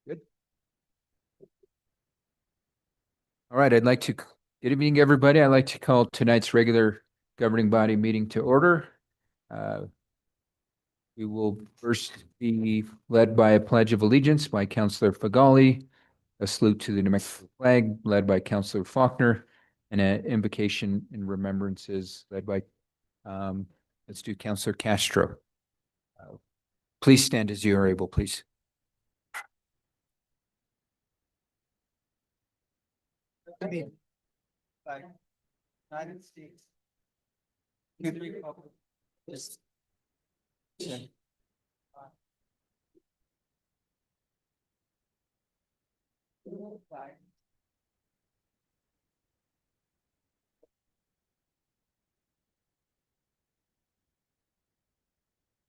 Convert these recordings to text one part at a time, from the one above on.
Good. All right, good evening, everybody. I'd like to call tonight's regular governing body meeting to order. We will first be led by a pledge of allegiance by Councillor Fagali, a salute to the New Mexico flag led by Councillor Faulkner, and an invocation and remembrances led by, let's do Councillor Castro. Please stand as you are able, please. United States.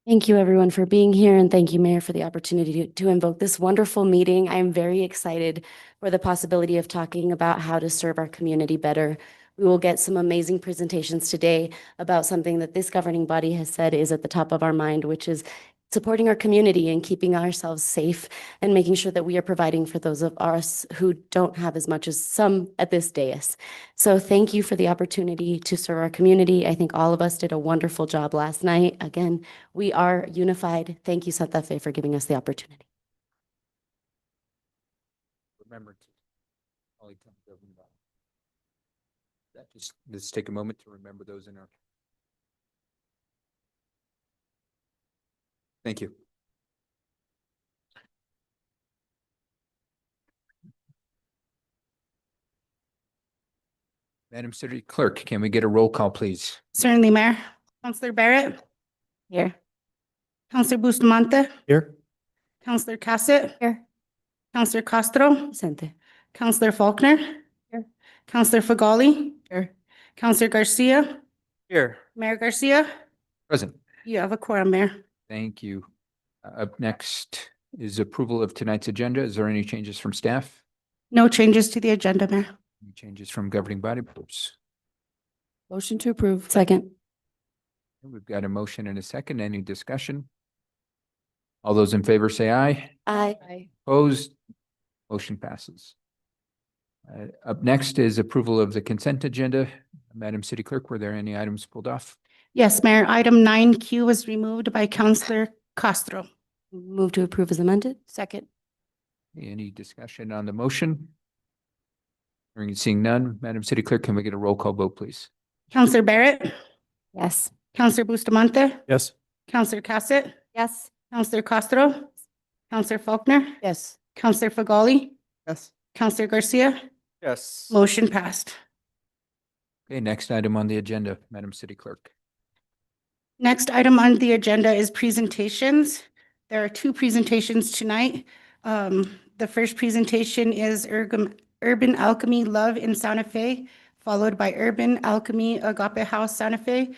Thank you, everyone, for being here, and thank you, Mayor, for the opportunity to invoke this wonderful meeting. I am very excited for the possibility of talking about how to serve our community better. We will get some amazing presentations today about something that this governing body has said is at the top of our mind, which is supporting our community and keeping ourselves safe and making sure that we are providing for those of us who don't have as much as some at this dais. So thank you for the opportunity to serve our community. I think all of us did a wonderful job last night. Again, we are unified. Thank you, Santa Fe, for giving us the opportunity. Remember to let's take a moment to remember those in our. Thank you. Madam City Clerk, can we get a roll call, please? Certainly, Mayor. Councillor Barrett. Here. Councillor Bustamante. Here. Councillor Cassett. Here. Councillor Castro. Presente. Councillor Faulkner. Here. Councillor Fagali. Here. Councillor Garcia. Here. Mayor Garcia. Present. You have a quorum, Mayor. Thank you. Up next is approval of tonight's agenda. Is there any changes from staff? No changes to the agenda, Mayor. Any changes from governing body members? Motion to approve. Second. We've got a motion and a second. Any discussion? All those in favor say aye. Aye. Opposed? Motion passes. Up next is approval of the consent agenda. Madam City Clerk, were there any items pulled off? Yes, Mayor. Item 9Q was removed by Councillor Castro. Move to approve as amended. Second. Any discussion on the motion? Hearing and seeing none, Madam City Clerk, can we get a roll call vote, please? Councillor Barrett. Yes. Councillor Bustamante. Yes. Councillor Cassett. Yes. Councillor Castro. Councillor Faulkner. Yes. Councillor Fagali. Yes. Councillor Garcia. Yes. Motion passed. Okay, next item on the agenda, Madam City Clerk. Next item on the agenda is presentations. There are two presentations tonight. The first presentation is Urban Alchemy Love in Santa Fe, followed by Urban Alchemy Agape House Santa Fe.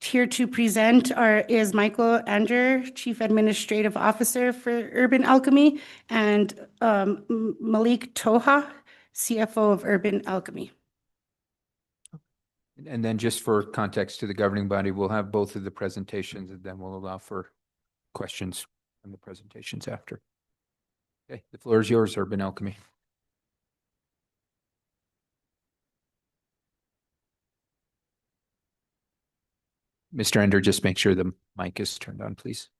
Here to present is Michael Anger, Chief Administrative Officer for Urban Alchemy, and Malik Toha, CFO of Urban Alchemy. And then just for context to the governing body, we'll have both of the presentations and then we'll allow for questions on the presentations after. Okay, the floor is yours, Urban Alchemy. Mr. Ender, just make sure the mic is turned on, please.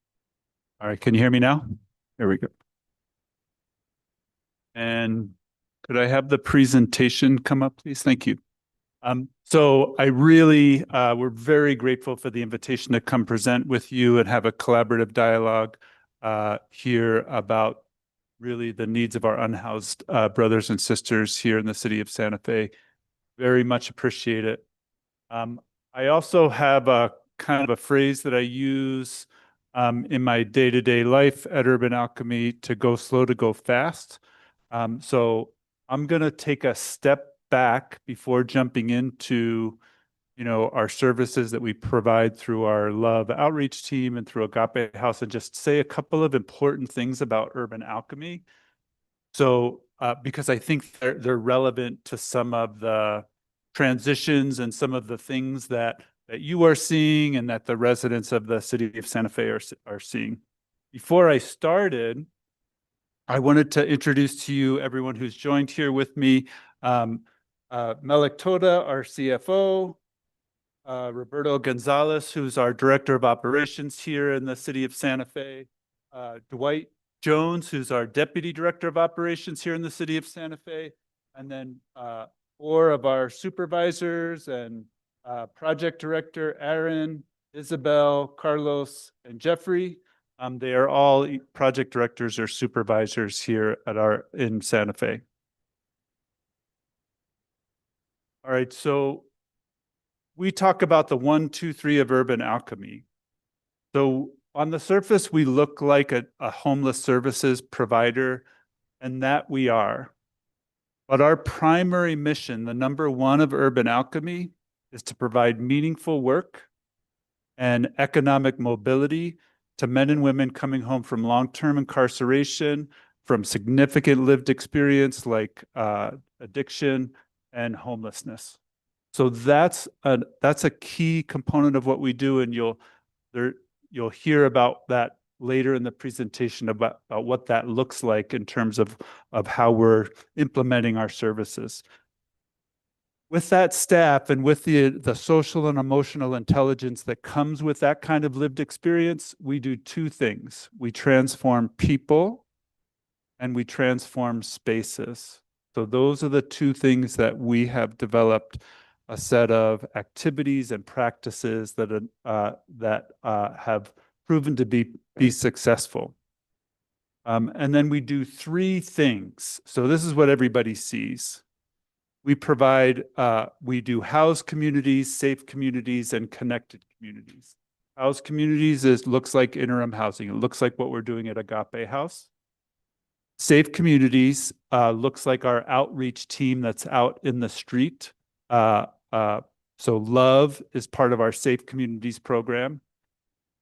All right, can you hear me now? There we go. And could I have the presentation come up, please? Thank you. So I really, we're very grateful for the invitation to come present with you and have a collaborative dialogue here about really the needs of our unhoused brothers and sisters here in the city of Santa Fe. Very much appreciate it. I also have a kind of a phrase that I use in my day-to-day life at Urban Alchemy: to go slow, to go fast. So I'm going to take a step back before jumping into, our services that we provide through our Love Outreach team and through Agape House, and just say a couple of important things about Urban Alchemy. So, because I think they're relevant to some of the transitions and some of the things that you are seeing and that the residents of the city of Santa Fe are seeing. Before I started, I wanted to introduce to you everyone who's joined here with me. Melik Toda, our CFO, Roberto Gonzalez, who's our Director of Operations here in the city of Santa Fe, Dwight Jones, who's our Deputy Director of Operations here in the city of Santa Fe, and then 4 of our supervisors and Project Director Aaron, Isabel, Carlos, and Jeffrey. They are all project directors or supervisors here in Santa Fe. All right, so we talk about the 1, 2, 3 of urban alchemy. So on the surface, we look like a homeless services provider, and that we are. But our primary mission, the number 1 of urban alchemy, is to provide meaningful work and economic mobility to men and women coming home from long-term incarceration, from significant lived experience like addiction and homelessness. So that's a key component of what we do, and you'll hear about that later in the presentation about what that looks like in terms of how we're implementing our services. With that staff and with the social and emotional intelligence that comes with that kind of lived experience, we do 2 things. We transform people and we transform spaces. So those are the 2 things that we have developed a set of activities and practices that have proven to be successful. And then we do 3 things. So this is what everybody sees. We do house communities, safe communities, and connected communities. House communities looks like interim housing. It looks like what we're doing at Agape House. Safe communities looks like our outreach team that's out in the street. So Love is part of our Safe Communities program.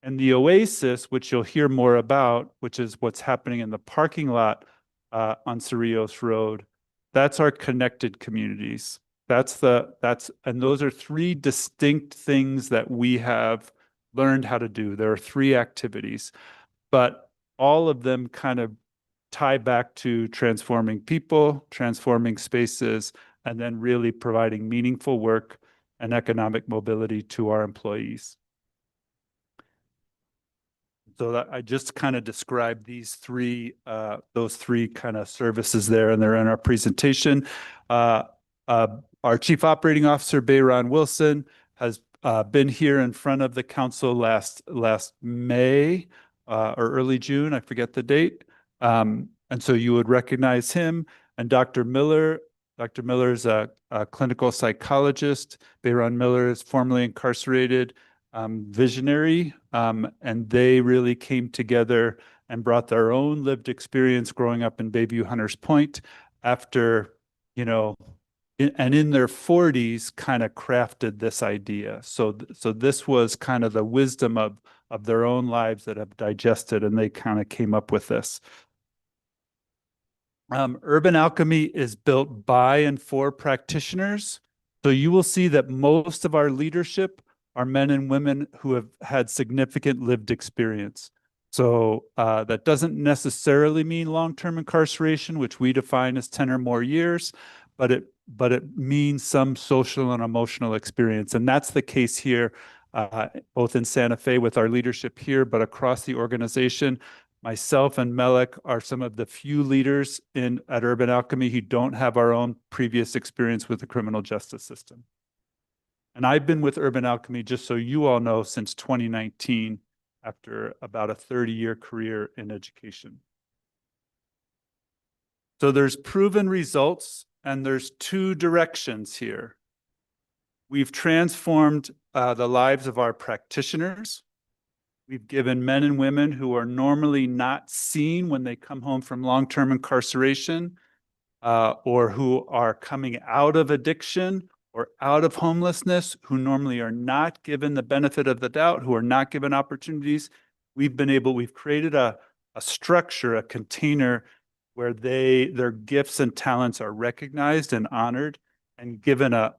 And the Oasis, which you'll hear more about, which is what's happening in the parking lot on Cerrillos Road, that's our connected communities. And those are 3 distinct things that we have learned how to do. There are 3 activities, but all of them kind of tie back to transforming people, transforming spaces, and then really providing meaningful work and economic mobility to our employees. So that I just kind of described those 3 kind of services there, and they're in our presentation. Our Chief Operating Officer, Bayron Wilson, has been here in front of the council last May or early June, I forget the date. And so you would recognize him. And Dr. Miller is a clinical psychologist. Bayron Miller is formerly incarcerated visionary, and they really came together and brought their own lived experience growing up in Bayview Hunters Point after, and in their 40s kind of crafted this idea. So this was kind of the wisdom of their own lives that have digested, and they kind of came up with this. Urban Alchemy is built by and for practitioners. So you will see that most of our leadership are men and women who have had significant lived experience. So that doesn't necessarily mean long-term incarceration, which we define as 10 or more years, but it means some social and emotional experience. And that's the case here, both in Santa Fe with our leadership here, but across the organization. Myself and Melik are some of the few leaders at Urban Alchemy who don't have our own previous experience with the criminal justice system. And I've been with Urban Alchemy, just so you all know, since 2019, after about a 30-year career in education. So there's proven results, and there's 2 directions here. We've transformed the lives of our practitioners. We've given men and women who are normally not seen when they come home from long-term incarceration, or who are coming out of addiction or out of homelessness, who normally are not given the benefit of the doubt, who are not given opportunities. We've created a structure, a container where their gifts and talents are recognized and honored and given a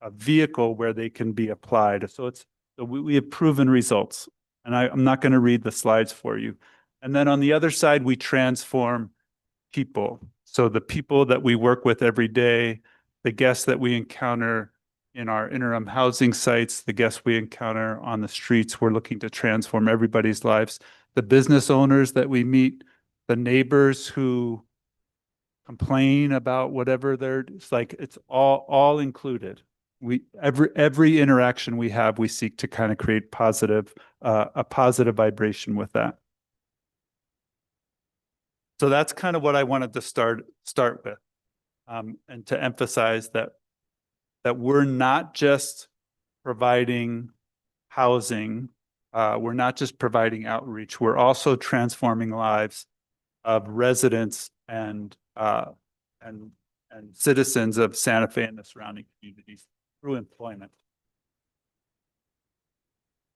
vehicle where they can be applied. So we have proven results. And I'm not going to read the slides for you. And then on the other side, we transform people. So the people that we work with every day, the guests that we encounter in our interim housing sites, the guests we encounter on the streets, we're looking to transform everybody's lives. The business owners that we meet, the neighbors who complain about whatever it's like, it's all included. Every interaction we have, we seek to kind of create a positive vibration with that. So that's kind of what I wanted to start with, and to emphasize that we're not just providing housing, we're not just providing outreach, we're also transforming lives of residents and citizens of Santa Fe and the surrounding communities through employment.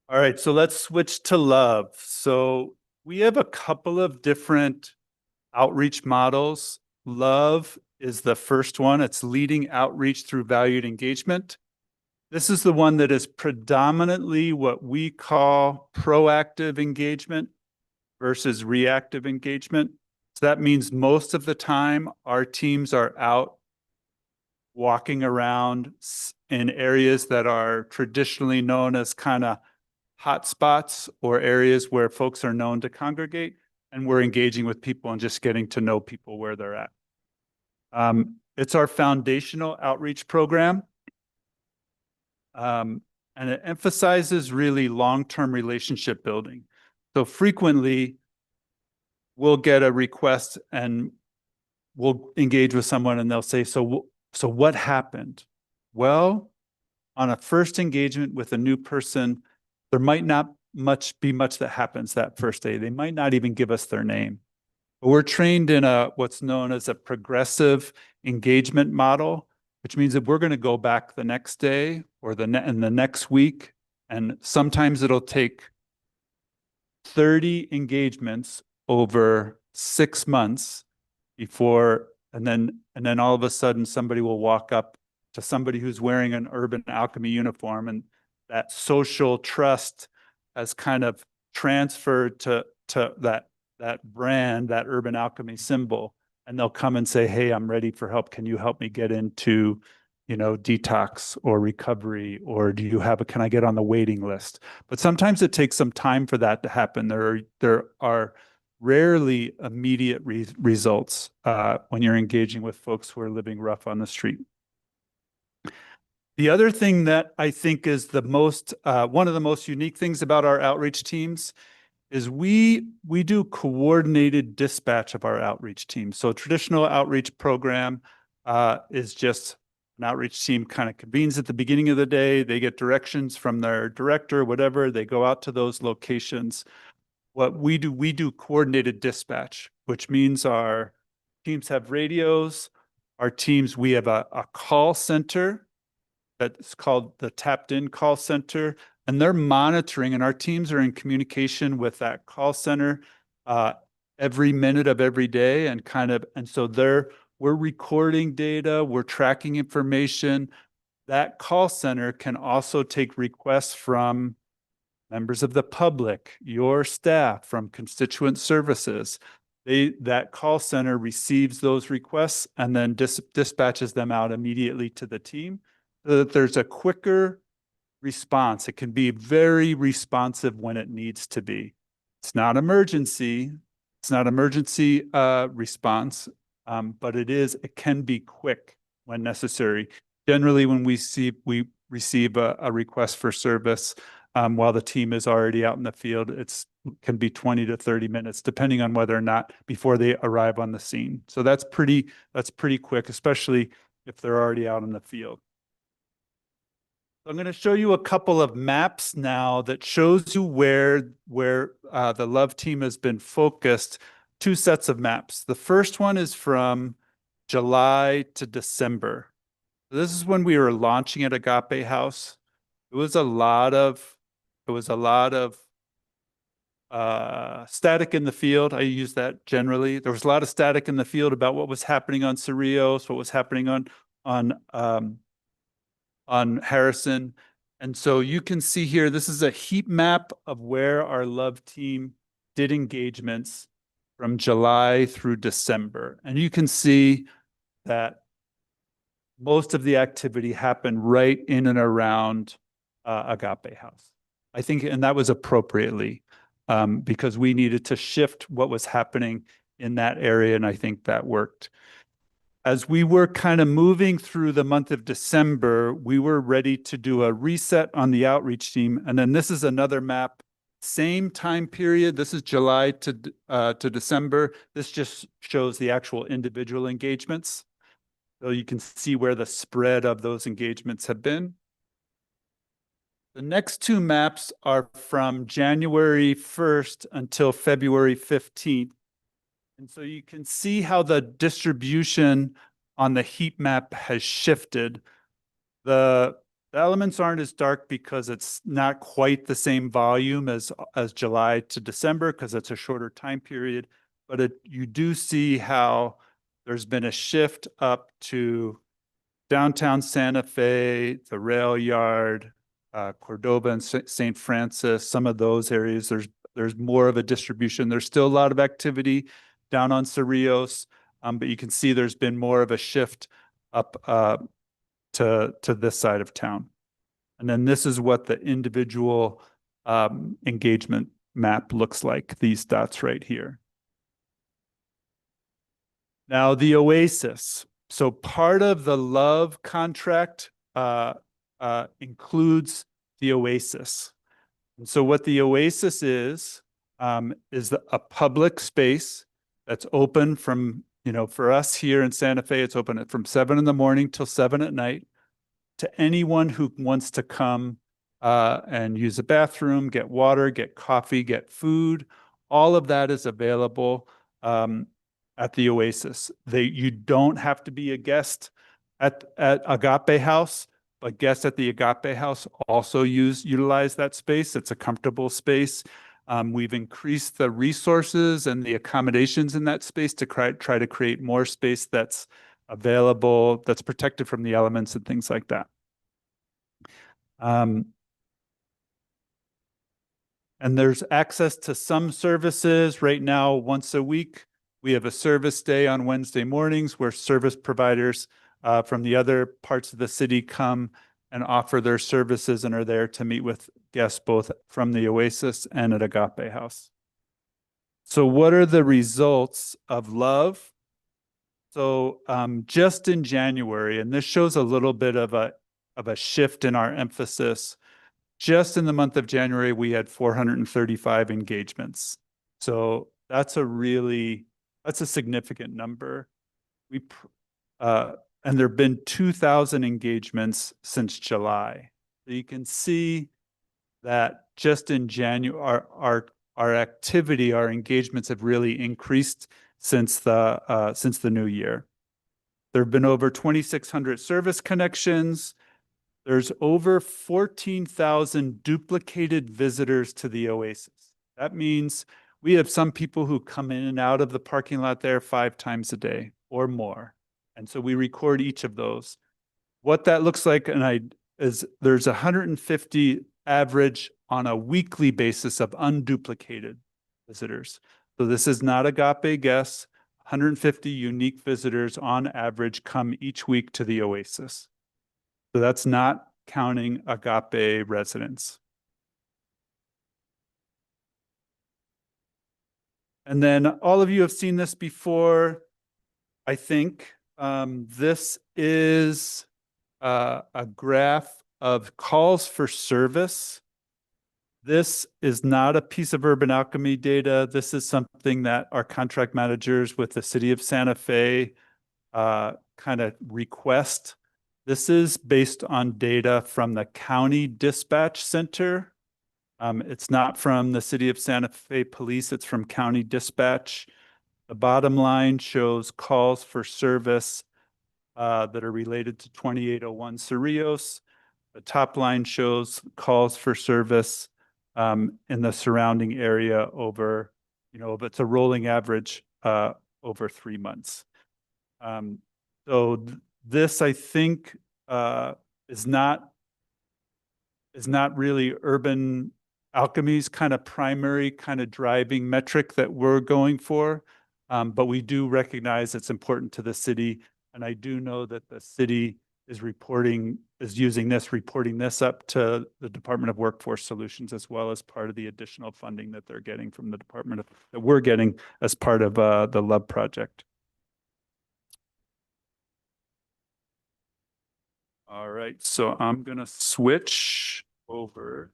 All right, so let's switch to love. So we have a couple of different outreach models. Love is the first one. It's leading outreach through valued engagement. This is the one that is predominantly what we call proactive engagement versus reactive engagement. So that means most of the time our teams are out walking around in areas that are traditionally known as kind of hotspots or areas where folks are known to congregate, and we're engaging with people and just getting to know people where they're at. It's our foundational outreach program. And it emphasizes really long-term relationship building. So frequently we'll get a request and we'll engage with someone and they'll say, so what happened? Well, on a first engagement with a new person, there might not be much that happens that first day. They might not even give us their name. But we're trained in what's known as a progressive engagement model, which means that we're going to go back the next day or in the next week, and sometimes it'll take 30 engagements over 6 months before, and then all of a sudden somebody will walk up to somebody who's wearing an Urban Alchemy uniform, and that social trust has kind of transferred to that brand, that Urban Alchemy symbol, and they'll come and say, hey, I'm ready for help. Can you help me get into, detox or recovery? Or can I get on the waiting list? But sometimes it takes some time for that to happen. There are rarely immediate results when you're engaging with folks who are living rough on the street. The other thing that I think is one of the most unique things about our outreach teams is we do coordinated dispatch of our outreach team. So a traditional outreach program is just an outreach team kind of convenes at the beginning of the day. They get directions from their director, whatever. They go out to those locations. What we do coordinated dispatch, which means our teams have radios. We have a call center that's called the Tapped In Call Center, and they're monitoring, and our teams are in communication with that call center every minute of every day, and so we're recording data, we're tracking information. That call center can also take requests from members of the public, your staff, from constituent services. That call center receives those requests and then dispatches them out immediately to the team so that there's a quicker response. It can be very responsive when it needs to be. It's not emergency. It's not emergency response, but it can be quick when necessary. Generally, when we receive a request for service while the team is already out in the field, it can be 20 to 30 minutes, depending on whether or not before they arrive on the scene. So that's pretty quick, especially if they're already out in the field. I'm going to show you a couple of maps now that shows you where the Love team has been focused. 2 sets of maps. The first one is from July to December. This is when we were launching at Agape House. It was a lot of static in the field. I use that generally. There was a lot of static in the field about what was happening on Cerrillos, what was happening on Harrison. And so you can see here, this is a heat map of where our Love team did engagements from July through December. And you can see that most of the activity happened right in and around Agape House. I think, and that was appropriately because we needed to shift what was happening in that area, and I think that worked. As we were kind of moving through the month of December, we were ready to do a reset on the outreach team. And then this is another map, same time period. This is July to December. This just shows the actual individual engagements. So you can see where the spread of those engagements have been. The next two maps are from January 1st until February 15th. And so you can see how the distribution on the heat map has shifted. The elements aren't as dark because it's not quite the same volume as July to December because it's a shorter time period. But you do see how there's been a shift up to downtown Santa Fe, the rail yard, Cordova and St. Francis, some of those areas. There's more of a distribution. There's still a lot of activity down on Cerrillos, but you can see there's been more of a shift up to this side of town. And then this is what the individual engagement map looks like, these dots right here. Now the Oasis. So part of the LOVE contract includes the Oasis. And so what the Oasis is a public space that's open from, for us here in Santa Fe, it's open from 7 in the morning till 7 at night to anyone who wants to come and use a bathroom, get water, get coffee, get food. All of that is available at the Oasis. You don't have to be a guest at Agape House, but guests at the Agape House also utilize that space. It's a comfortable space. We've increased the resources and the accommodations in that space to try to create more space that's available, that's protected from the elements and things like that. And there's access to some services right now once a week. We have a service day on Wednesday mornings where service providers from the other parts of the city come and offer their services and are there to meet with guests both from the Oasis and at Agape House. So what are the results of LOVE? So just in January, and this shows a little bit of a shift in our emphasis. Just in the month of January, we had 435 engagements. So that's a significant number. And there have been 2,000 engagements since July. So you can see that just in January, our activity, our engagements have really increased since the new year. There have been over 2,600 service connections. There's over 14,000 duplicated visitors to the Oasis. That means we have some people who come in and out of the parking lot there 5 times a day or more. And so we record each of those. What that looks like, is there's 150 average on a weekly basis of unduplicated visitors. So this is not Agape guests. 150 unique visitors on average come each week to the Oasis. So that's not counting Agape residents. And then all of you have seen this before, I think. This is a graph of calls for service. This is not a piece of Urban Alchemy data. This is something that our contract managers with the city of Santa Fe kind of request. This is based on data from the County Dispatch Center. It's not from the city of Santa Fe Police, it's from County Dispatch. The bottom line shows calls for service that are related to 2801 Cerrillos. The top line shows calls for service in the surrounding area over, it's a rolling average over 3 months. So this, I think, is not really urban Alchemy's kind of primary kind of driving metric that we're going for. But we do recognize it's important to the city. And I do know that the city is reporting this up to the Department of Workforce Solutions, as well as part of the additional funding that they're getting from the that we're getting as part of the LOVE project. All right, so I'm gonna switch over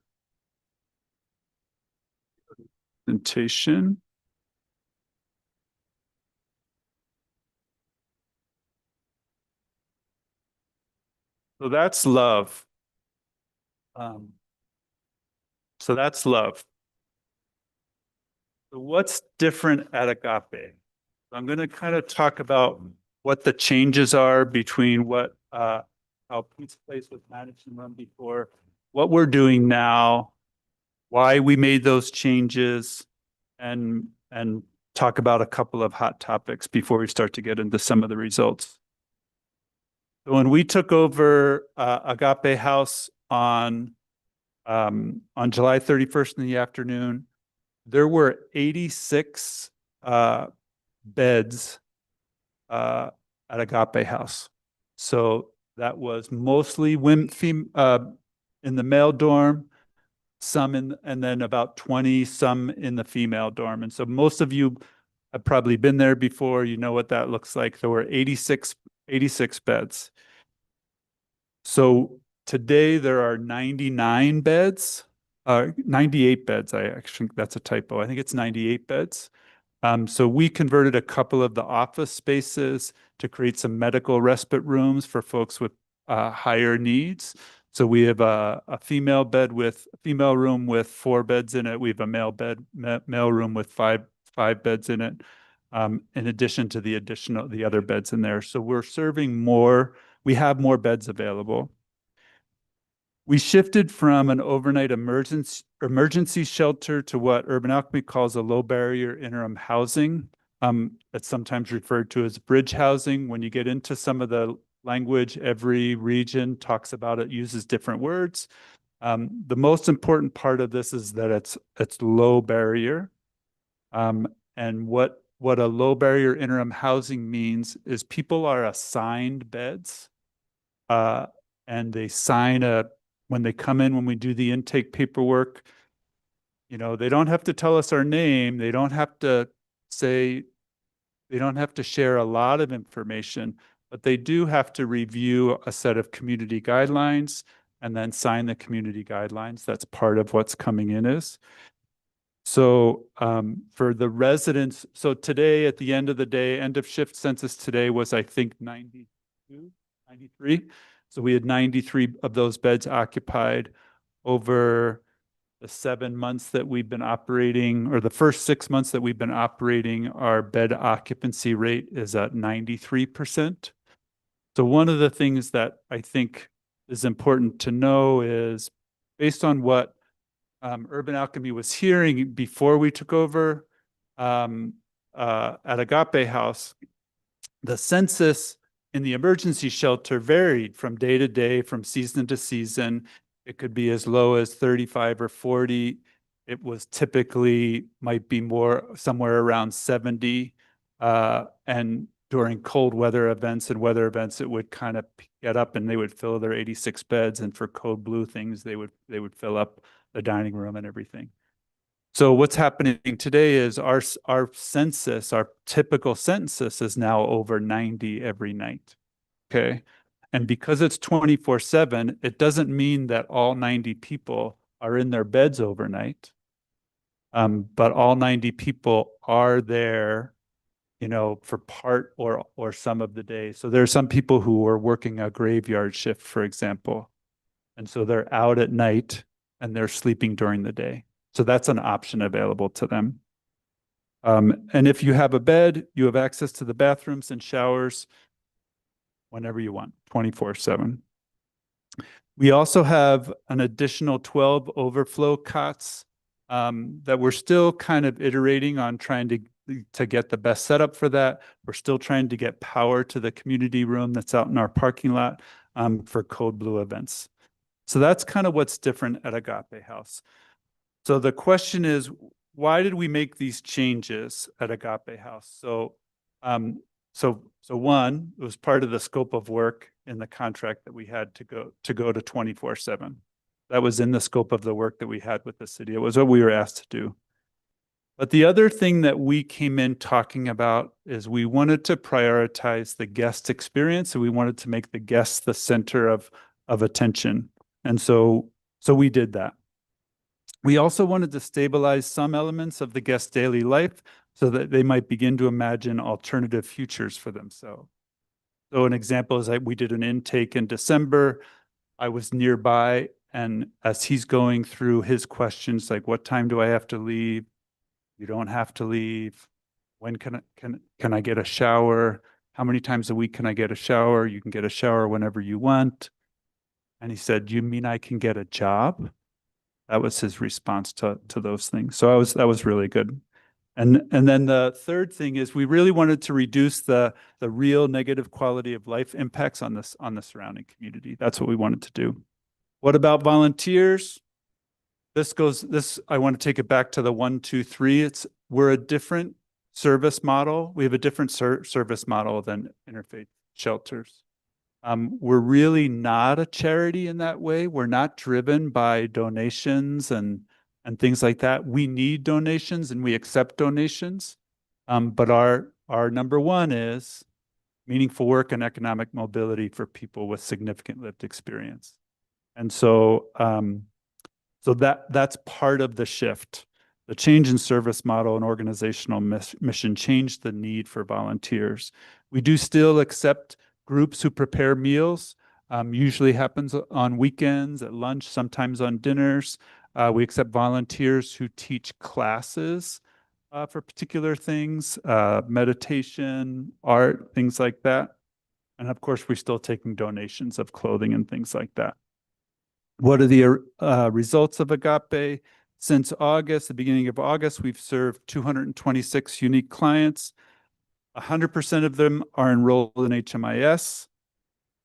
presentation. So that's LOVE. So that's LOVE. So what's different at Agape? I'm going to kind of talk about what the changes are between what how Pete's Place was managed and run before, what we're doing now, why we made those changes, and talk about a couple of hot topics before we start to get into some of the results. So when we took over Agape House on July 31st in the afternoon, there were 86 beds at Agape House. So that was mostly women, in the male dorm, and then about 20, some in the female dorm. And so most of you have probably been there before. You know what that looks like. There were 86 beds. So today there are 99 beds, 98 beds. That's a typo. I think it's 98 beds. So we converted a couple of the office spaces to create some medical respite rooms for folks with higher needs. So we have a female room with 4 beds in it. We have a male room with five beds in it. In addition to the other beds in there. So we're serving more. We have more beds available. We shifted from an overnight emergency shelter to what Urban Alchemy calls a low barrier interim housing. That's sometimes referred to as bridge housing. When you get into some of the language, every region talks about it, uses different words. The most important part of this is that it's low barrier. And what a low barrier interim housing means is people are assigned beds, and they sign when they come in, when we do the intake paperwork, they don't have to tell us our name. They don't have to share a lot of information, but they do have to review a set of community guidelines and then sign the community guidelines. That's part of what's coming in is. So for the residents, so today at the end of the day, end of shift census today was, I think, 92, 93. So we had 93 of those beds occupied. Over the 7 months that we've been operating, or the first 6 months that we've been operating, our bed occupancy rate is at 93%. So one of the things that I think is important to know is, based on what Urban Alchemy was hearing before we took over at Agape House, the census in the emergency shelter varied from day to day, from season to season. It could be as low as 35 or 40. It was typically might be more somewhere around 70. And during cold weather events, it would kind of get up and they would fill their 86 beds. And for code blue things, they would fill up the dining room and everything. So what's happening today is our census, our typical census, is now over 90 every night. Okay. And because it's 24/7, it doesn't mean that all 90 people are in their beds overnight. But all 90 people are there, for part or some of the day. So there are some people who are working a graveyard shift, for example. And so they're out at night and they're sleeping during the day. So that's an option available to them. And if you have a bed, you have access to the bathrooms and showers whenever you want, 24/7. We also have an additional 12 overflow cots that we're still kind of iterating on, trying to get the best setup for that. We're still trying to get power to the community room that's out in our parking lot for code blue events. So that's kind of what's different at Agape House. So the question is, why did we make these changes at Agape House? So, so one, it was part of the scope of work in the contract that we had to go to 24/7. That was in the scope of the work that we had with the city. It was what we were asked to do. But the other thing that we came in talking about is we wanted to prioritize the guest experience, and we wanted to make the guest the center of attention. And so we did that. We also wanted to stabilize some elements of the guest's daily life so that they might begin to imagine alternative futures for themselves. So an example is that we did an intake in December. I was nearby, and as he's going through his questions, like, what time do I have to leave? You don't have to leave. When can I get a shower? How many times a week can I get a shower? You can get a shower whenever you want. And he said, "You mean I can get a job?" That was his response to those things. So that was really good. And then the third thing is we really wanted to reduce the real negative quality of life impacts on the surrounding community. That's what we wanted to do. What about volunteers? I want to take it back to the 1, 2, 3. We're a different service model. We have a different service model than interfaith shelters. We're really not a charity in that way. We're not driven by donations and things like that. We need donations and we accept donations. But our number one is meaningful work and economic mobility for people with significant lived experience. And so, that's part of the shift. The change in service model and organizational mission changed the need for volunteers. We do still accept groups who prepare meals, usually happens on weekends, at lunch, sometimes on dinners. We accept volunteers who teach classes for particular things, meditation, art, things like that. And of course, we're still taking donations of clothing and things like that. What are the results of Agape? Since August, the beginning of August, we've served 226 unique clients. 100% of them are enrolled in HMIS.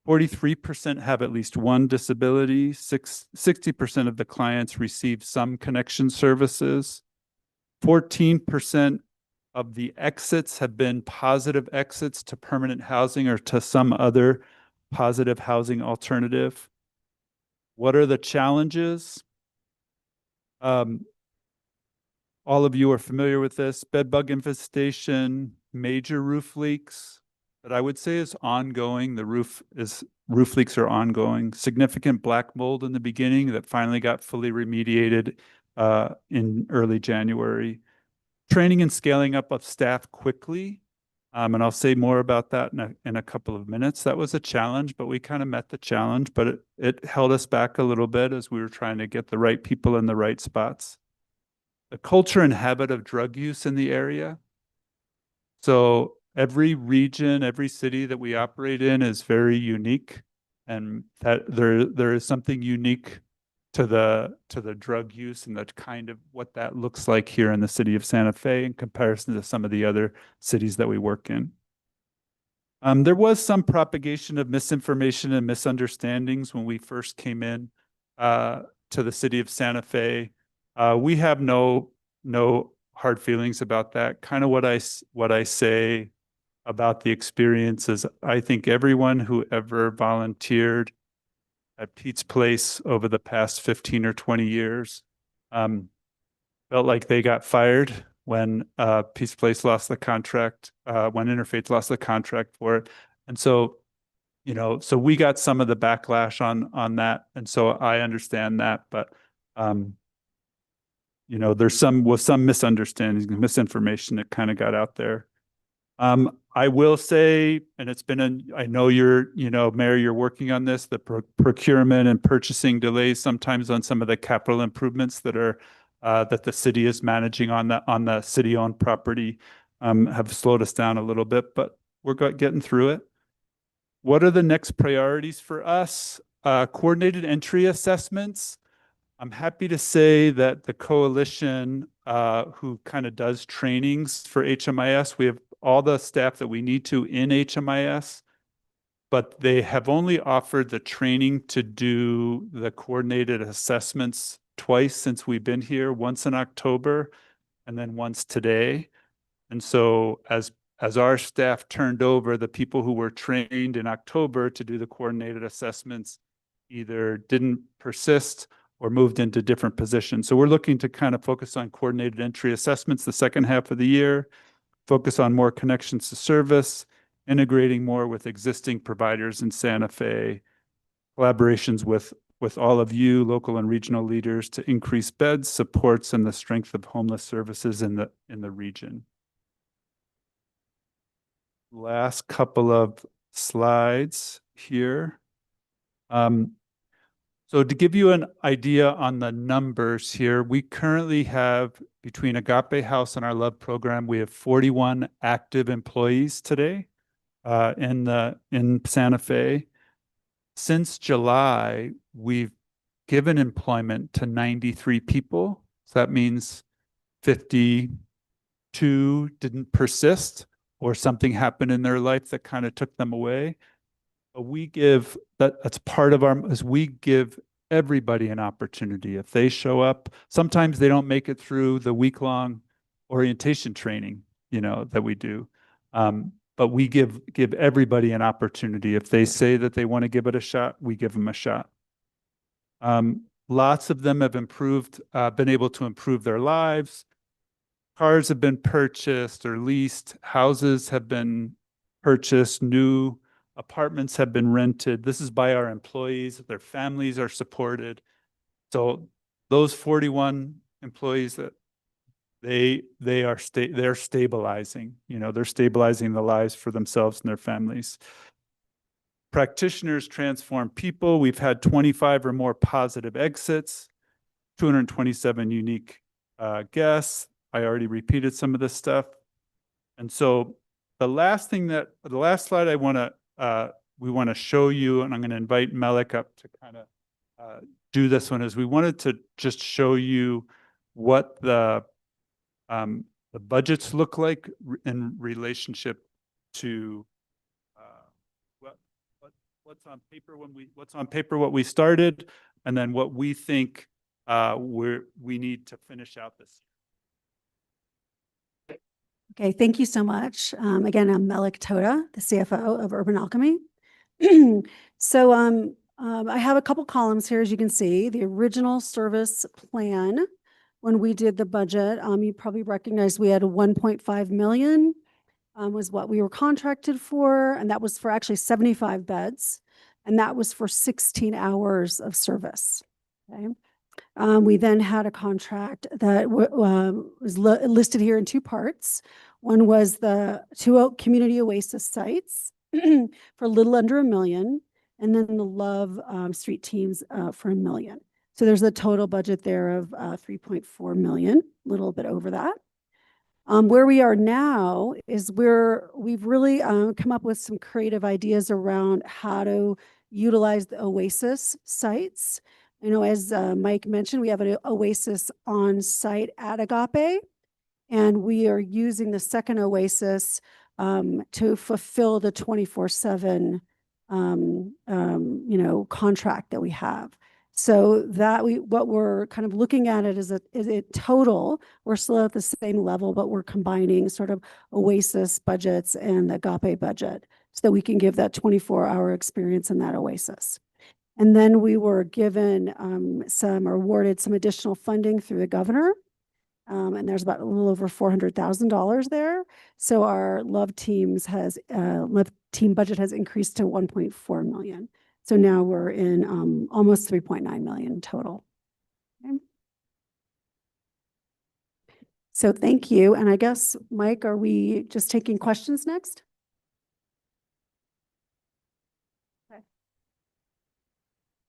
43% have at least one disability. 60% of the clients receive some connection services. 14% of the exits have been positive exits to permanent housing or to some other positive housing alternative. What are the challenges? All of you are familiar with this. Bed bug infestation, major roof leaks that I would say is ongoing. Roof leaks are ongoing. Significant black mold in the beginning that finally got fully remediated in early January. Training and scaling up of staff quickly. And I'll say more about that in a couple of minutes. That was a challenge, but we kind of met the challenge, but it held us back a little bit as we were trying to get the right people in the right spots. The culture and habit of drug use in the area. So every region, every city that we operate in is very unique, and that there is something unique to the drug use and the kind of what that looks like here in the city of Santa Fe in comparison to some of the other cities that we work in. There was some propagation of misinformation and misunderstandings when we first came in to the city of Santa Fe. We have no hard feelings about that. Kind of what I say about the experience is I think everyone who ever volunteered at Pete's Place over the past 15 or 20 years felt like they got fired when Pete's Place lost the contract, when Interfaith lost the contract for it. And so, so we got some of the backlash on that. And so I understand that, but there's some misunderstandings, misinformation that kind of got out there. I will say, and I know Mayor, you're working on this, the procurement and purchasing delays sometimes on some of the capital improvements that the city is managing on the city-owned property have slowed us down a little bit, but we're getting through it. What are the next priorities for us? Coordinated entry assessments. I'm happy to say that the coalition who kind of does trainings for HMIS, we have all the staff that we need to in HMIS, but they have only offered the training to do the coordinated assessments twice since we've been here, once in October and then once today. And so as our staff turned over, the people who were trained in October to do the coordinated assessments either didn't persist or moved into different positions. So we're looking to kind of focus on coordinated entry assessments the second half of the year, focus on more connections to service, integrating more with existing providers in Santa Fe, collaborations with all of you, local and regional leaders, to increase beds, supports, and the strength of homeless services in the region. Last couple of slides here. So to give you an idea on the numbers here, we currently have, between Agape House and our Love program, we have 41 active employees today in Santa Fe. Since July, we've given employment to 93 people. So that means 52 didn't persist, or something happened in their life that kind of took them away. But we give, that's part of our, is we give everybody an opportunity. If they show up, sometimes they don't make it through the week-long orientation training, that we do. But we give everybody an opportunity. If they say that they want to give it a shot, we give them a shot. Lots of them have been able to improve their lives. Cars have been purchased or leased. Houses have been purchased. New apartments have been rented. This is by our employees. Their families are supported. So those 41 employees, that they're stabilizing. They're stabilizing the lives for themselves and their families. Practitioners transform people. We've had 25 or more positive exits, 227 unique guests. I already repeated some of this stuff. And so the last slide we want to show you, and I'm going to invite Melik up to kind of do this one, is we wanted to just show you what the budgets look like in relationship to what's on paper what we started, and then what we think we need to finish out this year. Okay, thank you so much. Again, I'm Melik Toda, the CFO of Urban Alchemy. So I have a couple columns here, as you can see. The original service plan, when we did the budget, you probably recognize we had a 1.5 million was what we were contracted for, and that was for actually 75 beds, and that was for 16 hours of service. Okay. We then had a contract that was listed here in two parts. One was the 2 community oasis sites for a little under $1 million, and then the Love Street teams for $1 million. So there's a total budget there of 3.4 million, a little bit over that. Where we are now is we've really come up with some creative ideas around how to utilize the oasis sites. As Mike mentioned, we have an oasis on site at Agape, and we are using the second oasis to fulfill the 24/7 contract that we have. So that what we're kind of looking at it is a total. We're still at the same level, but we're combining sort of oasis budgets and the Agape budget so that we can give that 24-hour experience in that oasis. And then we were given awarded some additional funding through the governor. And there's about a little over $400,000 there. So our Love team budget has increased to 1.4 million. So now we're in almost 3.9 million total. Okay. So thank you. And I guess, Mike, are we just taking questions next?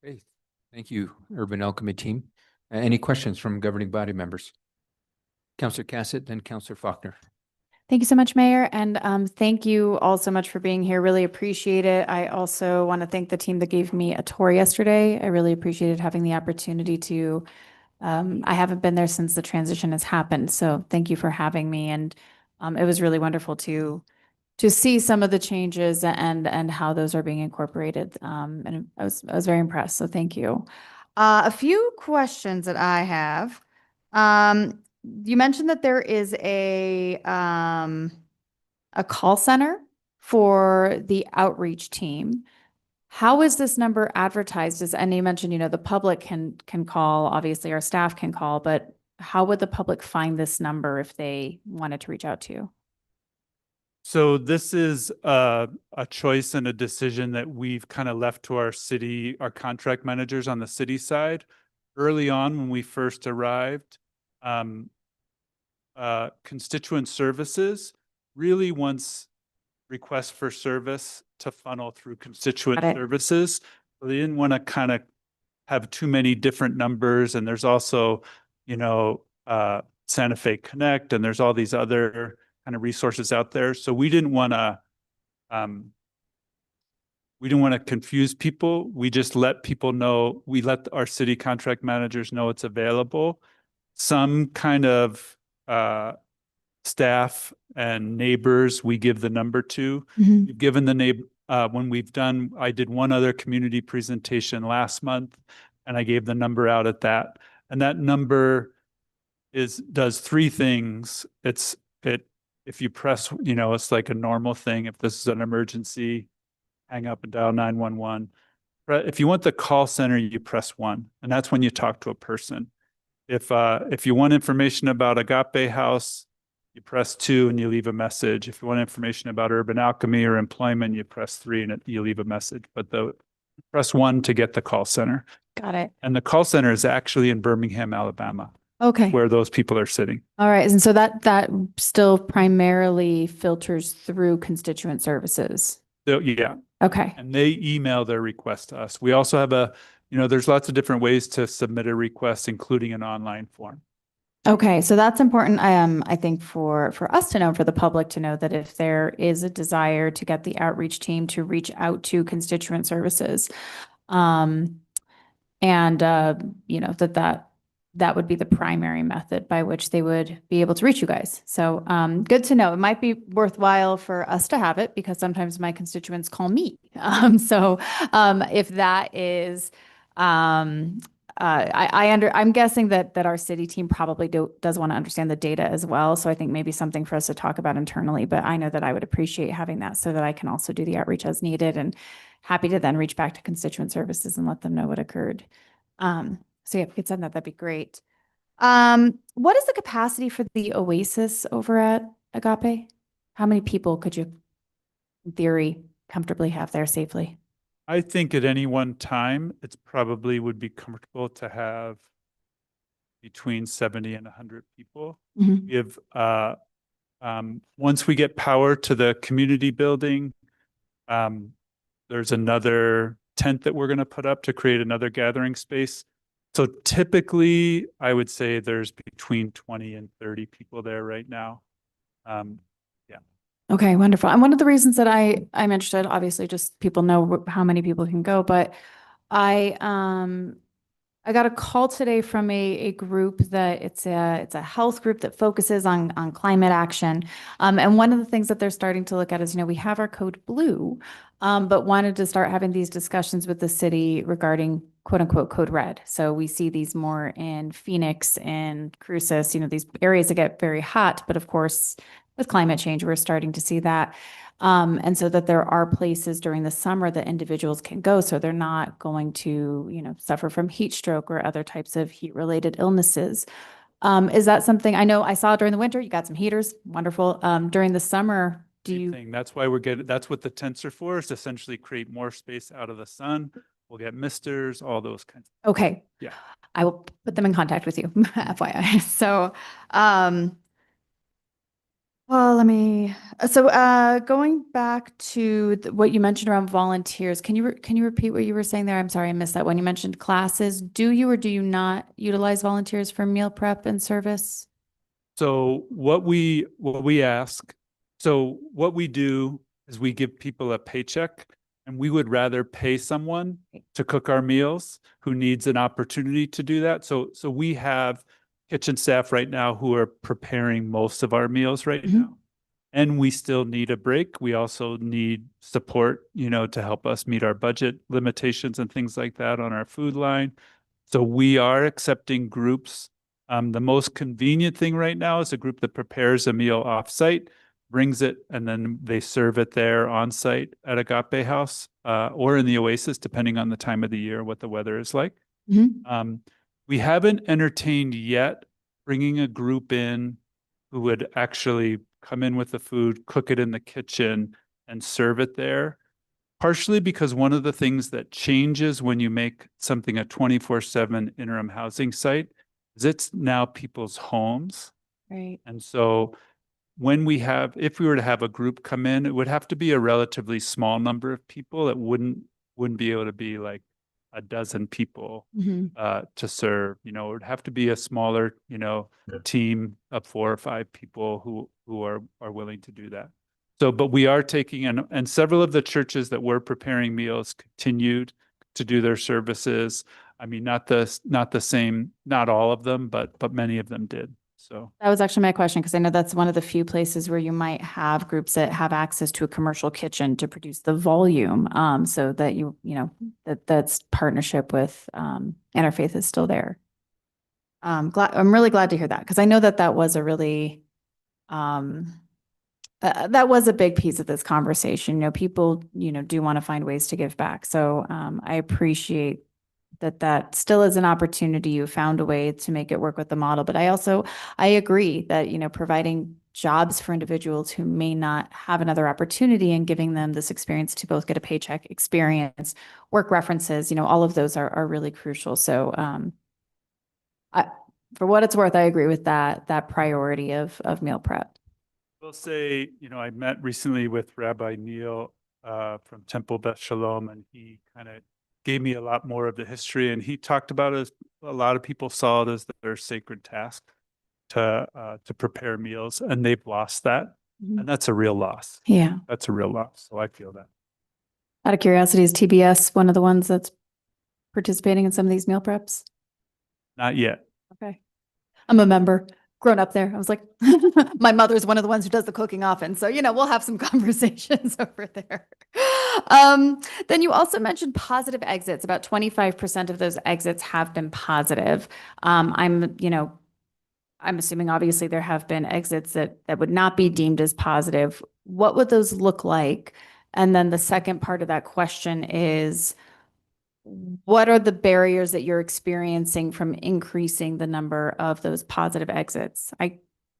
Okay, thank you, Urban Alchemy team. Any questions from governing body members? Councillor Cassett, then Councillor Faulkner. Thank you so much, Mayor. And thank you all so much for being here. Really appreciate it. I also want to thank the team that gave me a tour yesterday. I really appreciated having the opportunity to, I haven't been there since the transition has happened. So thank you for having me. And it was really wonderful to see some of the changes and how those are being incorporated. And I was very impressed. So thank you. A few questions that I have. You mentioned that there is a call center for the outreach team. How is this number advertised? And you mentioned, the public can call, obviously our staff can call, but how would the public find this number if they wanted to reach out to you? So this is a choice and a decision that we've kind of left to our contract managers on the city side. Early on, when we first arrived, constituent services really wants requests for service to funnel through constituent Got it. services. So they didn't want to kind of have too many different numbers. And there's also, Santa Fe Connect, and there's all these other kind of resources out there. So we didn't want to confuse people. We just let people know, we let our city contract managers know it's available. Some kind of staff and neighbors, we give the number to. We've given the neighbor, I did one other community presentation last month, and I gave the number out at that. And that number does three things. If you press, it's like a normal thing. If this is an emergency, hang up and dial 911. If you want the call center, you press 1, and that's when you talk to a person. If you want information about Agape House, you press 2 and you leave a message. If you want information about Urban Alchemy or employment, you press 3 and you leave a message. But press 1 to get the call center. Got it. And the call center is actually in Birmingham, Alabama, Okay. where those people are sitting. All right. And so that still primarily filters through constituent services. So, yeah. Okay. And they email their request to us. We also have there's lots of different ways to submit a request, including an online form. Okay, so that's important, I think for us to know, for the public to know, that if there is a desire to get the outreach team to reach out to constituent services, that would be the primary method by which they would be able to reach you guys. So good to know. It might be worthwhile for us to have it because sometimes my constituents call me. If that is I'm guessing that our city team probably does want to understand the data as well. So I think maybe something for us to talk about internally, but I know that I would appreciate having that so that I can also do the outreach as needed, and happy to then reach back to constituent services and let them know what occurred. So yeah, if you could send that, that'd be great. What is the capacity for the Oasis over at Agape? How many people could you, in theory, comfortably have there safely? I think at any one time, it's probably would be comfortable to have between 70 and 100 people. Mhm. We have, once we get power to the community building, there's another tent that we're going to put up to create another gathering space. So typically, I would say there's between 20 and 30 people there right now. Okay, wonderful. And one of the reasons that I'm interested, obviously, just people know how many people can go, but I got a call today from a group that it's a health group that focuses on climate action. And one of the things that they're starting to look at is, we have our code blue, but wanted to start having these discussions with the city regarding quote unquote code red. So we see these more in Phoenix and Cruces, these areas that get very hot, but of course, with climate change, we're starting to see that. And so that there are places during the summer that individuals can go, so they're not going to, suffer from heat stroke or other types of heat-related illnesses. Is that something, I know I saw during the winter, you got some heaters, wonderful. During the summer, That's why that's what the tents are for, is to essentially create more space out of the sun. We'll get misters, all those kinds. Okay. Yeah. I will put them in contact with you, FYI. So, going back to what you mentioned around volunteers, can you repeat what you were saying there? I'm sorry, I missed that when you mentioned classes. Do you or do you not utilize volunteers for meal prep and service? So what we do is we give people a paycheck, and we would rather pay someone to cook our meals who needs an opportunity to do that. So we have kitchen staff right now who are preparing most of our meals right now. And we still need a break. We also need support, to help us meet our budget limitations and things like that on our food line. So we are accepting groups. The most convenient thing right now is a group that prepares a meal offsite, brings it, and then they serve it there on site at Agape House or in the Oasis, depending on the time of the year, what the weather is like. We haven't entertained yet bringing a group in who would actually come in with the food, cook it in the kitchen, and serve it there. Partially because one of the things that changes when you make something a 24/7 interim housing site is it's now people's homes. Right. And so if we were to have a group come in, it would have to be a relatively small number of people. It wouldn't be able to be like a dozen people to serve. You know, it would have to be a smaller, team of 4 or 5 people who are willing to do that. So, but we are taking, and several of the churches that were preparing meals continued to do their services. I mean, not the same, not all of them, but many of them did. So That was actually my question, because I know that's one of the few places where you might have groups that have access to a commercial kitchen to produce the volume, so that that's partnership with Interfaith is still there. I'm really glad to hear that, because I know that was a really that was a big piece of this conversation. People do want to find ways to give back. So I appreciate that still is an opportunity. You found a way to make it work with the model. But I agree that, providing jobs for individuals who may not have another opportunity and giving them this experience to both get a paycheck, experience, work references, all of those are really crucial. So for what it's worth, I agree with that priority of meal prep. I will say, I met recently with Rabbi Neil from Temple Beth Shalom, and he kind of gave me a lot more of the history, and he talked about it as a lot of people saw it as their sacred task to prepare meals, and they've lost that. And that's a real loss. Yeah. That's a real loss. So I feel that. Out of curiosity, is TBS one of the ones that's participating in some of these meal preps? Not yet. Okay. I'm a member. Grown up there. I was like, my mother's one of the ones who does the cooking often. So, we'll have some conversations over there. Then you also mentioned positive exits. About 25% of those exits have been positive. I'm assuming obviously there have been exits that would not be deemed as positive. What would those look like? And then the second part of that question is, what are the barriers that you're experiencing from increasing the number of those positive exits?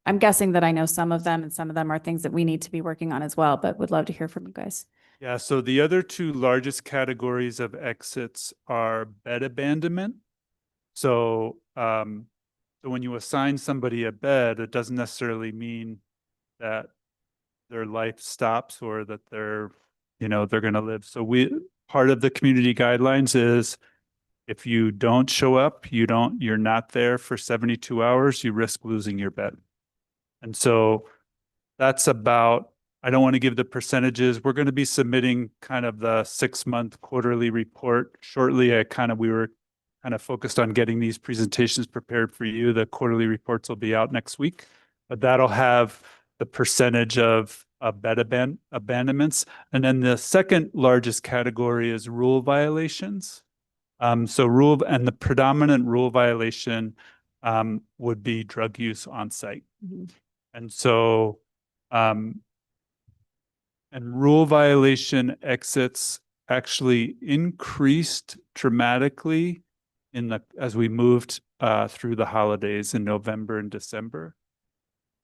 I'm guessing that I know some of them, and some of them are things that we need to be working on as well, but would love to hear from you guys. Yeah, so the other 2 largest categories of exits are bed abandonment. So, when you assign somebody a bed, it doesn't necessarily mean that their life stops or that they're going to live. So part of the community guidelines is if you don't show up, you're not there for 72 hours, you risk losing your bed. And so that's about, I don't want to give the percentages. We're going to be submitting kind of the 6-month quarterly report shortly. We were kind of focused on getting these presentations prepared for you. The quarterly reports will be out next week, but that'll have the percentage of bed abandonments. And then the second largest category is rule violations. So and the predominant rule violation would be drug use on site. And so, and rule violation exits actually increased dramatically as we moved through the holidays in November and December.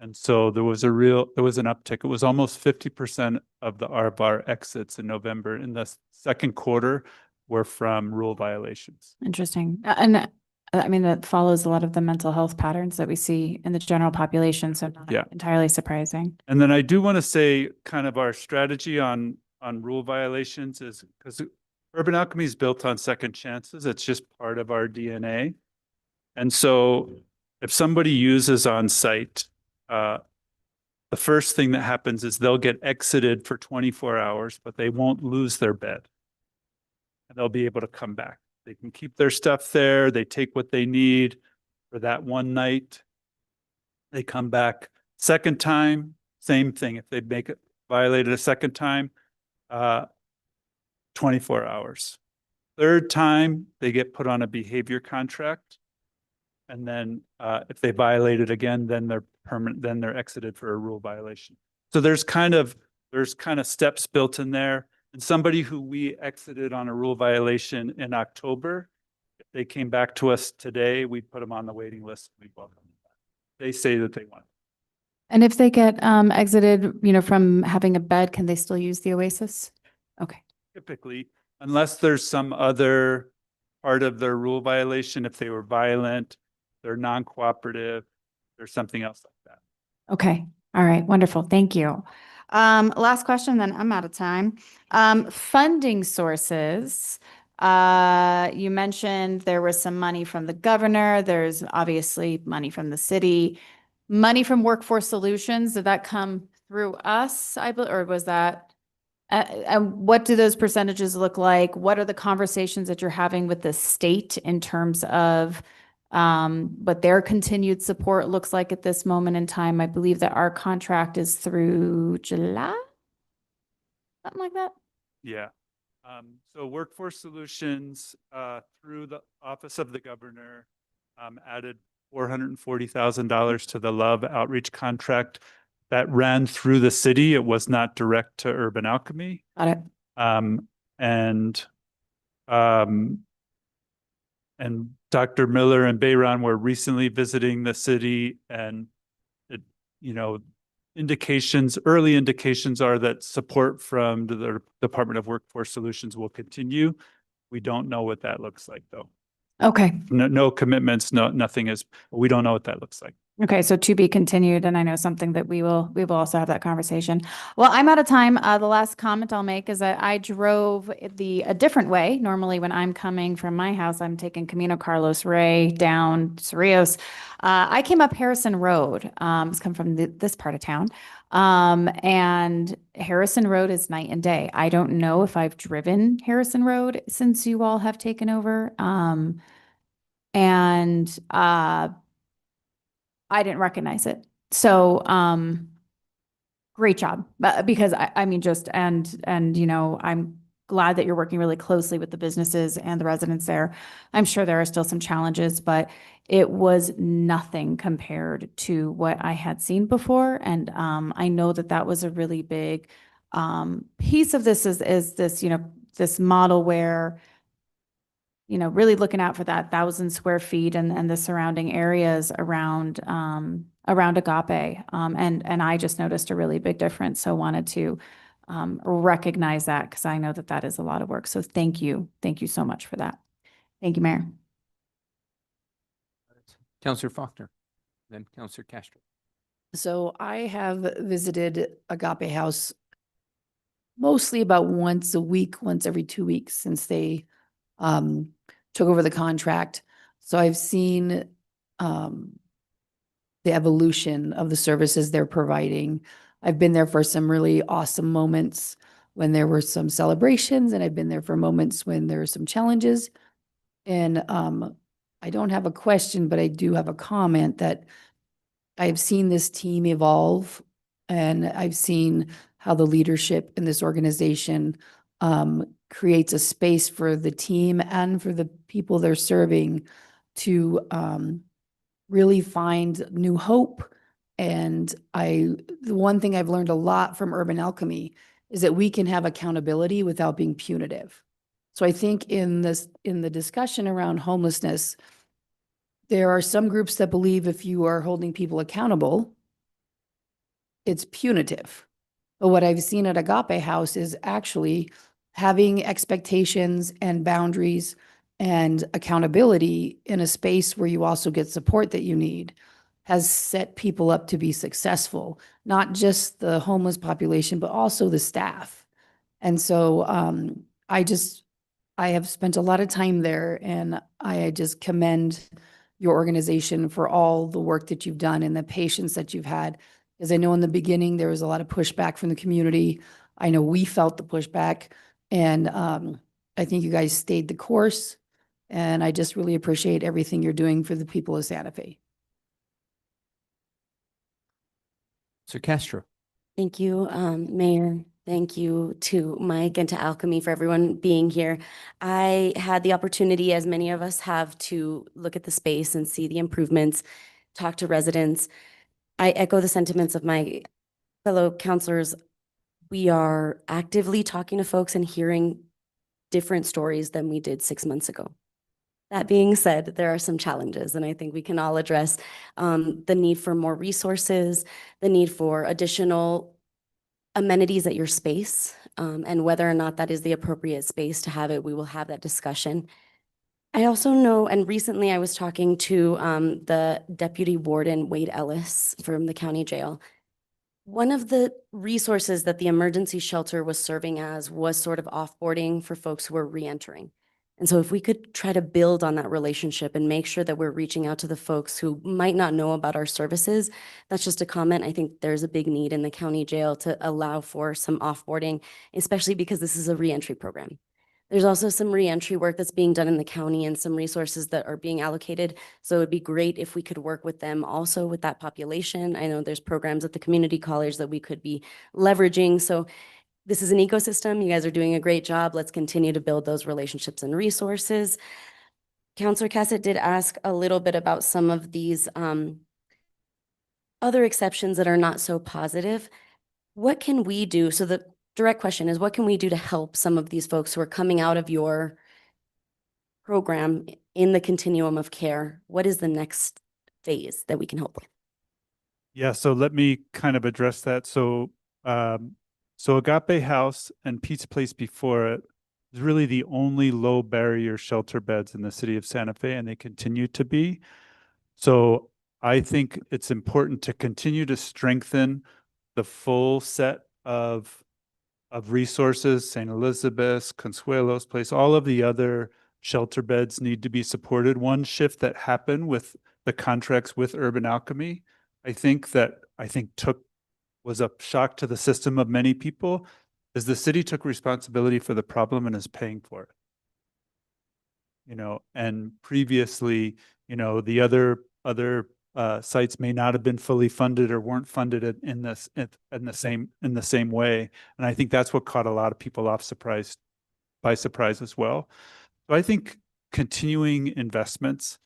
And so there was an uptick. It was almost 50% of our exits in November in the second quarter were from rule violations. Interesting. And I mean, that follows a lot of the mental health patterns that we see in the general population. So not entirely surprising. And then I do want to say kind of our strategy on rule violations is because Urban Alchemy is built on second chances. It's just part of our DNA. And so if somebody uses on site, the first thing that happens is they'll get exited for 24 hours, but they won't lose their bed. And they'll be able to come back. They can keep their stuff there. They take what they need for that one night. They come back. Second time, same thing. If they make it violated a second time, 24 hours. Third time, they get put on a behavior contract. And then if they violate it again, then they're permanent, then they're exited for a rule violation. So there's kind of steps built in there. And somebody who we exited on a rule violation in October, if they came back to us today, we put them on the waiting list. We welcome them back. They say that they want. And if they get exited, from having a bed, can they still use the Oasis? Okay. Typically, unless there's some other part of their rule violation, if they were violent, they're non-cooperative, there's something else like that. Okay. All right. Wonderful. Thank you. Last question, then I'm out of time. Funding sources. You mentioned there was some money from the governor. There's obviously money from the city, money from Workforce Solutions. Did that come through us? Or was that? And what do those percentages look like? What are the conversations that you're having with the state in terms of what their continued support looks like at this moment in time? I believe that our contract is through July, something like that. Yeah. So Workforce Solutions, through the Office of the Governor, added $440,000 to the Love Outreach contract that ran through the city. It was not direct to Urban Alchemy. Got it. And Dr. Miller and Bayron were recently visiting the city, and it, early indications are that support from the Department of Workforce Solutions will continue. We don't know what that looks like, though. Okay. No commitments, nothing is, we don't know what that looks like. Okay, so to be continued, and I know something that we will also have that conversation. Well, I'm out of time. The last comment I'll make is that I drove a different way. Normally, when I'm coming from my house, I'm taking Camino Carlos Rey down Cerrillos. I came up Harrison Road. It's come from this part of town. And Harrison Road is night and day. I don't know if I've driven Harrison Road since you all have taken over. I didn't recognize it. So, great job. Because I'm glad that you're working really closely with the businesses and the residents there. I'm sure there are still some challenges, but it was nothing compared to what I had seen before. And I know that was a really big piece of this is this, this model where really looking out for that 1,000 square feet and the surrounding areas around Agape. And I just noticed a really big difference. So wanted to recognize that because I know that is a lot of work. So thank you. Thank you so much for that. Thank you, Mayor. Counselor Faulkner, then Counselor Castro. So I have visited Agape House mostly about once a week, once every 2 weeks since they took over the contract. So I've seen the evolution of the services they're providing. I've been there for some really awesome moments when there were some celebrations, and I've been there for moments when there were some challenges. And I don't have a question, but I do have a comment that I've seen this team evolve, and I've seen how the leadership in this organization creates a space for the team and for the people they're serving to really find new hope. And the one thing I've learned a lot from Urban Alchemy is that we can have accountability without being punitive. So I think in the discussion around homelessness, there are some groups that believe if you are holding people accountable, it's punitive. But what I've seen at Agape House is actually having expectations and boundaries and accountability in a space where you also get support that you need has set people up to be successful, not just the homeless population, but also the staff. And so I have spent a lot of time there, and I just commend your organization for all the work that you've done and the patience that you've had. Because I know in the beginning, there was a lot of pushback from the community. I know we felt the pushback, and I think you guys stayed the course. And I just really appreciate everything you're doing for the people of Santa Fe. Sir Castro. Thank you, Mayor, Thank you to Mike and to Alchemy for everyone being here. I had the opportunity, as many of us have, to look at the space and see the improvements, talk to residents. I echo the sentiments of my fellow counselors. We are actively talking to folks and hearing different stories than we did 6 months ago. That being said, there are some challenges, and I think we can all address the need for more resources, the need for additional amenities at your space, and whether or not that is the appropriate space to have it. We will have that discussion. I also know, and recently I was talking to the deputy warden, Wade Ellis, from the county jail. One of the resources that the emergency shelter was serving as was sort of offboarding for folks who were reentering. And so if we could try to build on that relationship and make sure that we're reaching out to the folks who might not know about our services, that's just a comment. I think there's a big need in the county jail to allow for some offboarding, especially because this is a reentry program. There's also some reentry work that's being done in the county and some resources that are being allocated. So it'd be great if we could work with them also with that population. I know there's programs at the community college that we could be leveraging. So this is an ecosystem. You guys are doing a great job. Let's continue to build those relationships and resources. Counselor Cassett did ask a little bit about some of these other exceptions that are not so positive. What can we do? So the direct question is, what can we do to help some of these folks who are coming out of your program in the continuum of care? What is the next phase that we can help with? Yeah, so let me kind of address that. So Agape House and Pizza Place before it is really the only low barrier shelter beds in the city of Santa Fe, and they continue to be. So I think it's important to continue to strengthen the full set of resources. St. Elizabeth's, Consuelo's Place, all of the other shelter beds need to be supported. One shift that happened with the contracts with Urban Alchemy, I think was a shock to the system of many people, is the city took responsibility for the problem and is paying for it. And previously, the other sites may not have been fully funded or weren't funded in the same way. And I think that's what caught a lot of people by surprise as well. So I think continuing investments.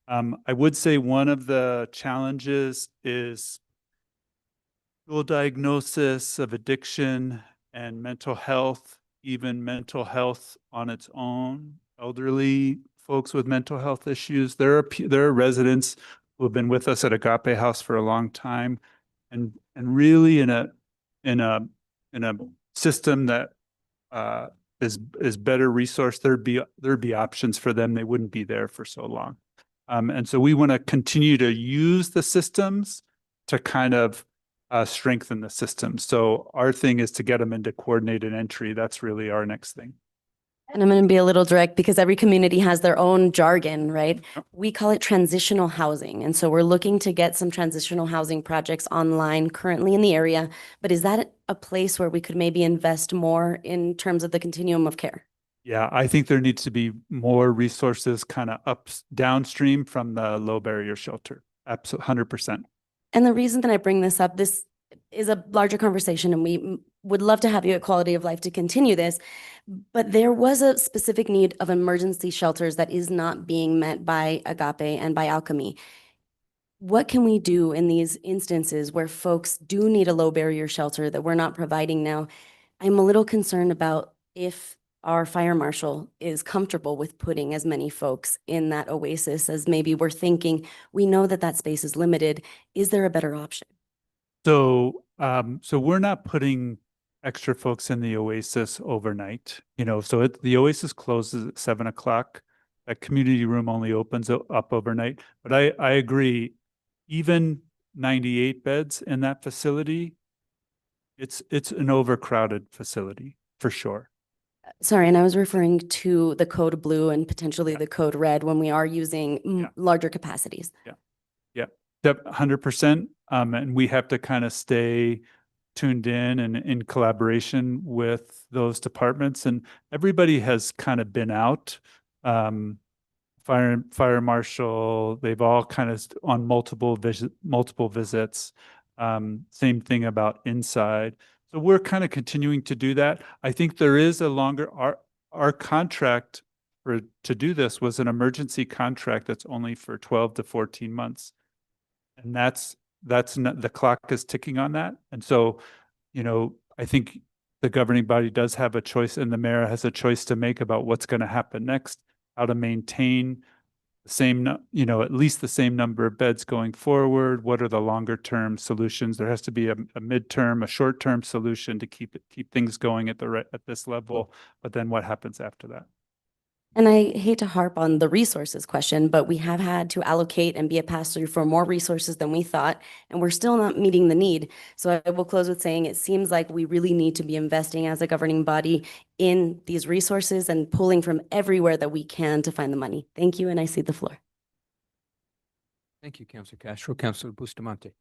I would say one of the challenges is dual diagnosis of addiction and mental health, even mental health on its own, elderly folks with mental health issues. There are residents who have been with us at Agape House for a long time, and really in a system that is better resourced, there'd be options for them. They wouldn't be there for so long. And so we want to continue to use the systems to kind of strengthen the system. So our thing is to get them into coordinated entry. That's really our next thing. And I'm going to be a little direct because every community has their own jargon, right? We call it transitional housing. And so we're looking to get some transitional housing projects online currently in the area. But is that a place where we could maybe invest more in terms of the continuum of care? Yeah, I think there needs to be more resources kind of downstream from the low barrier shelter. Absolutely, 100%. And the reason that I bring this up, this is a larger conversation, and we would love to have you at Quality of Life to continue this. But there was a specific need of emergency shelters that is not being met by Agape and by Alchemy. What can we do in these instances where folks do need a low barrier shelter that we're not providing now? I'm a little concerned about if our fire marshal is comfortable with putting as many folks in that oasis as maybe we're thinking. We know that that space is limited. Is there a better option? So we're not putting extra folks in the Oasis overnight, so the Oasis closes at 7:00. That community room only opens up overnight. But I agree, even 98 beds in that facility, it's an overcrowded facility for sure. Sorry, and I was referring to the code blue and potentially the code red when we are using larger capacities. Yeah, 100%. And we have to kind of stay tuned in and in collaboration with those departments. And everybody has kind of been out. Fire marshal, they've all kind of multiple visits. Same thing about inside. So we're kind of continuing to do that. I think there is a longer, our contract to do this was an emergency contract that's only for 12 to 14 months. And that's not, the clock is ticking on that. And so, I think the governing body does have a choice, and the mayor has a choice to make about what's going to happen next, how to maintain the same, at least the same number of beds going forward. What are the longer term solutions? There has to be a midterm, a short term solution to keep things going at this level. But then what happens after that? And I hate to harp on the resources question, but we have had to allocate and be a pass-through for more resources than we thought, and we're still not meeting the need. So I will close with saying it seems like we really need to be investing as a governing body in these resources and pulling from everywhere that we can to find the money. Thank you, and I cede the floor. Thank you, Councilor Castro. Councilor Bustamante.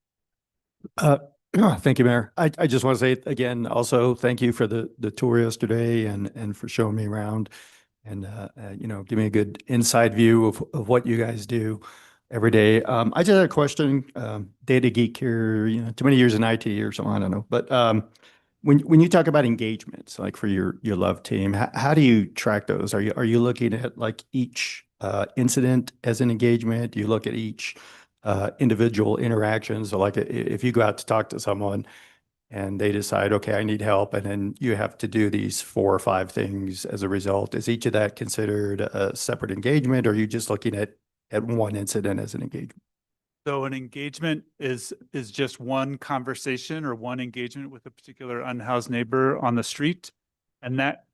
Thank you, Mayor. I just want to say again, also, thank you for the tour yesterday and for showing me around and, give me a good inside view of what you guys do every day. I just had a question, data geek here, too many years in IT or something, I don't know. But when you talk about engagements, like for your love team, how do you track those? Are you looking at like each incident as an engagement? Do you look at each individual interactions? So like if you go out to talk to someone and they decide, okay, I need help, and then you have to do these 4 or 5 things as a result, is each of that considered a separate engagement, or are you just looking at one incident as an engagement? So an engagement is just one conversation or one engagement with a particular unhoused neighbor on the street. And that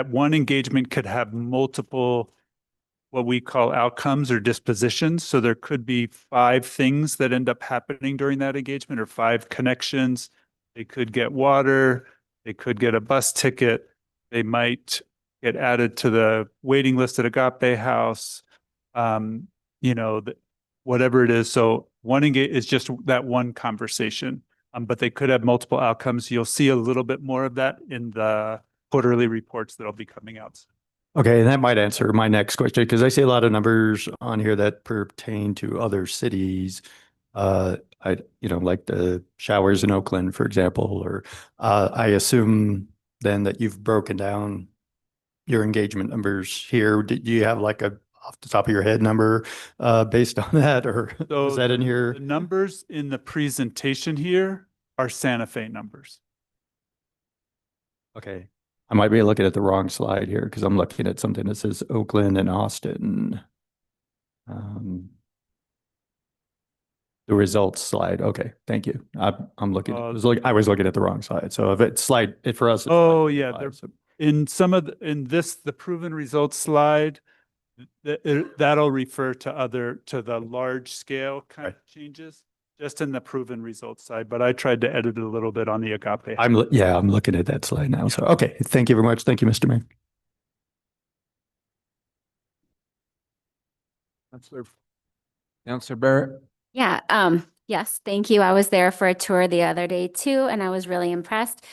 one engagement could have multiple, what we call outcomes or dispositions. So there could be 5 things that end up happening during that engagement, or 5 connections. They could get water, they could get a bus ticket, they might get added to the waiting list at Agape House, whatever it is. So one is just that one conversation, but they could have multiple outcomes. You'll see a little bit more of that in the quarterly reports that'll be coming out. Okay, and that might answer my next question, because I see a lot of numbers on here that pertain to other cities. Like the showers in Oakland, for example, or I assume then that you've broken down your engagement numbers here. Do you have like a off the top of your head number based on that, or So is that in here? The numbers in the presentation here are Santa Fe numbers. Okay, I might be looking at the wrong slide here because I'm looking at something that says Oakland and Austin. The results slide. Okay, thank you. I'm looking. I was looking at the wrong slide. So if it's for us. Oh yeah, in the proven results slide, that'll refer to the large scale kind of changes, just in the proven results side. But I tried to edit it a little bit on the Agape. I'm looking at that slide now. So okay, thank you very much. Thank you, Mr. Mayor. Councilor Barrett. Yeah, yes, thank you. I was there for a tour the other day too, and I was really impressed.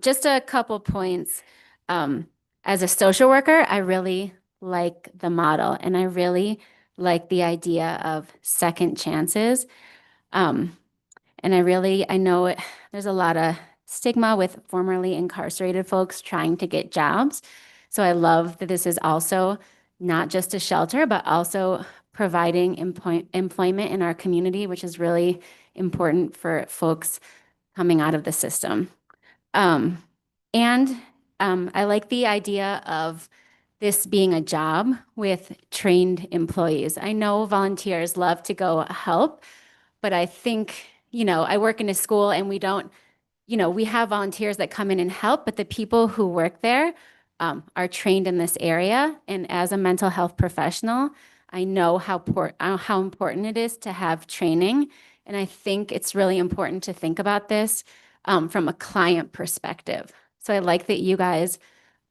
Just a couple points. As a social worker, I really like the model, and I really like the idea of second chances. And I know there's a lot of stigma with formerly incarcerated folks trying to get jobs. So I love that this is also not just a shelter, but also providing employment in our community, which is really important for folks coming out of the system. I like the idea of this being a job with trained employees. I know volunteers love to go help, but I think, I work in a school and we don't, we have volunteers that come in and help, but the people who work there are trained in this area. And as a mental health professional, I know how important it is to have training. And I think it's really important to think about this from a client perspective. So I like that you guys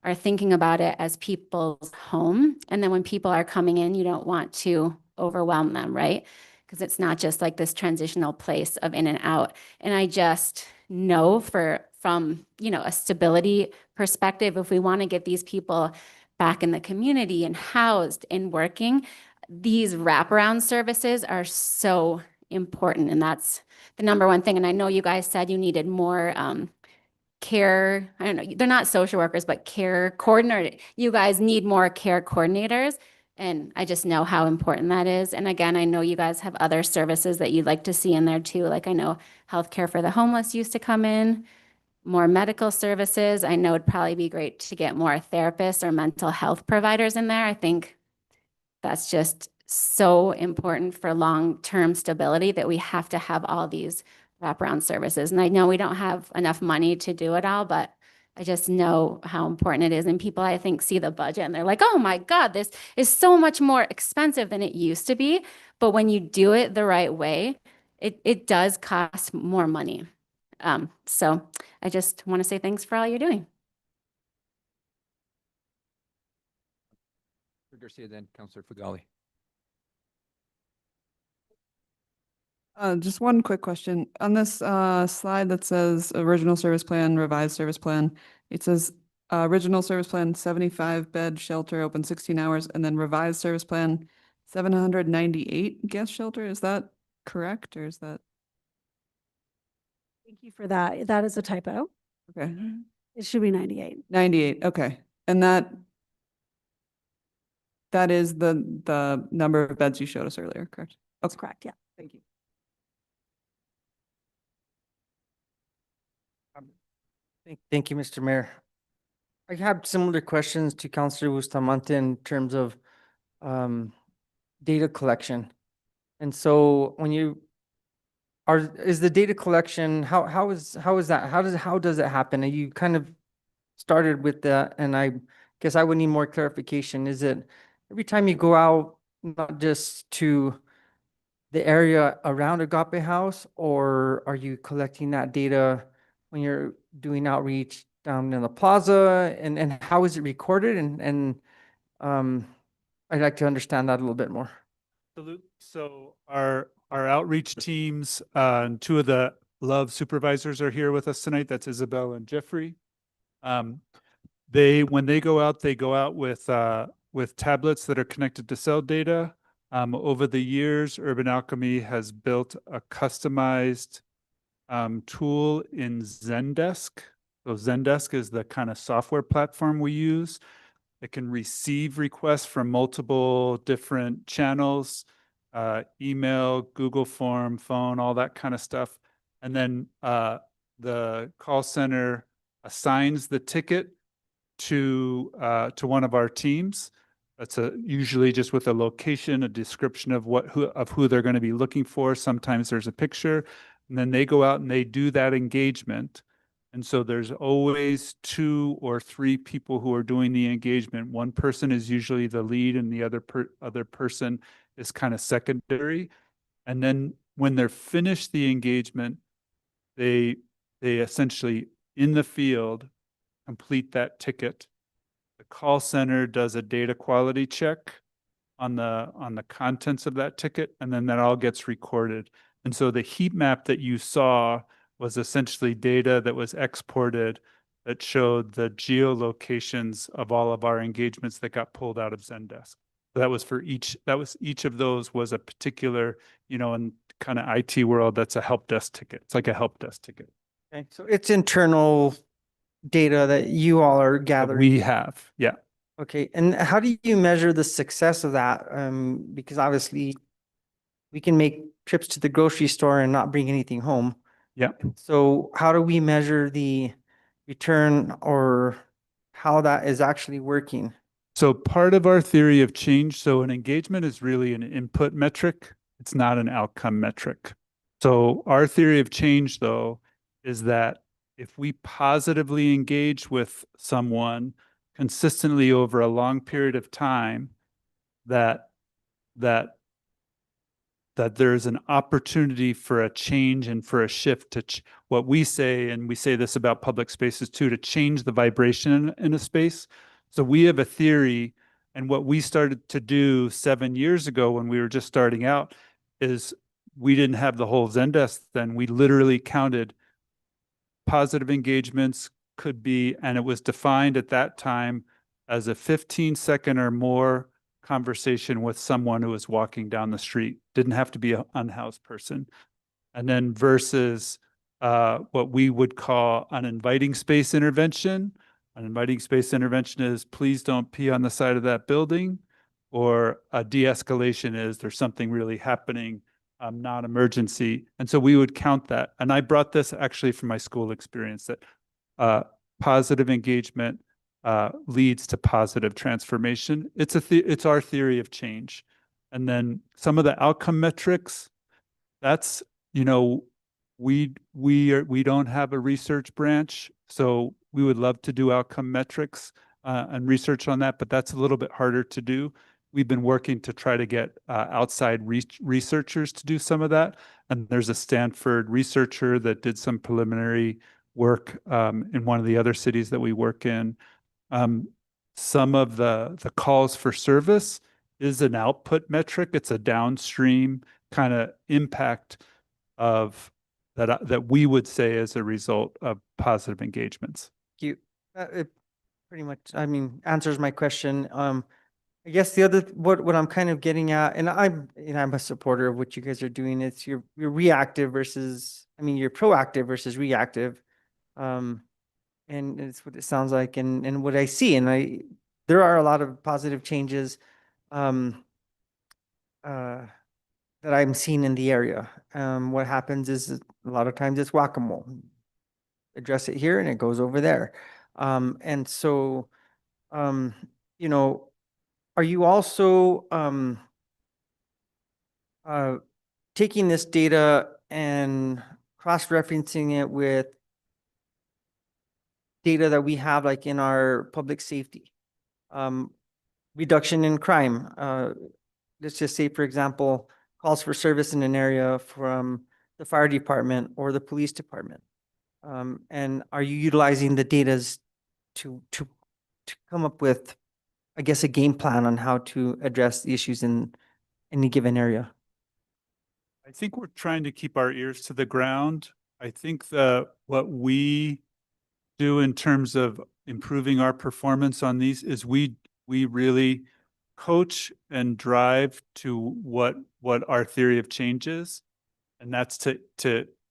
are thinking about it as people's home. And then when people are coming in, you don't want to overwhelm them, right? Because it's not just like this transitional place of in and out. And I just know from a stability perspective, if we want to get these people back in the community and housed and working, these wraparound services are so important. And that's the number one thing. And I know you guys said you needed more care, I don't know, they're not social workers, but care coordinator. You guys need more care coordinators. And I just know how important that is. And again, I know you guys have other services that you'd like to see in there too. Like I know healthcare for the homeless used to come in, more medical services. I know it'd probably be great to get more therapists or mental health providers in there. I think that's just so important for long-term stability that we have to have all these wraparound services. And I know we don't have enough money to do it all, but I just know how important it is. And people, I think, see the budget and they're like, oh my God, this is so much more expensive than it used to be. But when you do it the right way, it does cost more money. So I just want to say thanks for all you're doing. Garcia, then Counselor Fagali. Just one quick question. On this slide that says original service plan, revised service plan, it says original service plan, 75-bed shelter, open 16 hours, and then revised service plan, 798 guest shelter. Is that correct, or is that? Thank you for that. That is a typo. Okay, It should be 98. 98, okay. And that is the number of beds you showed us earlier, correct? That's correct, yeah. Thank you. Thank you, Mr. Mayor. I have similar questions to Councilor Bustamante in terms of data collection. And so when you is the data collection, how is that? How does it happen? And you kind of started with that, and I guess I would need more clarification. Is it every time you go out, not just to the area around Agape House, or are you collecting that data when you're doing outreach down in the plaza, and how is it recorded? And I'd like to understand that a little bit more. Absolutely. So our outreach teams, and two of the Love supervisors are here with us tonight. That's Isabel and Jeffrey. When they go out with tablets that are connected to cell data. Over the years, Urban Alchemy has built a customized tool in Zendesk. So Zendesk is the kind of software platform we use. It can receive requests from multiple different channels, email, Google Form, phone, all that kind of stuff. And then the call center assigns the ticket to one of our teams. That's usually just with a location, a description of who they're going to be looking for. Sometimes there's a picture, and then they go out and they do that engagement. And so there's always 2 or 3 people who are doing the engagement. One person is usually the lead, and the other person is kind of secondary. And then when they're finished the engagement, they essentially in the field complete that ticket. The call center does a data quality check on the contents of that ticket, and then that all gets recorded. And so the heat map that you saw was essentially data that was exported that showed the geolocations of all of our engagements that got pulled out of Zendesk. That was for each of those was a particular, in kind of IT world, that's a help desk ticket. It's like a help desk ticket. Okay, so it's internal data that you all are gathering. We have, yeah. Okay, and how do you measure the success of that? Because obviously we can make trips to the grocery store and not bring anything home. Yeah. So how do we measure the return or how that is actually working? So part of our theory of change, so an engagement is really an input metric. It's not an outcome metric. So our theory of change, though, is that if we positively engage with someone consistently over a long period of time, that there's an opportunity for a change and for a shift to what we say, and we say this about public spaces too, to change the vibration in a space. So we have a theory, and what we started to do 7 years ago when we were just starting out is we didn't have the whole Zendesk then. We literally counted positive engagements could be, and it was defined at that time as a 15-second or more conversation with someone who was walking down the street. Didn't have to be an unhoused person. And then versus what we would call an inviting space intervention. An inviting space intervention is please don't pee on the side of that building, or a de-escalation is there's something really happening, non-emergency. And so we would count that. And I brought this actually from my school experience that positive engagement leads to positive transformation. It's our theory of change. And then some of the outcome metrics, that's, you know, we don't have a research branch, so we would love to do outcome metrics and research on that, but that's a little bit harder to do. We've been working to try to get outside researchers to do some of that. And there's a Stanford researcher that did some preliminary work in one of the other cities that we work in. Some of the calls for service is an output metric. It's a downstream kind of impact of that we would say as a result of positive engagements. You, it pretty much, I mean, answers my question. I guess the other, what I'm kind of getting at, and I'm a supporter of what you guys are doing. It's you're reactive versus, I mean, you're proactive versus reactive. And it's what it sounds like, and what I see, and there are a lot of positive changes, that I'm seeing in the area. What happens is a lot of times it's whack-a-mole. Address it here and it goes over there. And so, you know, are you also taking this data and cross-referencing it with data that we have like in our public safety? Reduction in crime. Let's just say, for example, calls for service in an area from the fire department or the police department. And are you utilizing the data to come up with, I guess, a game plan on how to address the issues in any given area? I think we're trying to keep our ears to the ground. I think what we do in terms of improving our performance on these is we really coach and drive to what our theory of change is. And that's to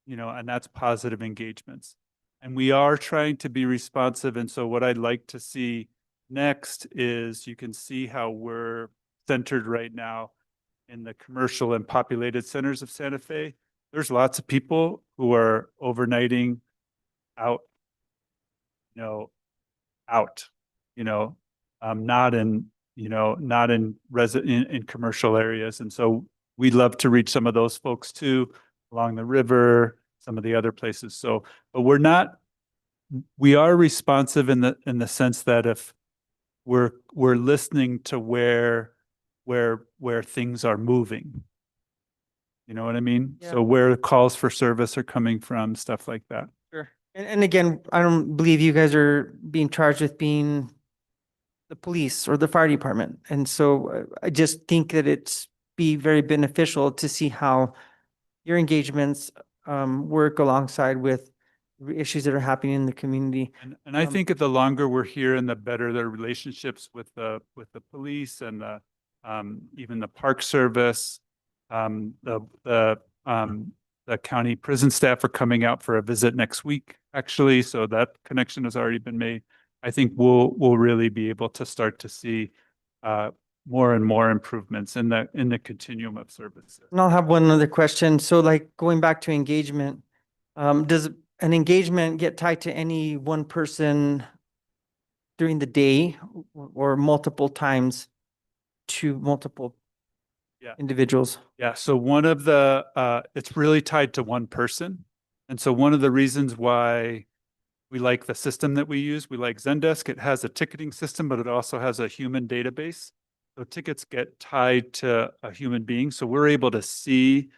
you know, and that's positive engagements. And we are trying to be responsive. And so what I'd like to see next is you can see how we're centered right now in the commercial and populated centers of Santa Fe. There's lots of people who are overnighting out, not in, not in commercial areas. And so we'd love to reach some of those folks too, along the river, some of the other places. So, but we are responsive in the sense that if we're listening to where things are moving. You know what I mean? Yeah. So where calls for service are coming from, stuff like that. Sure. And again, I don't believe you guys are being charged with being the police or the fire department. And so I just think that it's be very beneficial to see how your engagements work alongside with issues that are happening in the community. And I think the longer we're here and the better the relationships with the police and even the park service, the county prison staff are coming out for a visit next week, actually. So that connection has already been made. I think we'll really be able to start to see more and more improvements in the continuum of services. And I'll have one other question. So like going back to engagement, does an engagement get tied to any one person during the day or multiple times to multiple individuals? Yeah, so one of it's really tied to one person. And so one of the reasons why we like the system that we use, we like Zendesk, it has a ticketing system, but it also has a human database. So tickets get tied to a human being. So we're able to see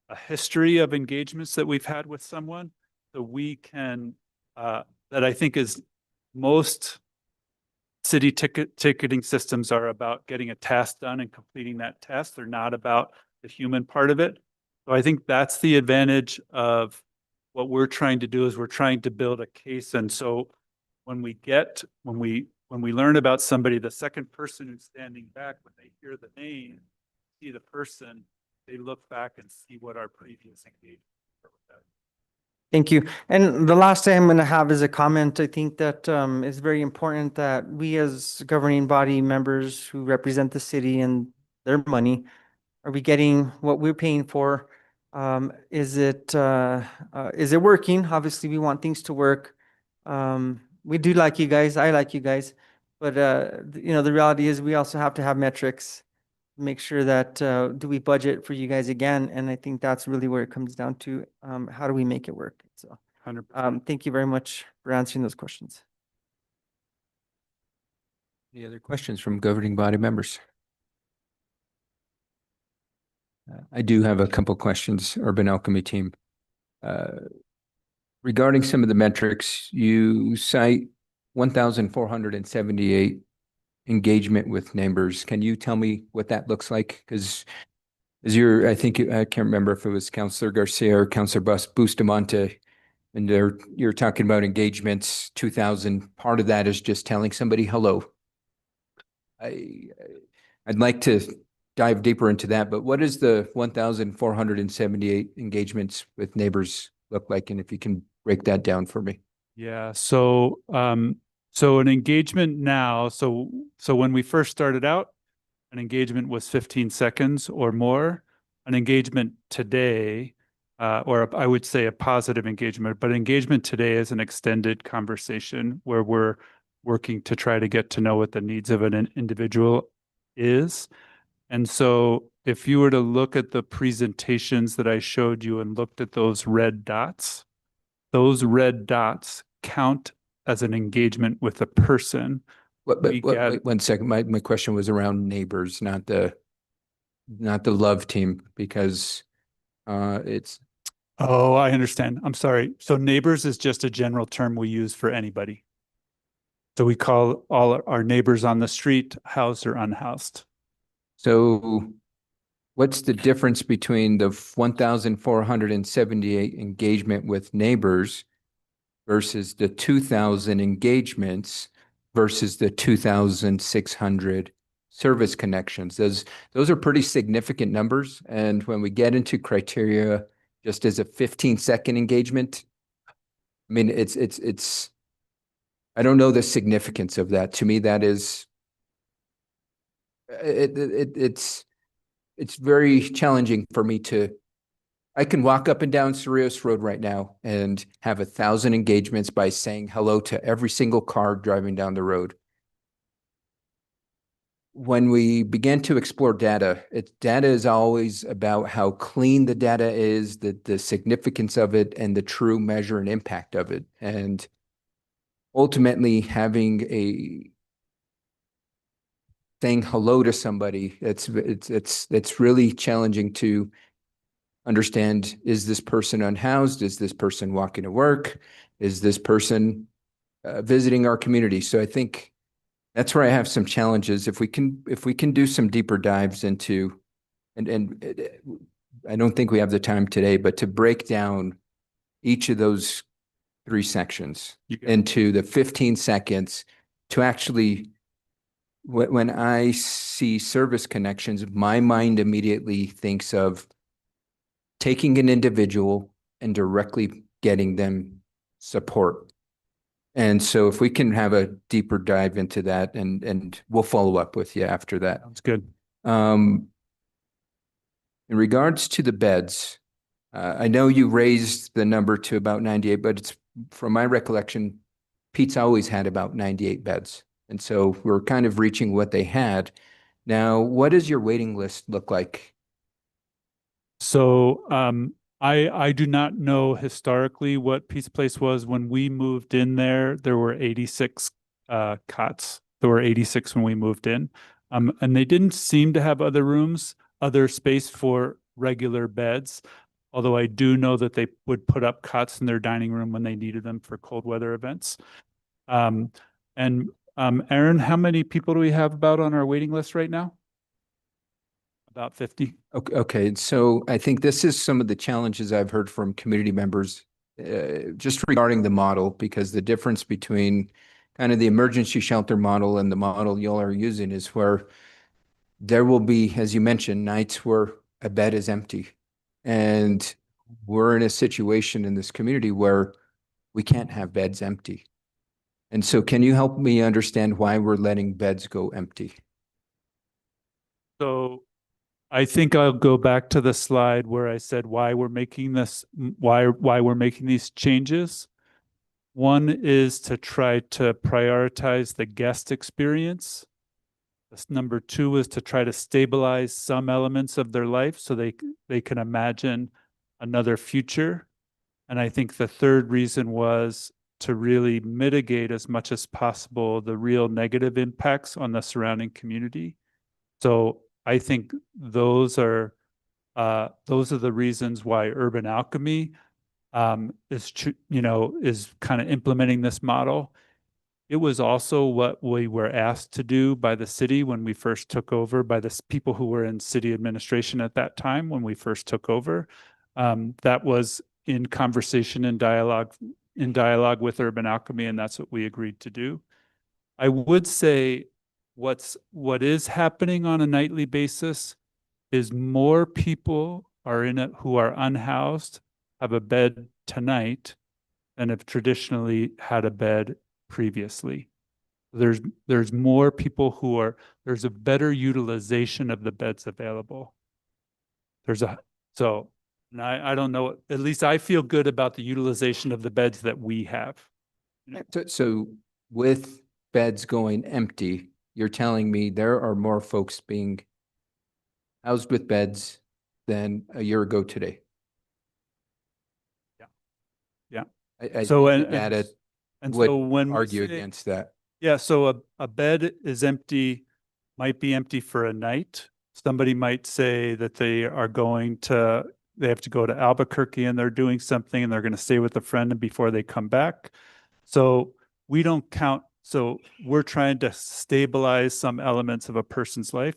a history of engagements that we've had with someone. So we can, that I think is most city ticketing systems are about getting a task done and completing that task. They're not about the human part of it. So I think that's the advantage of what we're trying to do is we're trying to build a case. And so when we learn about somebody, the second person who's standing back, when they hear the name, see the person, they look back and see what our previous engagement were with that. Thank you. And the last thing I'm going to have is a comment. I think that it's very important that we as governing body members who represent the city and their money, are we getting what we're paying for? Is it working? Obviously, we want things to work. We do like you guys. I like you guys. But the reality is we also have to have metrics, make sure that do we budget for you guys again? And I think that's really where it comes down to. How do we make it work? So 100%. thank you very much for answering those questions. Any other questions from governing body members? I do have a couple questions, Urban Alchemy team. Regarding some of the metrics, you cite 1,478 engagement with neighbors. Can you tell me what that looks like? Because I can't remember if it was Councilor Garcia or Councilor Bustamante, and you're talking about engagements, 2,000. Part of that is just telling somebody hello. I'd like to dive deeper into that, but what does the 1,478 engagements with neighbors look like? And if you can break that down for me. Yeah. So an engagement now, so when we first started out, an engagement was 15 seconds or more. An engagement today, or I would say a positive engagement, but engagement today is an extended conversation where we're working to try to get to know what the needs of an individual is. And so if you were to look at the presentations that I showed you and looked at those red dots count as an engagement with a person. Wait, 1 second. My question was around neighbors, not the love team, because it's. Oh, I understand. I'm sorry. So neighbors is just a general term we use for anybody. So we call all our neighbors on the street housed or unhoused. So what's the difference between the 1,478 engagement with neighbors versus the 2,000 engagements versus the 2,600 service connections? Those are pretty significant numbers. And when we get into criteria, just as a 15-second engagement, I mean, it's, I don't know the significance of that. To me, that is, it's very challenging for me I can walk up and down Cerrillos Road right now and have 1,000 engagements by saying hello to every single car driving down the road. When we began to explore data, data is always about how clean the data is, the significance of it, and the true measure and impact of it. And ultimately saying hello to somebody, it's really challenging to understand, is this person unhoused? Is this person walking to work? Is this person visiting our community? So I think that's where I have some challenges. If we can do some deeper dives into, and I don't think we have the time today, but to break down each of those 3 sections into the 15 seconds to actually, when I see service connections, my mind immediately thinks of taking an individual and directly getting them support. And so if we can have a deeper dive into that, and we'll follow up with you after that. Sounds good. In regards to the beds, I know you raised the number to about 98, but it's, from my recollection, Pete's always had about 98 beds. And so we're kind of reaching what they had. Now, what does your waiting list look like? So I do not know historically what Pete's Place was. When we moved in there were 86 cots. There were 86 when we moved in. And they didn't seem to have other space for regular beds. Although I do know that they would put up cots in their dining room when they needed them for cold weather events. And Aaron, how many people do we have about on our waiting list right now? About 50. Okay. So I think this is some of the challenges I've heard from community members just regarding the model, because the difference between kind of the emergency shelter model and the model y'all are using is where there will be, as you mentioned, nights where a bed is empty. And we're in a situation in this community where we can't have beds empty. And so can you help me understand why we're letting beds go empty? So I think I'll go back to the slide where I said why we're making this, why we're making these changes. One is to try to prioritize the guest experience. Number two is to try to stabilize some elements of their life so they can imagine another future. And I think the third reason was to really mitigate as much as possible the real negative impacts on the surrounding community. So I think those are the reasons why Urban Alchemy is kind of implementing this model. It was also what we were asked to do by the city when we first took over, by the people who were in city administration at that time when we first took over. That was in conversation and dialogue with Urban Alchemy, and that's what we agreed to do. I would say what is happening on a nightly basis is more people are in it who are unhoused, have a bed tonight, than have traditionally had a bed previously. There's more people there's a better utilization of the beds available. And I don't know, at least I feel good about the utilization of the beds that we have. So with beds going empty, you're telling me there are more folks being housed with beds than a year ago today? Yeah. I So, think the data would so when we argue say- against that. Yeah, so a bed is empty, might be empty for a night. Somebody might say that they have to go to Albuquerque and they're doing something and they're going to stay with a friend before they come back. So we don't count. So we're trying to stabilize some elements of a person's life.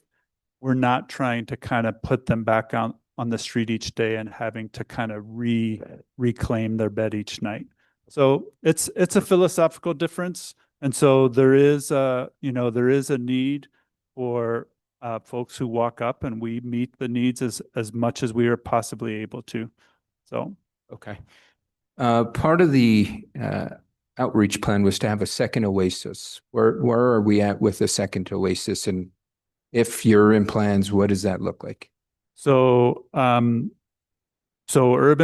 We're not trying to kind of put them back on the street each day and having to kind of reclaim their bed each night. So it's a philosophical difference. And so there is a need for folks who walk up, and we meet the needs as much as we are possibly able to. So, Okay. Part of the outreach plan was to have a second Oasis. Where are we at with the second Oasis? And if you're in plans, what does that look like? so Urban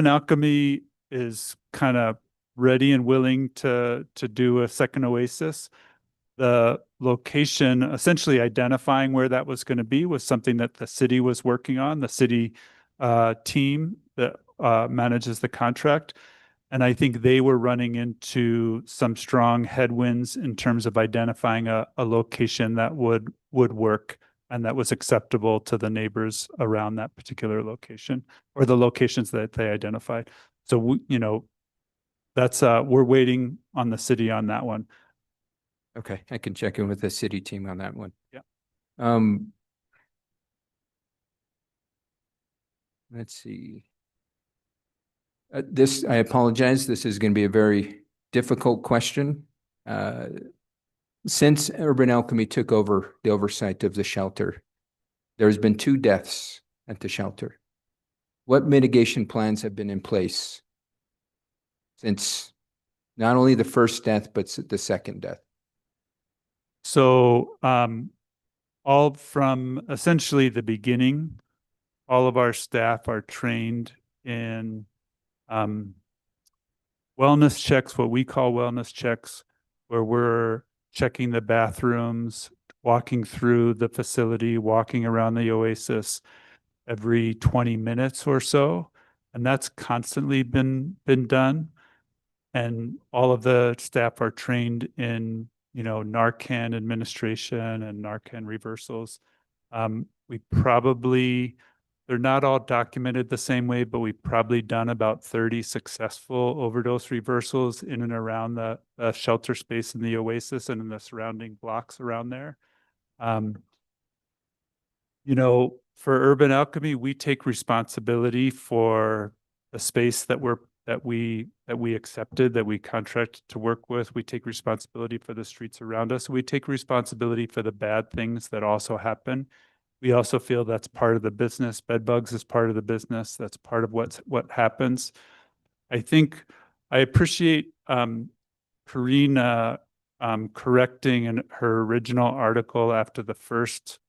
Alchemy is kind of ready and willing to do a second Oasis. The location, essentially identifying where that was going to be, was something that the city was working on, the city team that manages the contract. And I think they were running into some strong headwinds in terms of identifying a location that would work and that was acceptable to the neighbors around that particular location, or the locations that they identified. So, that's we're waiting on the city on that one. Okay, I can check in with the city team on that one. Yeah. Let's see. I apologize. This is going to be a very difficult question. Since Urban Alchemy took over the oversight of the shelter, there's been 2 deaths at the shelter. What mitigation plans have been in place since not only the first death, but the second death? So, all from essentially the beginning, all of our staff are trained in wellness checks, what we call wellness checks, where we're checking the bathrooms, walking through the facility, walking around the Oasis every 20 minutes or so. And that's constantly been done. And all of the staff are trained in, Narcan administration and Narcan reversals. They're not all documented the same way, but we've probably done about 30 successful overdose reversals in and around the shelter space in the Oasis and in the surrounding blocks around there. For Urban Alchemy, we take responsibility for the space that we accepted, that we contracted to work with. We take responsibility for the streets around us. We take responsibility for the bad things that also happen We also feel that's part of the business. Bed bugs is part of the business. That's part of what happens. I think I appreciate Karina correcting in her original article after the first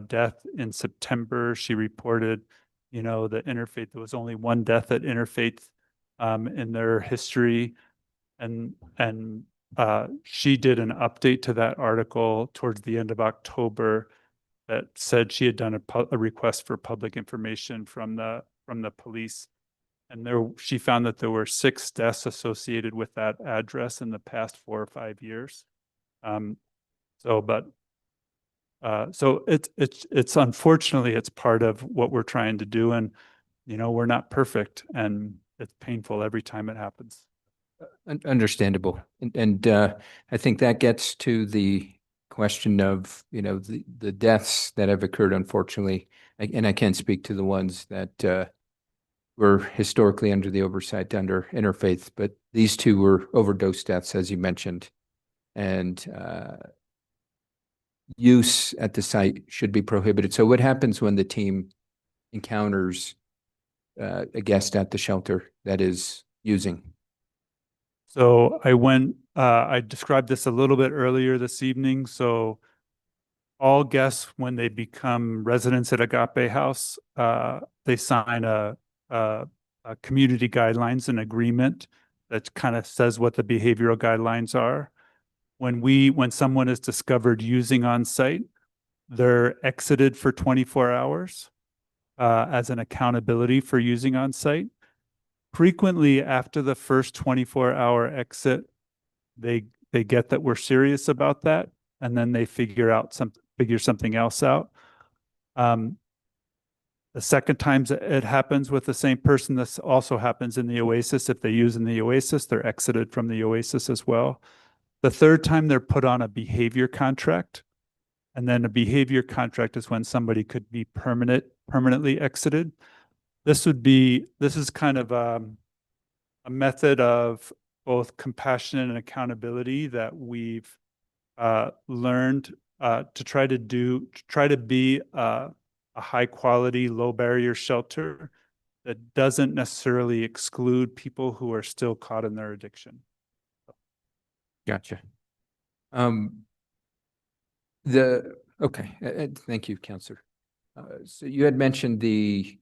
death in September. She reported, the interfaith, there was only one death at Interfaith in their history. And she did an update to that article towards the end of October that said she had done a request for public information from the police. And she found that there were 6 deaths associated with that address in the past 4 or 5 years. So it's unfortunately, it's part of what we're trying to do. And, we're not perfect, and it's painful every time it happens. Understandable. And I think that gets to the question of, the deaths that have occurred, unfortunately. And I can't speak to the ones that were historically under the oversight under Interfaith, but these 2 were overdose deaths, as you mentioned. And use at the site should be prohibited. So what happens when the team encounters a guest at the shelter that is using? So I described this a little bit earlier this evening. So all guests, when they become residents at Agape House, they sign a community guidelines and agreement that kind of says what the behavioral guidelines are. When someone is discovered using on site, they're exited for 24 hours as an accountability for using on site. Frequently, after the first 24-hour exit, they get that we're serious about that, and then they figure something else out. The second time it happens with the same person, this also happens in the Oasis. If they use in the Oasis, they're exited from the Oasis as well. The third time they're put on a behavior contract, and then a behavior contract is when somebody could be permanently exited. This is kind of a method of both compassion and accountability that we've learned to try to be a high quality, low barrier shelter that doesn't necessarily exclude people who are still caught in their addiction. Gotcha. Thank you, Counselor. So you had mentioned the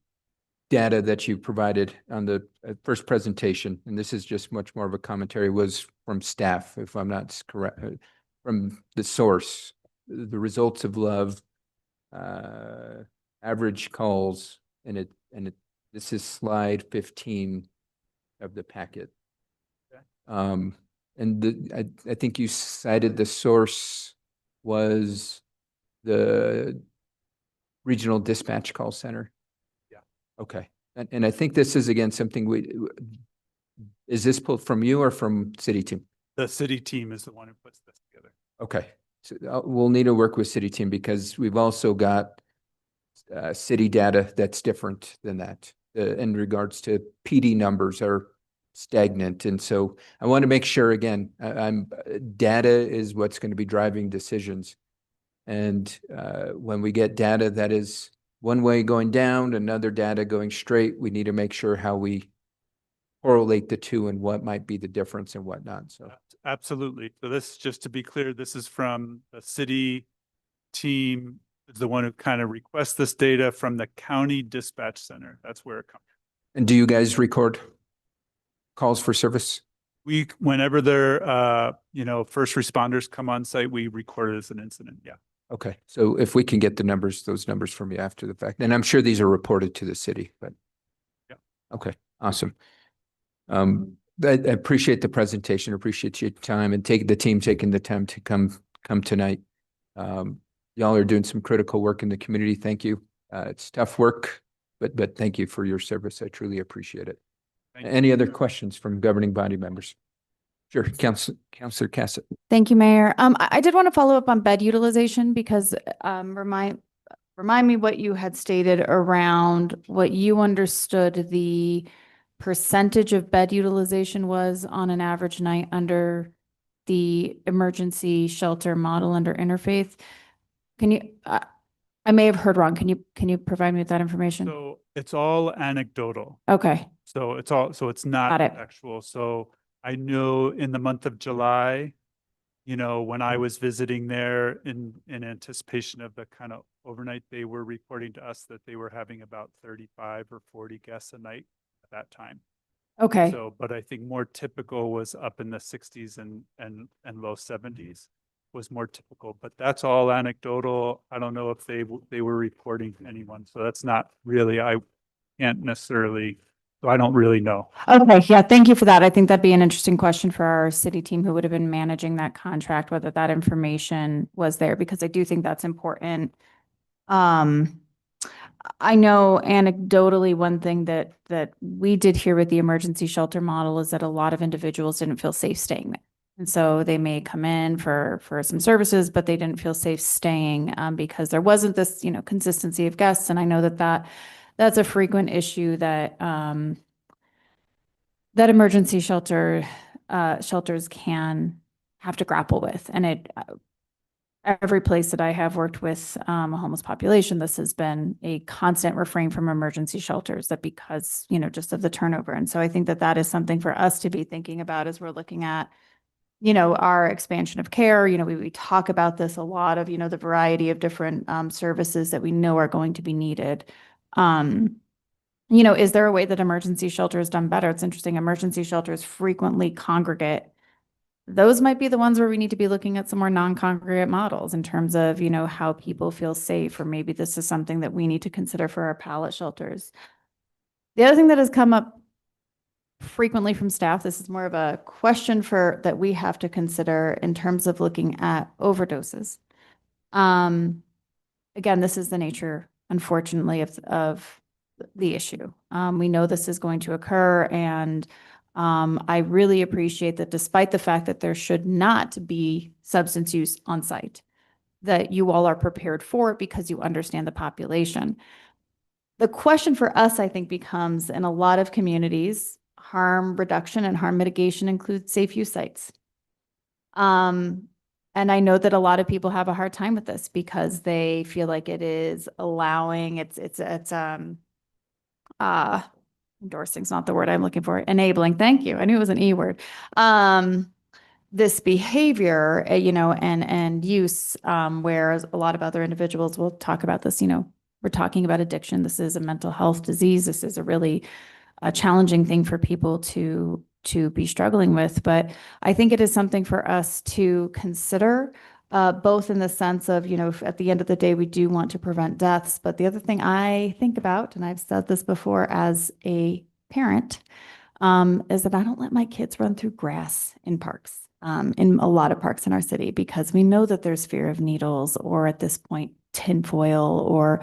data that you provided on the first presentation, and this is just much more of a commentary, was from staff, if I'm not correct, from the source, the results of love, average calls, and this is slide 15 of the packet. Okay. And I think you cited the source was the regional dispatch call center. Yeah. Okay. And I think this is, again, something is this pulled from you or from city team? The city team is the one who puts this together. Okay. So we'll need to work with city team because we've also got city data that's different than that in regards to PD numbers are stagnant. And so I want to make sure, again, data is what's going to be driving decisions. And when we get data that is one way going down, another data going straight, we need to make sure how we correlate the two and what might be the difference and whatnot. So absolutely. So this, just to be clear, this is from the city team, is the one who kind of requests this data from the county dispatch center. That's where it comes from. And do you guys record calls for service? Whenever their first responders come on site, we record it as an incident. Yeah. Okay. So if we can get those numbers from you after the fact, and I'm sure these are reported to the city, but yeah. Okay. Awesome. I appreciate the presentation, appreciate your time and the team taking the time to come tonight. Y'all are doing some critical work in the community. Thank you. It's tough work, but thank you for your service. I truly appreciate it. Any other questions from governing body members? Sure, Councilor Cassett. Thank you, Mayor. I did want to follow up on bed utilization because remind me what you had stated around what you understood the percentage of bed utilization was on an average night under the emergency shelter model under Interfaith. Can you, I I may have heard wrong. Can you provide me with that information? So it's all anecdotal. Okay, So it's not Got it. actual. So I know in the month of July, when I was visiting there in anticipation of the kind of overnight, they were reporting to us that they were having about 35 or 40 guests a night at that time. okay. So, but I think more typical was up in the 60s and low 70s was more typical, but that's all anecdotal. I don't know if they were reporting to anyone. So that's not really, I can't necessarily, so I don't really know. Okay, yeah, thank you for that. I think that'd be an interesting question for our city team who would have been managing that contract, whether that information was there, because I do think that's important. I know anecdotally, one thing that we did here with the emergency shelter model is that a lot of individuals didn't feel safe staying there. And so they may come in for some services, but they didn't feel safe staying because there wasn't this, consistency of guests. And I know that's a frequent issue that that emergency shelters can have to grapple with. And every place that I have worked with a homeless population, this has been a constant refrain from emergency shelters, that because, just of the turnover. And so I think that is something for us to be thinking about as we're looking at, our expansion of care. We talk about this a lot of, the variety of different services that we know are going to be needed. Is there a way that emergency shelter is done better? It's interesting. Emergency shelters frequently congregate. Those might be the ones where we need to be looking at some more non-congregate models in terms of, how people feel safe, or maybe this is something that we need to consider for our pallet shelters. The other thing that has come up frequently from staff, this is more of a question that we have to consider in terms of looking at overdoses. Again, this is the nature, unfortunately, of the issue. We know this is going to occur, and I really appreciate that despite the fact that there should not be substance use on site, that you all are prepared for it because you understand the population. The question for us, I think, becomes, in a lot of communities, harm reduction and harm mitigation includes safe use sites. And I know that a lot of people have a hard time with this because they feel like it is allowing, endorsing is not the word I'm looking for, enabling. Thank you. I knew it was an E word. This behavior, and use, whereas a lot of other individuals will talk about this, we're talking about addiction. This is a mental health disease. This is a really challenging thing for people to be struggling with. But I think it is something for us to consider, both in the sense of, at the end of the day, we do want to prevent deaths. But the other thing I think about, and I've said this before as a parent, is that I don't let my kids run through grass in parks, in a lot of parks in our city, because we know that there's fear of needles, or at this point, tinfoil, or,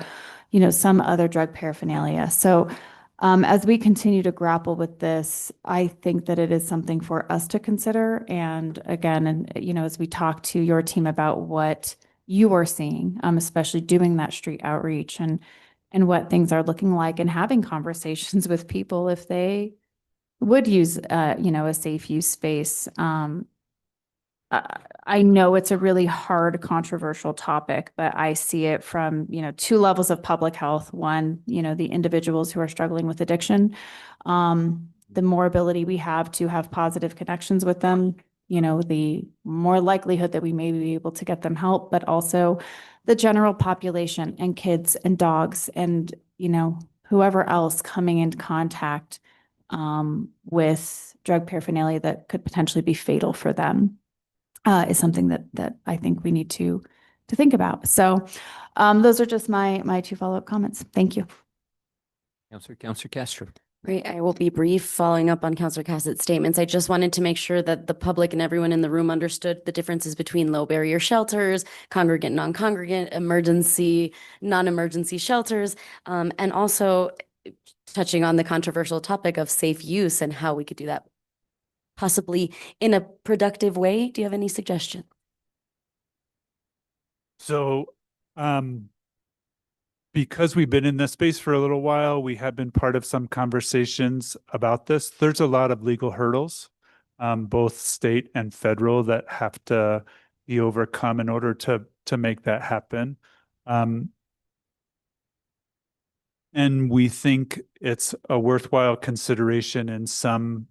some other drug paraphernalia. So as we continue to grapple with this, I think that it is something for us to consider. And again, as we talk to your team about what you are seeing, especially doing that street outreach and what things are looking like, and having conversations with people if they would use, a safe use space. I know it's a really hard, controversial topic, but I see it from, two levels of public health. One, the individuals who are struggling with addiction, the more ability we have to have positive connections with them, the more likelihood that we may be able to get them help, but also the general population and kids and dogs and, whoever else coming into contact with drug paraphernalia that could potentially be fatal for them. Is something that I think we need to think about. So those are just my two follow-up comments. Thank you. Counselor Castro. Great. I will be brief, following up on Councilor Cassett's statements. I just wanted to make sure that the public and everyone in the room understood the differences between low barrier shelters, congregate, non-congregate, emergency, non-emergency shelters, and also touching on the controversial topic of safe use and how we could do that possibly in a productive way. Do you have any suggestion? So, because we've been in this space for a little while, we have been part of some conversations about this. There's a lot of legal hurdles, both state and federal, that have to be overcome in order to make that happen. And we think it's a worthwhile consideration in some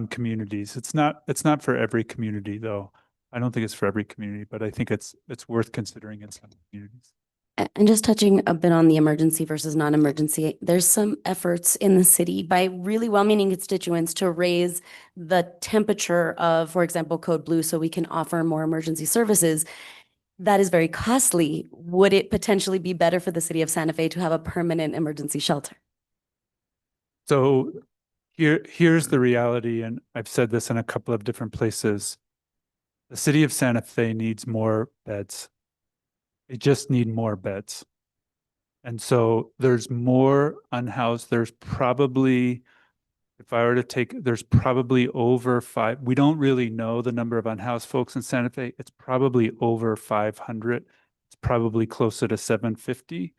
communities. It's not for every community though. I don't think it's for every community, but I think it's worth considering in some communities. And just touching a bit on the emergency versus non-emergency, there's some efforts in the city by really well-meaning constituents to raise the temperature of, for example, Code Blue, so we can offer more emergency services. That is very costly. Would it potentially be better for the city of Santa Fe to have a permanent emergency shelter? So here's the reality, and I've said this in a couple of different places. The city of Santa Fe needs more beds. They just need more beds. And so there's more unhoused. There's probably, if I were to take, there's probably over 5. We don't really know the number of unhoused folks in Santa Fe. It's probably over 500. It's probably closer to 750.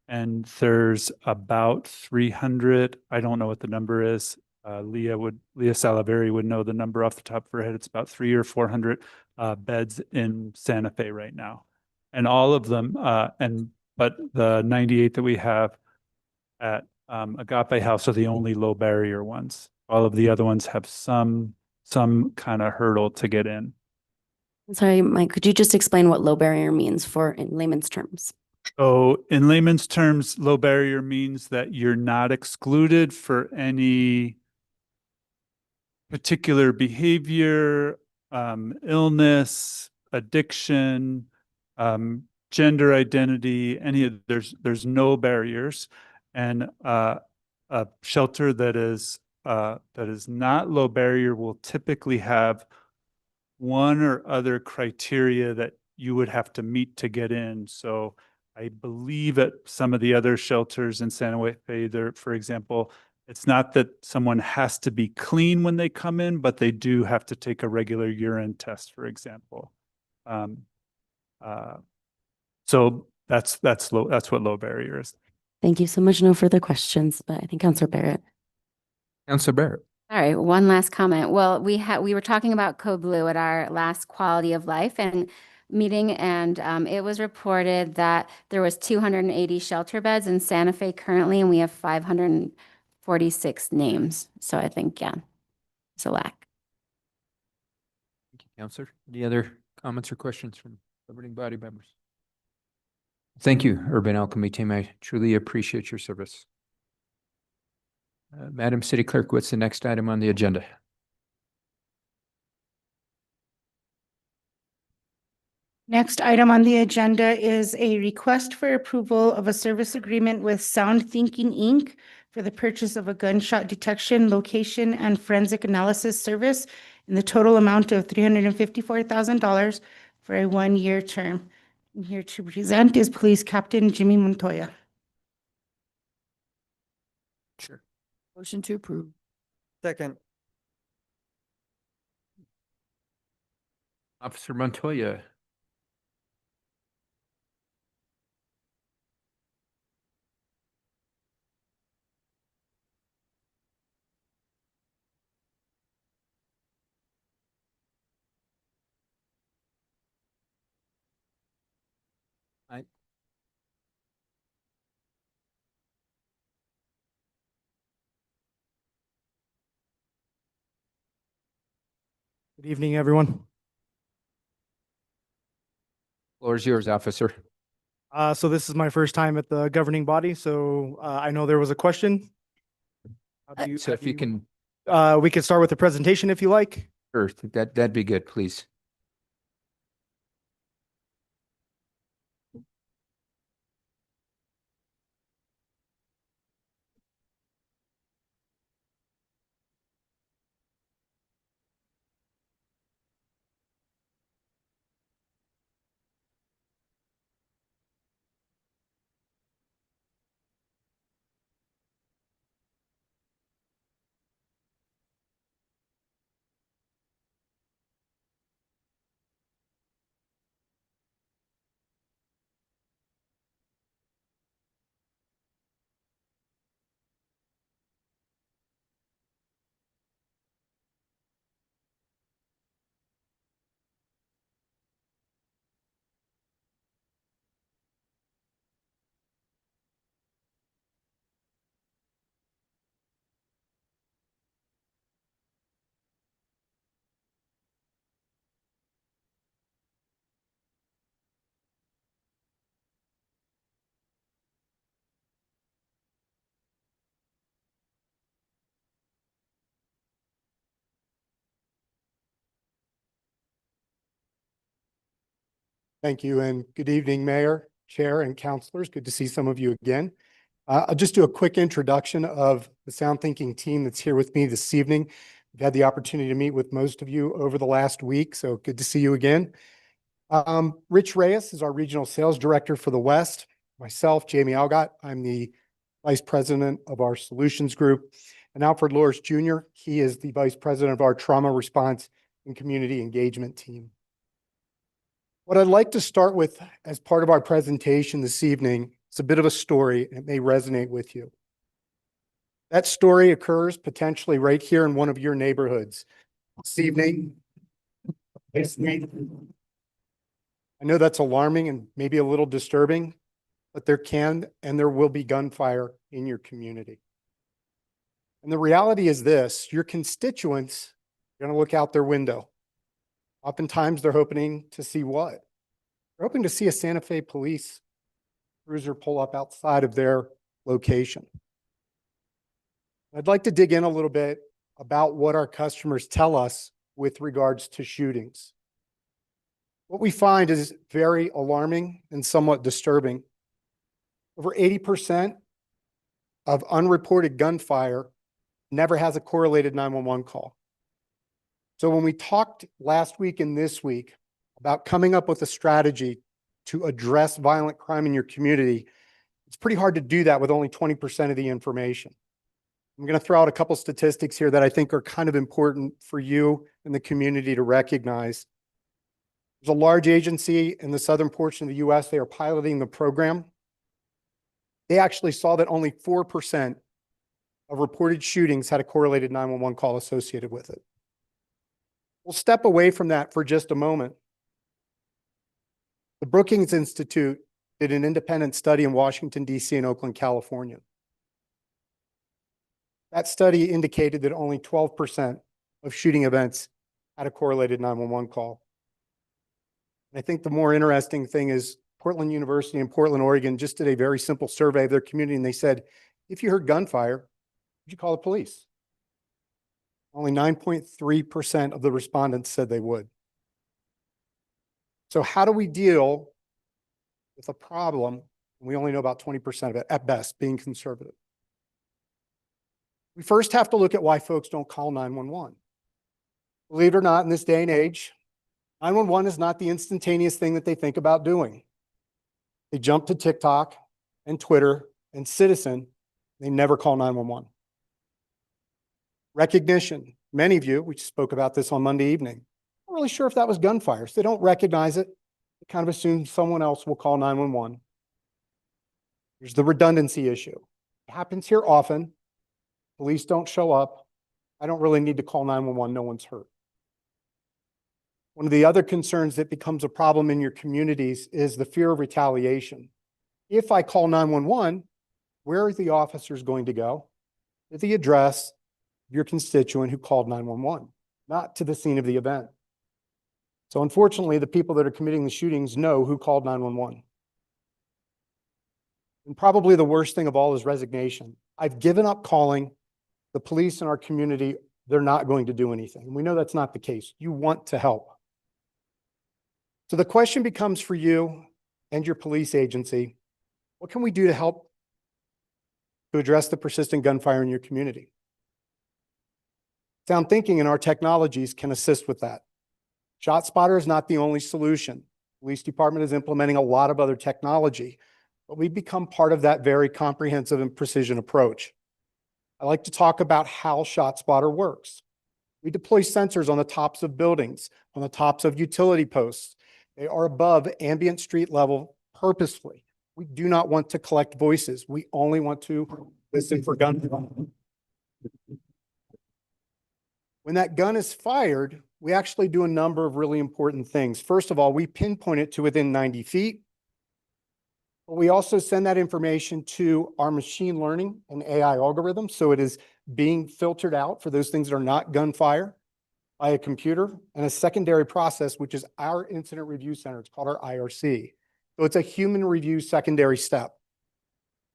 And there's about 300. I don't know what the number is. Leah Salavari would know the number off the top of her head. It's about 300 or 400 beds in Santa Fe right now. And all of them, but the 98 that we have at Agape House are the only low barrier ones. All of the other ones have some kind of hurdle to get in. Sorry, Mike, could you just explain what low barrier means for in layman's terms? So in layman's terms, low barrier means that you're not excluded for any particular behavior, illness, addiction, gender identity, there's no barriers. And a shelter that is not low barrier will typically have one or other criteria that you would have to meet to get in. So I believe at some of the other shelters in Santa Fe, there, for example, it's not that someone has to be clean when they come in, but they do have to take a regular urine test, for example. So that's what low barrier is. Thank you so much. No further questions, but I think Councilor Barrett. Councilor Barrett. All right, one last comment. Well, we were talking about Code Blue at our last quality of life and meeting, and it was reported that there was 280 shelter beds in Santa Fe currently, and we have 546 names. So I think, yeah, it's a lack. Thank you, Councilor. Any other comments or questions from governing body members? Thank you, Urban Alchemy team. I truly appreciate your service. Madam City Clerk, what's the next item on the agenda? Next item on the agenda is a request for approval of a service agreement with Sound Thinking Inc. for the purchase of a gunshot detection, location, and forensic analysis service in the total amount of $354,000 for a 1-year term. And here to present is Police Captain Jimmy Montoya. Sure. Motion to approve. Second. Officer Montoya. Good evening, everyone. Floor is yours, officer. So this is my first time at the governing body, so I know there was a question. So if you can, We could start with the presentation if you like. sure, that'd be good, please. Thank you, and good evening, Mayor, Chair, and Councilors. Good to see some of you again. I'll just do a quick introduction of the Sound Thinking team that's here with me this evening. I've had the opportunity to meet with most of you over the last week, so good to see you again. Rich Reyes is our Regional Sales Director for the West. Myself, Jamie Algott, I'm the Vice President of our Solutions Group. And Alfred Loris Jr., he is the Vice President of our Trauma Response and Community Engagement team. What I'd like to start with as part of our presentation this evening is a bit of a story, and it may resonate with you. That story occurs potentially right here in one of your neighborhoods. This evening, I know that's alarming and maybe a little disturbing, but there can and there will be gunfire in your community. And the reality is this: your constituents are going to look out their window. Oftentimes they're hoping to see what? They're hoping to see a Santa Fe police cruiser pull up outside of their location. I'd like to dig in a little bit about what our customers tell us with regards to shootings. What we find is very alarming and somewhat disturbing. Over 80% of unreported gunfire never has a correlated 911 call. So when we talked last week and this week about coming up with a strategy to address violent crime in your community, it's pretty hard to do that with only 20% of the information. I'm going to throw out a couple statistics here that I think are kind of important for you and the community to recognize. There's a large agency in the southern portion of the US. They are piloting the program. They actually saw that only 4% of reported shootings had a correlated 911 call associated with it. We'll step away from that for just a moment. The Brookings Institute did an independent study in Washington, D.C. and Oakland, California. That study indicated that only 12% of shooting events had a correlated 911 call. And I think the more interesting thing is Portland University in Portland, Oregon just did a very simple survey of their community, and they said, if you heard gunfire, would you call the police? Only 9.3% of the respondents said they would. So how do we deal with a problem when we only know about 20% of it, at best, being conservative? We first have to look at why folks don't call 911. Believe it or not, in this day and age, 911 is not the instantaneous thing that they think about doing. They jump to TikTok and Twitter and Citizen. They never call 911. Recognition. Many of you, we spoke about this on Monday evening, not really sure if that was gunfire. So they don't recognize it. They kind of assume someone else will call 911. There's the redundancy issue. It happens here often. Police don't show up. I don't really need to call 911. No one's hurt. One of the other concerns that becomes a problem in your communities is the fear of retaliation. If I call 911, where are the officers going to go? To the address of your constituent who called 911, not to the scene of the event. So unfortunately, the people that are committing the shootings know who called 911. And probably the worst thing of all is resignation. I've given up calling. The police in our community, they're not going to do anything. And we know that's not the case. You want to help. So the question becomes for you and your police agency, what can we do to help to address the persistent gunfire in your community? Sound Thinking and our technologies can assist with that. ShotSpotter is not the only solution. The police department is implementing a lot of other technology, but we've become part of that very comprehensive and precision approach. I like to talk about how ShotSpotter works. We deploy sensors on the tops of buildings, on the tops of utility posts. They are above ambient street level purposefully. We do not want to collect voices. We only want to listen for gunfire. When that gun is fired, we actually do a number of really important things. First of all, we pinpoint it to within 90 feet. But we also send that information to our machine learning and AI algorithm, so it is being filtered out for those things that are not gunfire by a computer, and a secondary process, which is our incident review center. It's called our IRC. So it's a human review secondary step.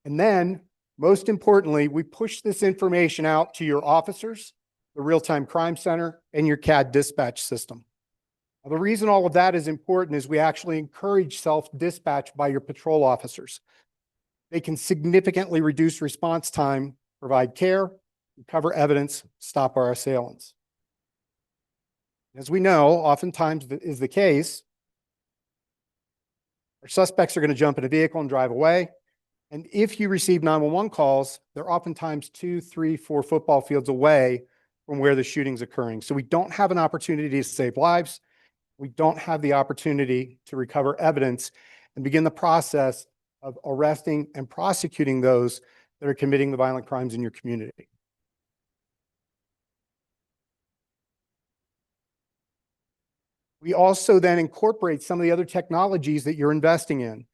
And then, most importantly, we push this information out to your officers, the real-time crime center, and your CAD dispatch system. Now, the reason all of that is important is we actually encourage self-dispatch by your patrol officers. They can significantly reduce response time, provide care, recover evidence, stop our assailants. As we know, oftentimes is the case, our suspects are going to jump in a vehicle and drive away. And if you receive 911 calls, they're oftentimes 2, 3, 4 football fields away from where the shooting's occurring. So we don't have an opportunity to save lives. We don't have the opportunity to recover evidence and begin the process of arresting and prosecuting those that are committing the violent crimes in your community. We also then incorporate some of the other technologies that you're investing in,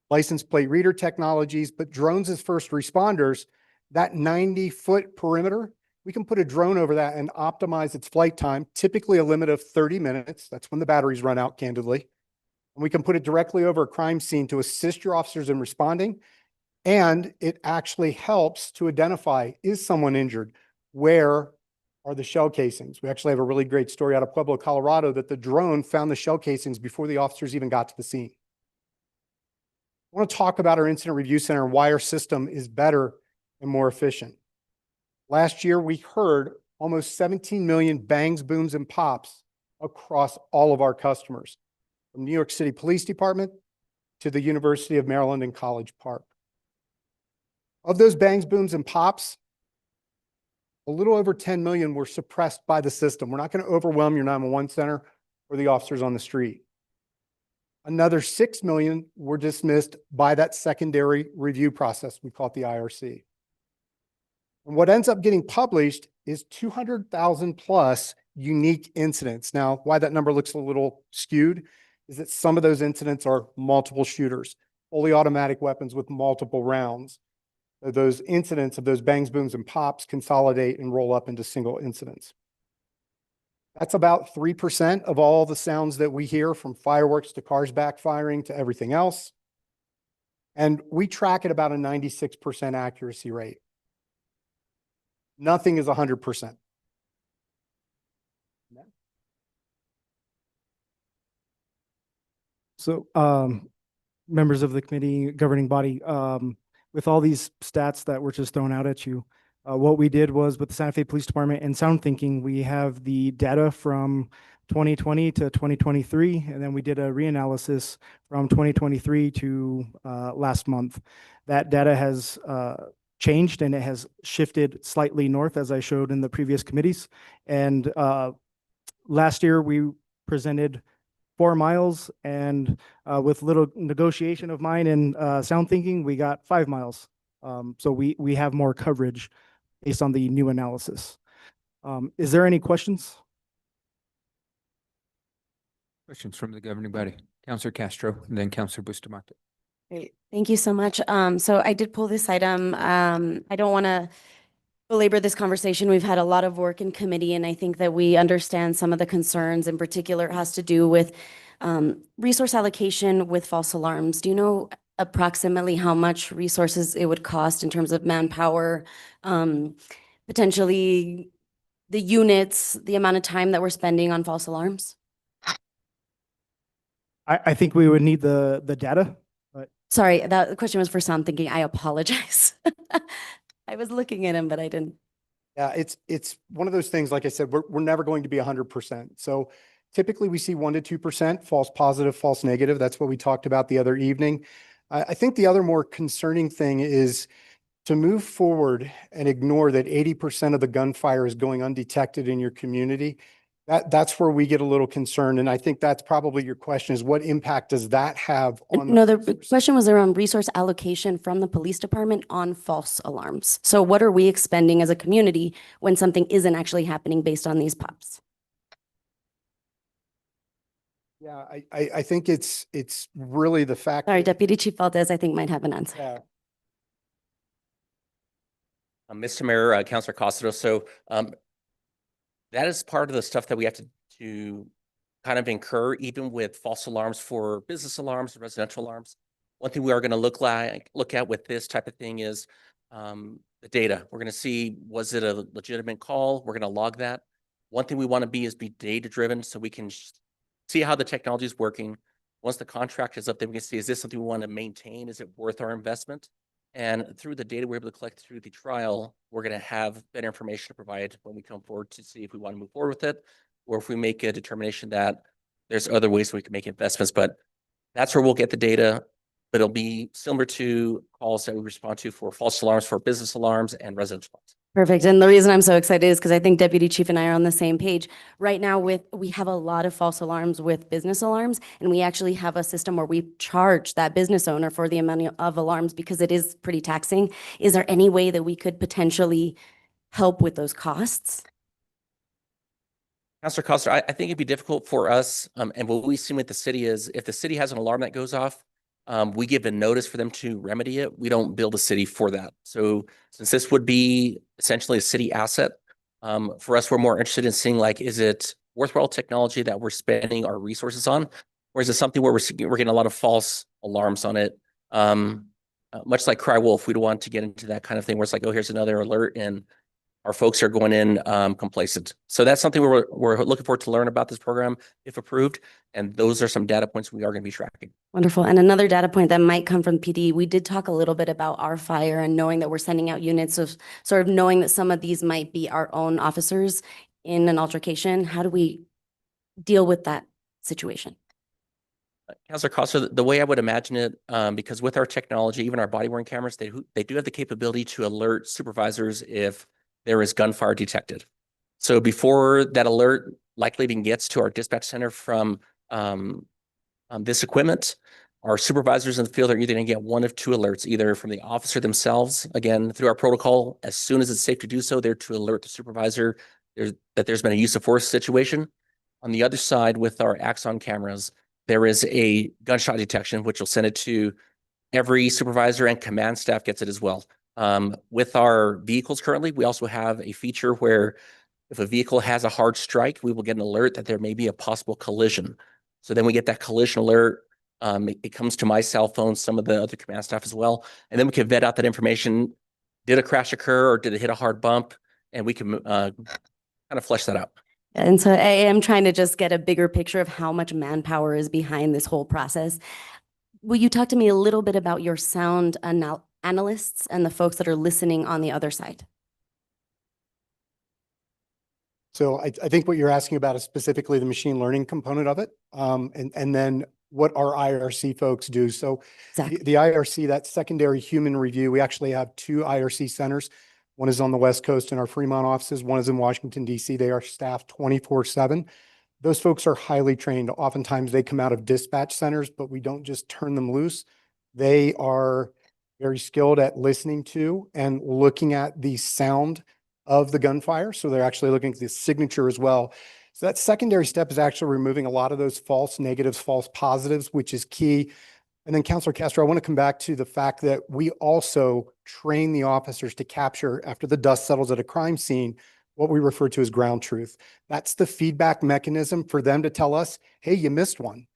license plate reader technologies, but drones as first responders, that 90-foot perimeter, we can put a drone over that and optimize its flight time, typically a limit of 30 minutes. That's when the batteries run out, candidly. And we can put it directly over a crime scene to assist your officers in responding. And it actually helps to identify, is someone injured? Where are the shell casings? We actually have a really great story out of Pueblo, Colorado, that the drone found the shell casings before the officers even got to the scene. I want to talk about our incident review center and why our system is better and more efficient. Last year, we heard almost 17 million bangs, booms, and pops across all of our customers, from New York City Police Department to the University of Maryland in College Park. Of those bangs, booms, and pops, a little over 10 million were suppressed by the system. We're not going to overwhelm your 911 center or the officers on the street. Another 6 million were dismissed by that secondary review process. We call it the IRC. And what ends up getting published is 200,000 plus unique incidents. Now, why that number looks a little skewed is that some of those incidents are multiple shooters, fully automatic weapons with multiple rounds. Those incidents of those bangs, booms, and pops consolidate and roll up into single incidents. That's about 3% of all the sounds that we hear, from fireworks to cars backfiring to everything else. And we track at about a 96% accuracy rate. Nothing is 100%. So, members of the committee, governing body, with all these stats that were just thrown out at you, what we did was, with the Santa Fe Police Department and SoundThinking, we have the data from 2020 to 2023, and then we did a reanalysis from 2023 to last month. That data has changed, and it has shifted slightly north, as I showed in the previous committees. And last year, we presented 4 miles, and with little negotiation of mine and SoundThinking, we got 5 miles. So we have more coverage based on the new analysis. Is there any questions? Questions from the governing body? Councilor Castro, and then Councilor Bustamante. Great. Thank you so much. So I did pull this item. I don't want to belabor this conversation. We've had a lot of work in committee, and I think that we understand some of the concerns. In particular, it has to do with resource allocation with false alarms. Do you know approximately how much resources it would cost in terms of manpower, potentially the units, the amount of time that we're spending on false alarms? I think we would need the data. Sorry, the question was for SoundThinking. I apologize. I was looking at him, but I didn't. Yeah, it's one of those things, like I said, we're never going to be 100%. So typically we see 1 to 2% false positive, false negative. That's what we talked about the other evening. I think the other more concerning thing is to move forward and ignore that 80% of the gunfire is going undetected in your community. That's where we get a little concerned. And I think that's probably your question, is what impact does that have on? No, the question was around resource allocation from the police department on false alarms. So what are we expending as a community when something isn't actually happening based on these pops? Yeah, I think it's really the fact. Sorry, that- Deputy Chief Valdez, I think might have an answer. Yeah. Mr. Mayor, Councilor Costello, so that is part of the stuff that we have to kind of incur, even with false alarms for business alarms and residential alarms. One thing we are going to look at with this type of thing is the data. We're going to see, was it a legitimate call? We're going to log that. One thing we want to be data driven, so we can see how the technology is working. Once the contract is up, then we can see, is this something we want to maintain? Is it worth our investment? And through the data we're able to collect through the trial, we're going to have better information to provide when we come forward to see if we want to move forward with it, or if we make a determination that there's other ways we can make investments. But that's where we'll get the data, but it'll be similar to calls that we respond to for false alarms, for business alarms and residential alarms. Perfect. And the reason I'm so excited is because I think Deputy Chief and I are on the same page. Right now we have a lot of false alarms with business alarms, and we actually have a system where we charge that business owner for the amount of alarms because it is pretty taxing. Is there any way that we could potentially help with those costs? Councilor Costa, I think it'd be difficult for us, and what we've seen with the city is if the city has an alarm that goes off, we give a notice for them to remedy it. We don't bill the city for that. So since this would be essentially a city asset, for us, we're more interested in seeing like, is it worthwhile technology that we're spending our resources on? Or is it something where we're getting a lot of false alarms on it? Much like Cry Wolf, we don't want to get into that kind of thing where it's like, oh, here's another alert and our folks are going in complacent. So that's something we're looking forward to learn about this program if approved. And those are some data points we are going to be tracking. Wonderful. And another data point that might come from PD, we did talk a little bit about our fire and knowing that we're sending out units of sort of knowing that some of these might be our own officers in an altercation. How do we deal with that situation? Councilor Costa, the way I would imagine it, because with our technology, even our body worn cameras, they do have the capability to alert supervisors if there is gunfire detected. So before that alert likely even gets to our dispatch center from this equipment, our supervisors in the field are either going to get one of two alerts, either from the officer themselves, again, through our protocol, as soon as it's safe to do so, they're to alert the supervisor that there's been a use of force situation. On the other side, with our Axon cameras, there is a gunshot detection, which will send it to every supervisor, and command staff gets it as well. With our vehicles currently, we also have a feature where if a vehicle has a hard strike, we will get an alert that there may be a possible collision. So then we get that collision alert. It comes to my cell phone, some of the other command staff as well. And then we can vet out that information. Did a crash occur or did it hit a hard bump? And we can kind of flesh that out. And so I am trying to just get a bigger picture of how much manpower is behind this whole process. Will you talk to me a little bit about your sound analysts and the folks that are listening on the other side? So I think what you're asking about is specifically the machine learning component of it. And then what our IRC folks do. So the IRC, that secondary human review, we actually have two IRC centers. One is on the West Coast in our Fremont offices. One is in Washington, D.C. They are staffed 24/7. Those folks are highly trained. Oftentimes they come out of dispatch centers, but we don't just turn them loose. They are very skilled at listening to and looking at the sound of the gunfire. So they're actually looking at the signature as well. So that secondary step is actually removing a lot of those false negatives, false positives, which is key. And then Councilor Castro, I want to come back to the fact that we also train the officers to capture, after the dust settles at a crime scene, what we refer to as ground truth. That's the feedback mechanism for them to tell us, hey, you missed one.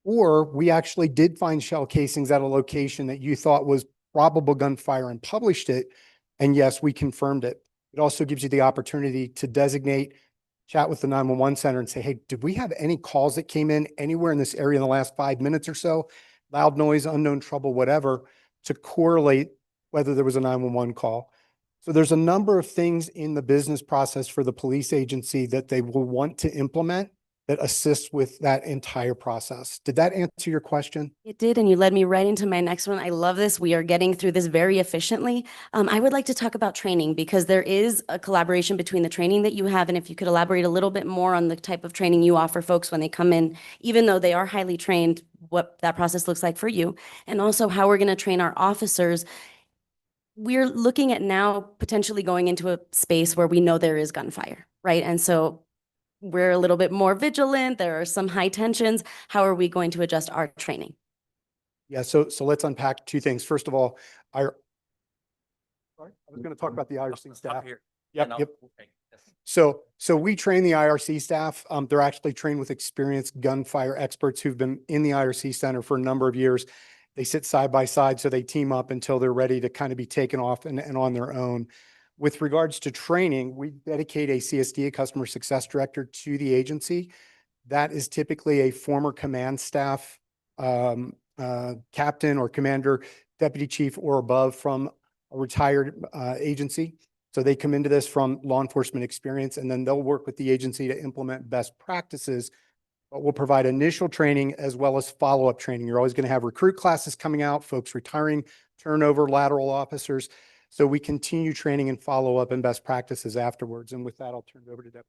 Or we actually did find shell casings at a location that you thought was probable gunfire and published it. And yes, we confirmed it. It also gives you the opportunity to designate, chat with the 911 center and say, hey, did we have any calls that came in anywhere in this area in the last 5 minutes or so? Loud noise, unknown trouble, whatever, to correlate whether there was a 911 call. So there's a number of things in the business process for the police agency that they will want to implement that assists with that entire process. Did that answer your question? It did, and you led me right into my next one. I love this. We are getting through this very efficiently. I would like to talk about training because there is a collaboration between the training that you have, and if you could elaborate a little bit more on the type of training you offer folks when they come in, even though they are highly trained, what that process looks like for you, and also how we're going to train our officers. We're looking at now potentially going into a space where we know there is gunfire, right? And so we're a little bit more vigilant. There are some high tensions. How are we going to adjust our training? Yeah, so let's unpack two things. First of all, I was going to talk about the IRC staff. Yep. Okay. So we train the IRC staff. They're actually trained with experienced gunfire experts who've been in the IRC center for a number of years. They sit side by side, so they team up until they're ready to kind of be taken off and on their own. With regards to training, we dedicate a CSD, a customer success director, to the agency. that is typically a former command staff captain or commander, deputy chief or above from a retired agency. So they come into this from law enforcement experience, and then they'll work with the agency to implement best practices. But we'll provide initial training as well as follow-up training. You're always going to have recruit classes coming out, folks retiring, turnover, lateral officers. So we continue training and follow-up and best practices afterwards. And with that, I'll turn it over to Deb.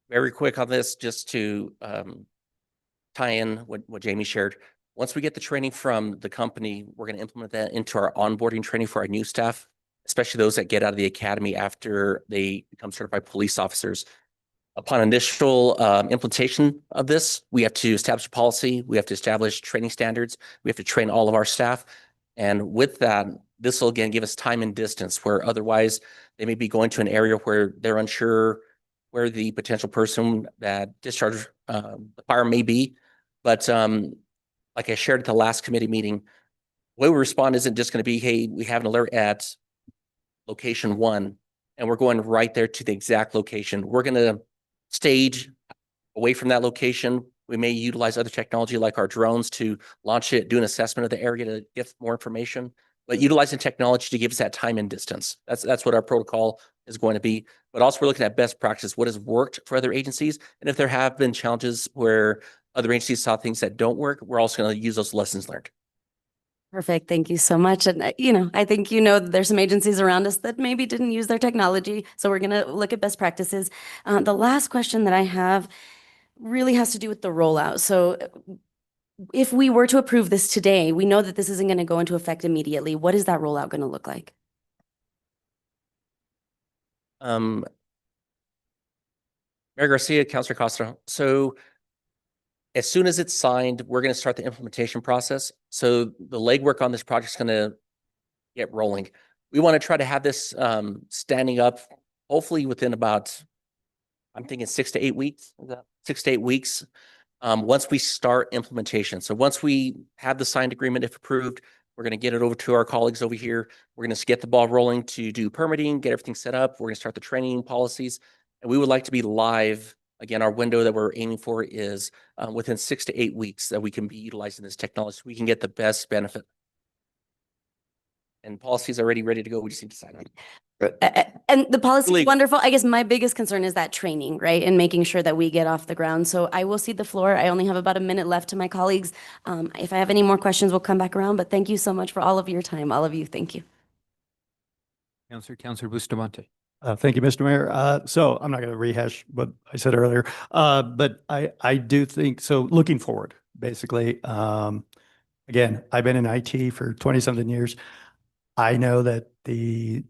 Very quick on this, just to tie in what Jamie shared. Once we get the training from the company, we're going to implement that into our onboarding training for our new staff, especially those that get out of the academy after they become certified police officers. Upon initial implementation of this, we have to establish a policy, we have to establish training standards, we have to train all of our staff. And with that, this will again give us time and distance where otherwise they may be going to an area where they're unsure where the potential person that discharged the fire may be. But like I shared at the last committee meeting, the way we respond isn't just going to be, hey, we have an alert at location 1, and we're going right there to the exact location. We're going to stage away from that location. We may utilize other technology like our drones to launch it, do an assessment of the area to get more information, but utilizing technology to give us that time and distance. That's what our protocol is going to be. But also we're looking at best practice, what has worked for other agencies. And if there have been challenges where other agencies saw things that don't work, we're also going to use those lessons learned. Perfect. Thank you so much. And, I think, there's some agencies around us that maybe didn't use their technology. So we're going to look at best practices. The last question that I have really has to do with the rollout. So if we were to approve this today, we know that this isn't going to go into effect immediately. What is that rollout going to look like? Mayor Garcia, Councilor Costa. So as soon as it's signed, we're going to start the implementation process. So the legwork on this project is going to get rolling. We want to try to have this standing up hopefully within about, I'm thinking 6 to 8 weeks. 6 to 8 weeks once we start implementation. So once we have the signed agreement, if approved, we're going to get it over to our colleagues over here. We're going to get the ball rolling to do permitting, get everything set up. We're going to start the training policies, and we would like to be live. Again, our window that we're aiming for is within 6 to 8 weeks that we can be utilizing this technology so we can get the best benefit. And policies are already ready to go. We just need to sign up. And the policy is Really- wonderful. I guess my biggest concern is that training, right? And making sure that we get off the ground. So I will cede the floor. I only have about a minute left to my colleagues. If I have any more questions, we'll come back around. But thank you so much for all of your time. All of you, thank you. Councilor Bustamante. Thank you, Mr. Mayor. So I'm not going to rehash what I said earlier, but I do think, so looking forward, basically, again, I've been in IT for 20-something years. I know that the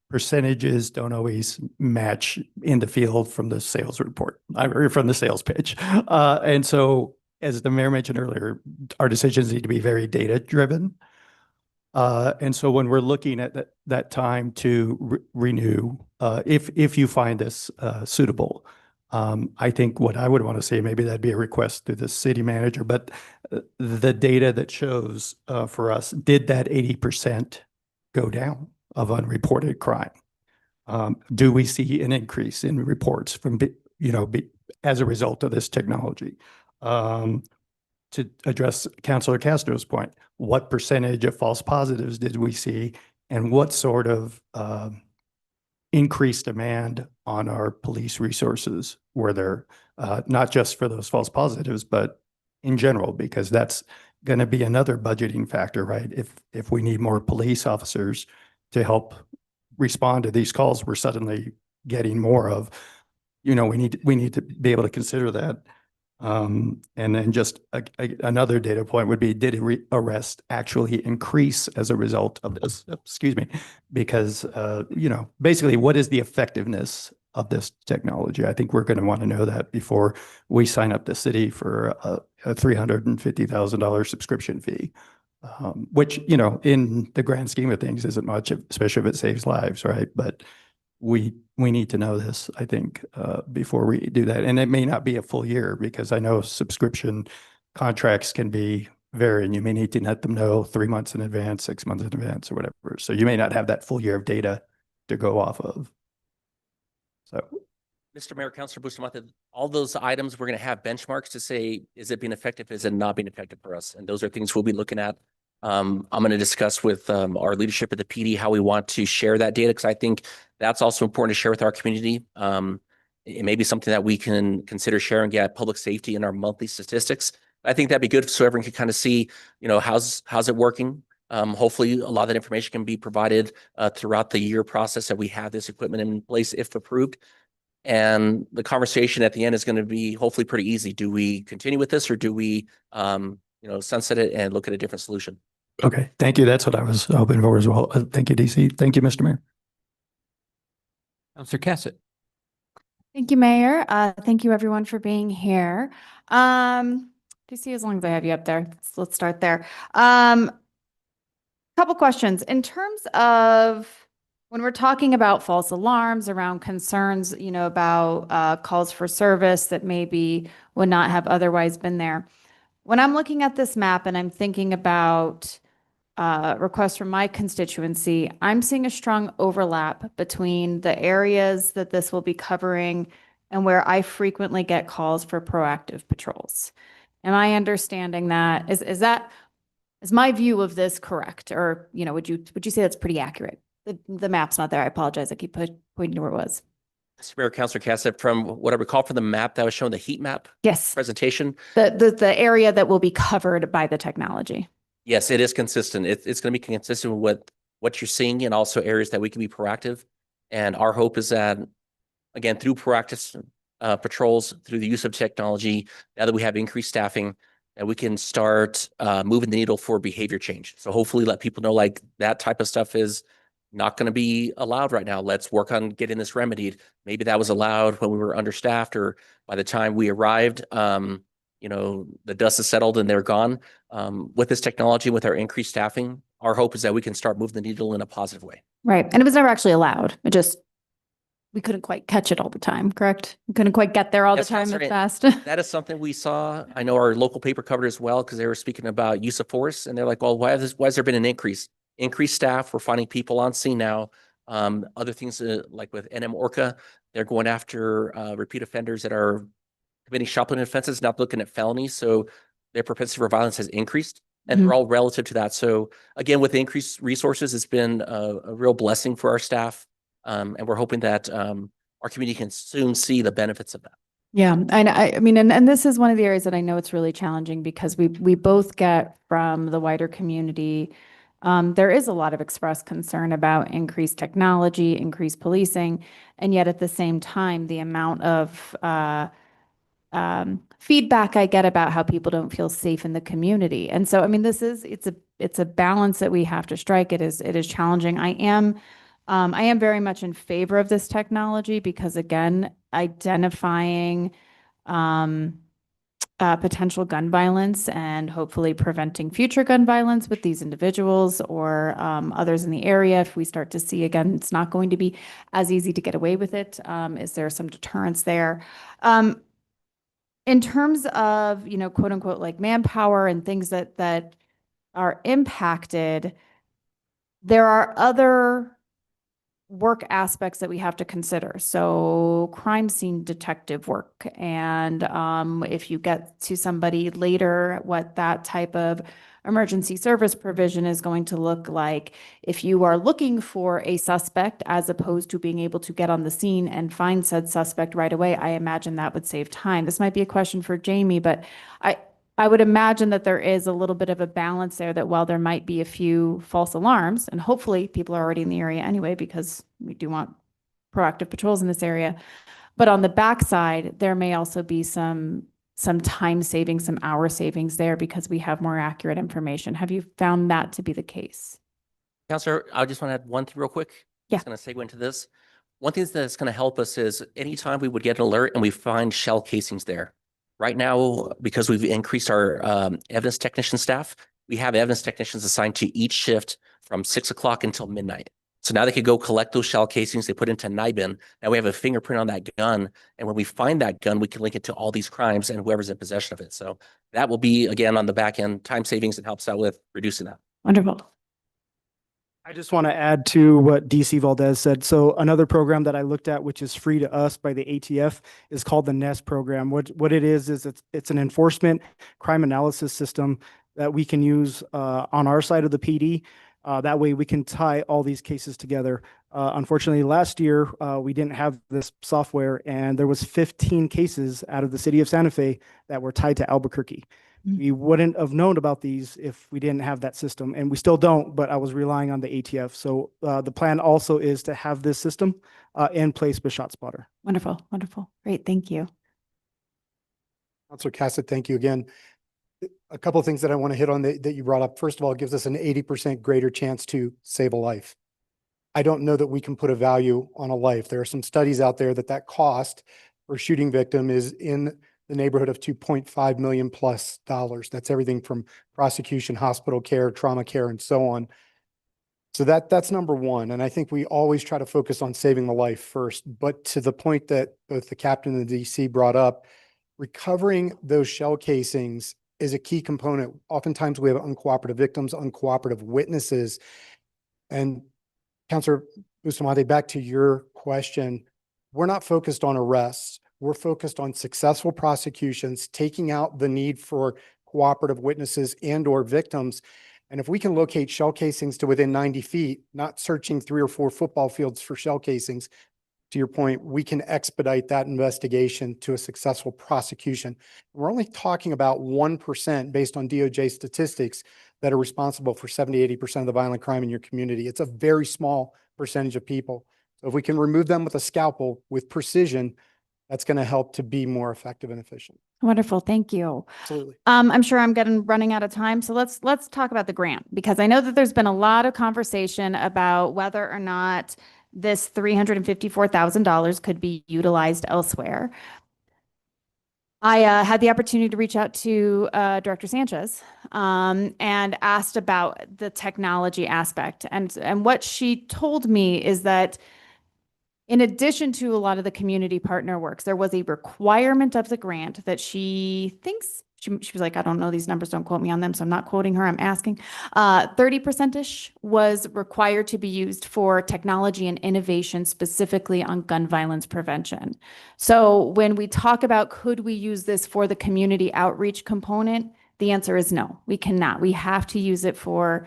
percentages don't always match in the field from the sales report, or from the sales pitch. And so, as the mayor mentioned earlier, our decisions need to be very data-driven. And so when we're looking at that time to renew, if you find this suitable, I think what I would want to say, maybe that'd be a request to the city manager, but the data that shows for us, did that 80% go down of unreported crime? Do we see an increase in reports from, as a result of this technology? To address Councilor Castro's point, what percentage of false positives did we see, and what sort of increased demand on our police resources were there, not just for those false positives, but in general, because that's going to be another budgeting factor, right? If we need more police officers to help respond to these calls we're suddenly getting more of, we need to be able to consider that. And then just another data point would be, did arrest actually increase as a result of this? Excuse me, because, basically what is the effectiveness of this technology? I think we're going to want to know that before we sign up the city for a $350,000 subscription fee, which, in the grand scheme of things isn't much, especially if it saves lives, right? But we need to know this, I think, before we do that. And it may not be a full year, because I know subscription contracts can be varying. You may need to let them know 3 months in advance, 6 months in advance, or whatever. So you may not have that full year of data to go off of. So Mr. Mayor, Councilor Bustamante, all those items, we're going to have benchmarks to say, is it being effective? Is it not being effective for us? And those are things we'll be looking at. I'm going to discuss with our leadership at the PD how we want to share that data, because I think that's also important to share with our community. It may be something that we can consider sharing at public safety in our monthly statistics. I think that'd be good so everyone can kind of see, how's it working. Hopefully a lot of that information can be provided throughout the year process that we have this equipment in place if approved. And the conversation at the end is going to be hopefully pretty easy. Do we continue with this, or do we, sunset it and look at a different solution? Okay, thank you. That's what I was hoping for as well. Thank you, DC. Thank you, Mr. Mayor. Counselor Cassett. Thank you, Mayor. Thank you, everyone, for being here. DC, as long as I have you up there, let's start there. Couple questions. In terms of when we're talking about false alarms, around concerns, about calls for service that maybe would not have otherwise been there. When I'm looking at this map and I'm thinking about requests from my constituency, I'm seeing a strong overlap between the areas that this will be covering and where I frequently get calls for proactive patrols. Am I understanding that? Is my view of this correct? Or, would you say that's pretty accurate? The map's not there. I apologize. I keep pointing to where it was. Mr. Mayor, Councilor Cassett, from what I recall from the map that was showing, the heat map Yes. presentation. The area that will be covered by the technology. Yes, it is consistent. It's going to be consistent with what you're seeing, and also areas that we can be proactive. And our hope is that, again, through proactive patrols, through the use of technology, now that we have increased staffing, that we can start moving the needle for behavior change. So hopefully let people know like that type of stuff is not going to be allowed right now. Let's work on getting this remedied. Maybe that was allowed when we were understaffed, or by the time we arrived, the dust has settled and they're gone. With this technology, with our increased staffing, our hope is that we can start moving the needle in a positive way. Right. And it was never actually allowed. We couldn't quite catch it all the time, correct? We couldn't quite get there all Yes, the time Counselor, as fast. That is something we saw. I know our local paper covered as well, because they were speaking about use of force, and they're like, well, why has there been an increased staff? We're finding people on scene now. Other things like with NM Orca, they're going after repeat offenders that are committing shoplifting offenses, not looking at felonies. So their propensity for violence has increased, and they're all relative to that. So again, with the increased resources, it's been a real blessing for our staff. And we're hoping that our community can soon see the benefits of that. Yeah, I mean, and this is one of the areas that I know it's really challenging, because we both get from the wider community. There is a lot of expressed concern about increased technology, increased policing, and yet at the same time, the amount of feedback I get about how people don't feel safe in the community. And so, I mean, it's a balance that we have to strike. It is challenging. I am very much in favor of this technology, because again, identifying potential gun violence and hopefully preventing future gun violence with these individuals or others in the area. If we start to see, again, it's not going to be as easy to get away with it. Is there some deterrence there? In terms of, quote unquote, like manpower and things that are impacted, there are other work aspects that we have to consider. So crime scene detective work. And if you get to somebody later, what that type of emergency service provision is going to look like. If you are looking for a suspect, as opposed to being able to get on the scene and find said suspect right away, I imagine that would save time. This might be a question for Jamie, but I would imagine that there is a little bit of a balance there, that while there might be a few false alarms, and hopefully people are already in the area anyway, because we do want proactive patrols in this area. But on the backside, there may also be some time savings, some hour savings there, because we have more accurate information. Have you found that to be the case? Counselor, I just want to add one thing real quick. Yeah. It's going to segue into this. One thing that's going to help us is anytime we would get an alert and we find shell casings there. Right now, because we've increased our evidence technician staff, we have evidence technicians assigned to each shift from 6 o'clock until midnight. So now they could go collect those shell casings, they put into NIBIN. Now we have a fingerprint on that gun. And when we find that gun, we can link it to all these crimes and whoever's in possession of it. So that will be, again, on the back end, time savings, and helps out with reducing that. Wonderful. I just want to add to what DC Valdez said. So another program that I looked at, which is free to us by the ATF, is called the NEST program. What it is it's an enforcement crime analysis system that we can use on our side of the PD. That way we can tie all these cases together. Unfortunately, last year we didn't have this software, and there was 15 cases out of the city of Santa Fe that were tied to Albuquerque. We wouldn't have known about these if we didn't have that system, and we still don't, but I was relying on the ATF. So the plan also is to have this system in place with ShotSpotter. Wonderful, wonderful. Great, thank you. Councilor Cassett, thank you again. A couple of things that I want to hit on that you brought up. First of all, it gives us an 80% greater chance to save a life. I don't know that we can put a value on a life. There are some studies out there that cost for shooting victim is in the neighborhood of $2.5 million plus. That's everything from prosecution, hospital care, trauma care, and so on. So that's number one. And I think we always try to focus on saving the life first. But to the point that both the captain and the DC brought up, recovering those shell casings is a key component. Oftentimes we have uncooperative victims, uncooperative witnesses. And Councilor Bustamante, back to your question, we're not focused on arrests. We're focused on successful prosecutions, taking out the need for cooperative witnesses and or victims. And if we can locate shell casings to within 90 feet, not searching 3 or 4 football fields for shell casings, to your point, we can expedite that investigation to a successful prosecution. We're only talking about 1% based on DOJ statistics that are responsible for 70–80% of the violent crime in your community. It's a very small percentage of people. So if we can remove them with a scalpel with precision, that's going to help to be more effective and efficient. Wonderful, thank you. Absolutely. I'm sure I'm running out of time, so let's talk about the grant, because I know that there's been a lot of conversation about whether or not this $354,000 could be utilized elsewhere. I had the opportunity to reach out to Director Sanchez and asked about the technology aspect. And what she told me is that in addition to a lot of the community partner works, there was a requirement of the grant that she thinks, she was like, I don't know these numbers, don't quote me on them, so I'm not quoting her, I'm asking. 30%-ish was required to be used for technology and innovation, specifically on gun violence prevention. So when we talk about could we use this for the community outreach component, the answer is no, we cannot. We have to use it for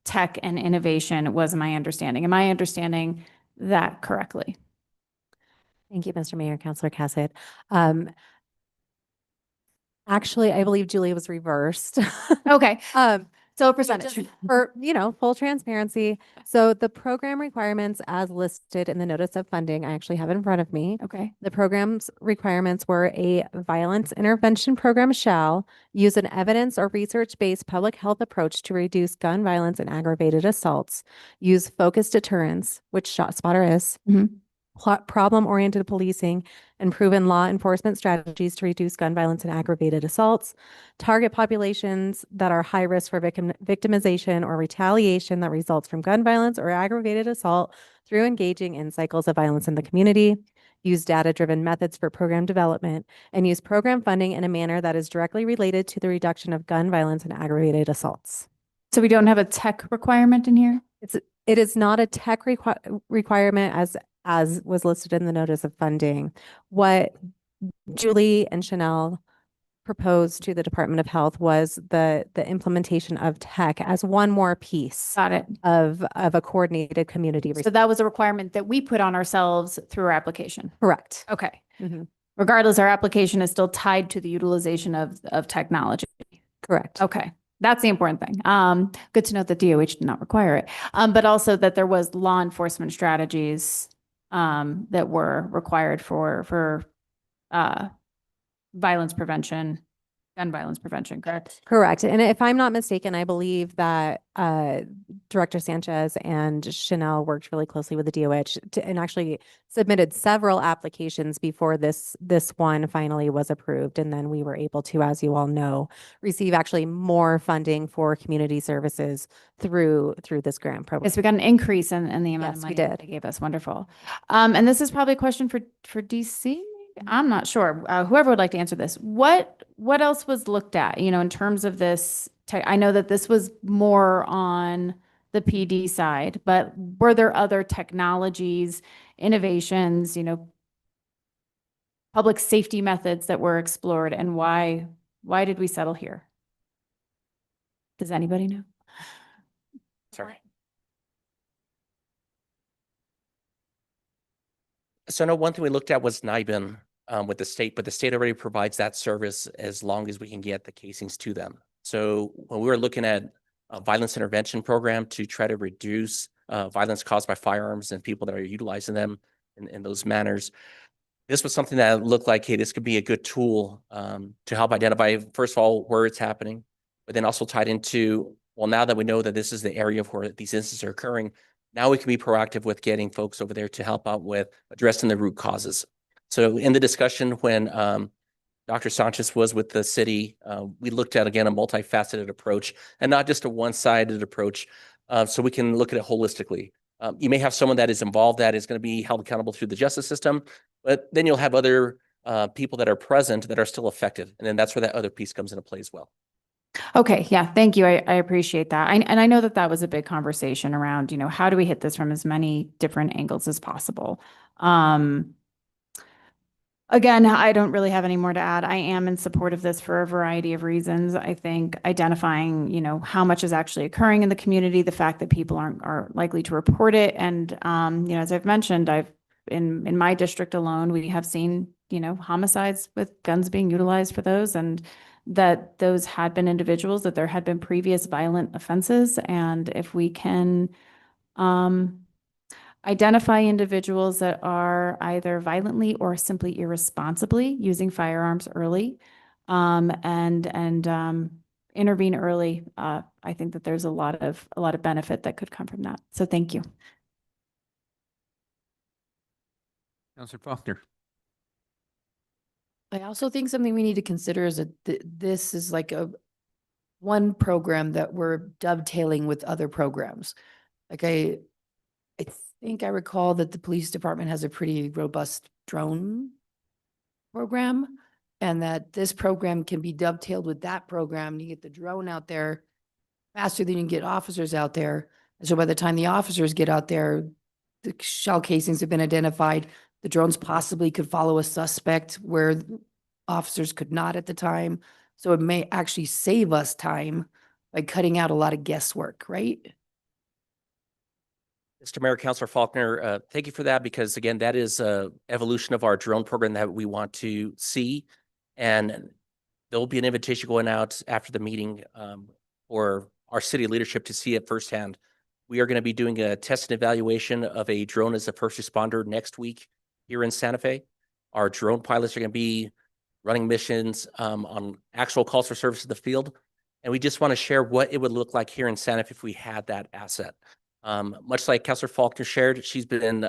tech and innovation, was my understanding. Am I understanding that correctly? Thank you, Mr. Mayor, Councilor Cassett. Actually, I believe Julie was reversed. Okay. So a percentage. Just for, full transparency. So the program requirements as listed in the notice of funding, I actually have in front of me. Okay. The program's requirements were a violence intervention program shall use an evidence or research-based public health approach to reduce gun violence and aggravated assaults, use focused deterrence, which ShotSpotter is, problem-oriented policing, and proven law enforcement strategies to reduce gun violence and aggravated assaults, target populations that are high risk for victimization or retaliation that results from gun violence or aggravated assault through engaging in cycles of violence in the community, use data-driven methods for program development, and use program funding in a manner that is directly related to the reduction of gun violence and aggravated assaults. So we don't have a tech requirement in here? It is not a tech requirement as was listed in the notice of funding. What Julie and Chanel proposed to the Department of Health was the implementation of tech as one more piece. Got it. Of a coordinated community. So that was a requirement that we put on ourselves through our application. Correct. Okay. Mhm. Regardless, our application is still tied to the utilization of technology. Correct. Okay. That's the important thing. Good to know that DOH did not require it, but also that there was law enforcement strategies that were required for violence prevention, gun violence prevention, correct? Correct. And if I'm not mistaken, I believe that Director Sanchez and Chanel worked really closely with the DOH and actually submitted several applications before this one finally was approved. And then we were able to, as you all know, receive actually more funding for community services through this grant program. Yes, we got an increase in the amount of Yes, money we did. that they gave us. Wonderful. And this is probably a question for DC. I'm not sure. Whoever would like to answer this. What else was looked at, in terms of this? I know that this was more on the PD side, but were there other technologies, innovations, public safety methods that were explored, and why did we settle here? Does anybody know? Sorry. So no, one thing we looked at was NIBIN with the state, but the state already provides that service as long as we can get the casings to them. So when we were looking at a violence intervention program to try to reduce violence caused by firearms and people that are utilizing them in those manners, this was something that looked like, hey, this could be a good tool to help identify, first of all, where it's happening, but then also tied into, well, now that we know that this is the area where these incidents are occurring, now we can be proactive with getting folks over there to help out with addressing the root causes. So in the discussion when Dr. Sanchez was with the city, we looked at, again, a multifaceted approach and not just a one-sided approach, so we can look at it holistically. You may have someone that is involved that is going to be held accountable through the justice system, but then you'll have other people that are present that are still affected. And then that's where that other piece comes into play as well. Okay, yeah, thank you. I appreciate that. And I know that that was a big conversation around, how do we hit this from as many different angles as possible? Again, I don't really have any more to add. I am in support of this for a variety of reasons. I think identifying, how much is actually occurring in the community, the fact that people are likely to report it. And, as I've mentioned, in my district alone, we have seen, homicides with guns being utilized for those, and that those had been individuals, that there had been previous violent offenses. And if we can, identify individuals that are either violently or simply irresponsibly using firearms early, and intervene early, I think that there's a lot of benefit that could come from that. So thank you. Counselor Faulkner. I also think something we need to consider is that this is like one program that we're dovetailing with other programs. Like I think I recall that the police department has a pretty robust drone program, and that this program can be dovetailed with that program. You get the drone out there faster than you can get officers out there. And so by the time the officers get out there, the shell casings have been identified. The drones possibly could follow a suspect where officers could not at the time. So it may actually save us time by cutting out a lot of guesswork, right? Mr. Mayor, Councilor Faulkner, thank you for that, because again, that is a evolution of our drone program that we want to see. And there will be an invitation going out after the meeting for our city leadership to see it firsthand. We are going to be doing a test and evaluation of a drone as a first responder next week here in Santa Fe. Our drone pilots are going to be running missions on actual calls for service in the field. And we just want to share what it would look like here in Santa Fe if we had that asset. Much like Councilor Faulkner shared, she's been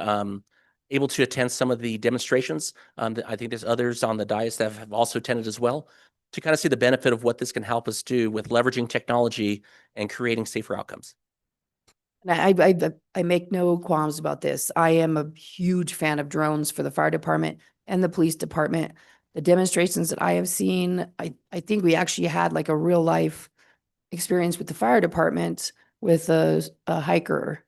able to attend some of the demonstrations. I think there's others on the dais that have also attended as well, to kind of see the benefit of what this can help us do with leveraging technology and creating safer outcomes. And I make no qualms about this. I am a huge fan of drones for the fire department and the police department. The demonstrations that I have seen, I think we actually had like a real life experience with the fire department with a hiker.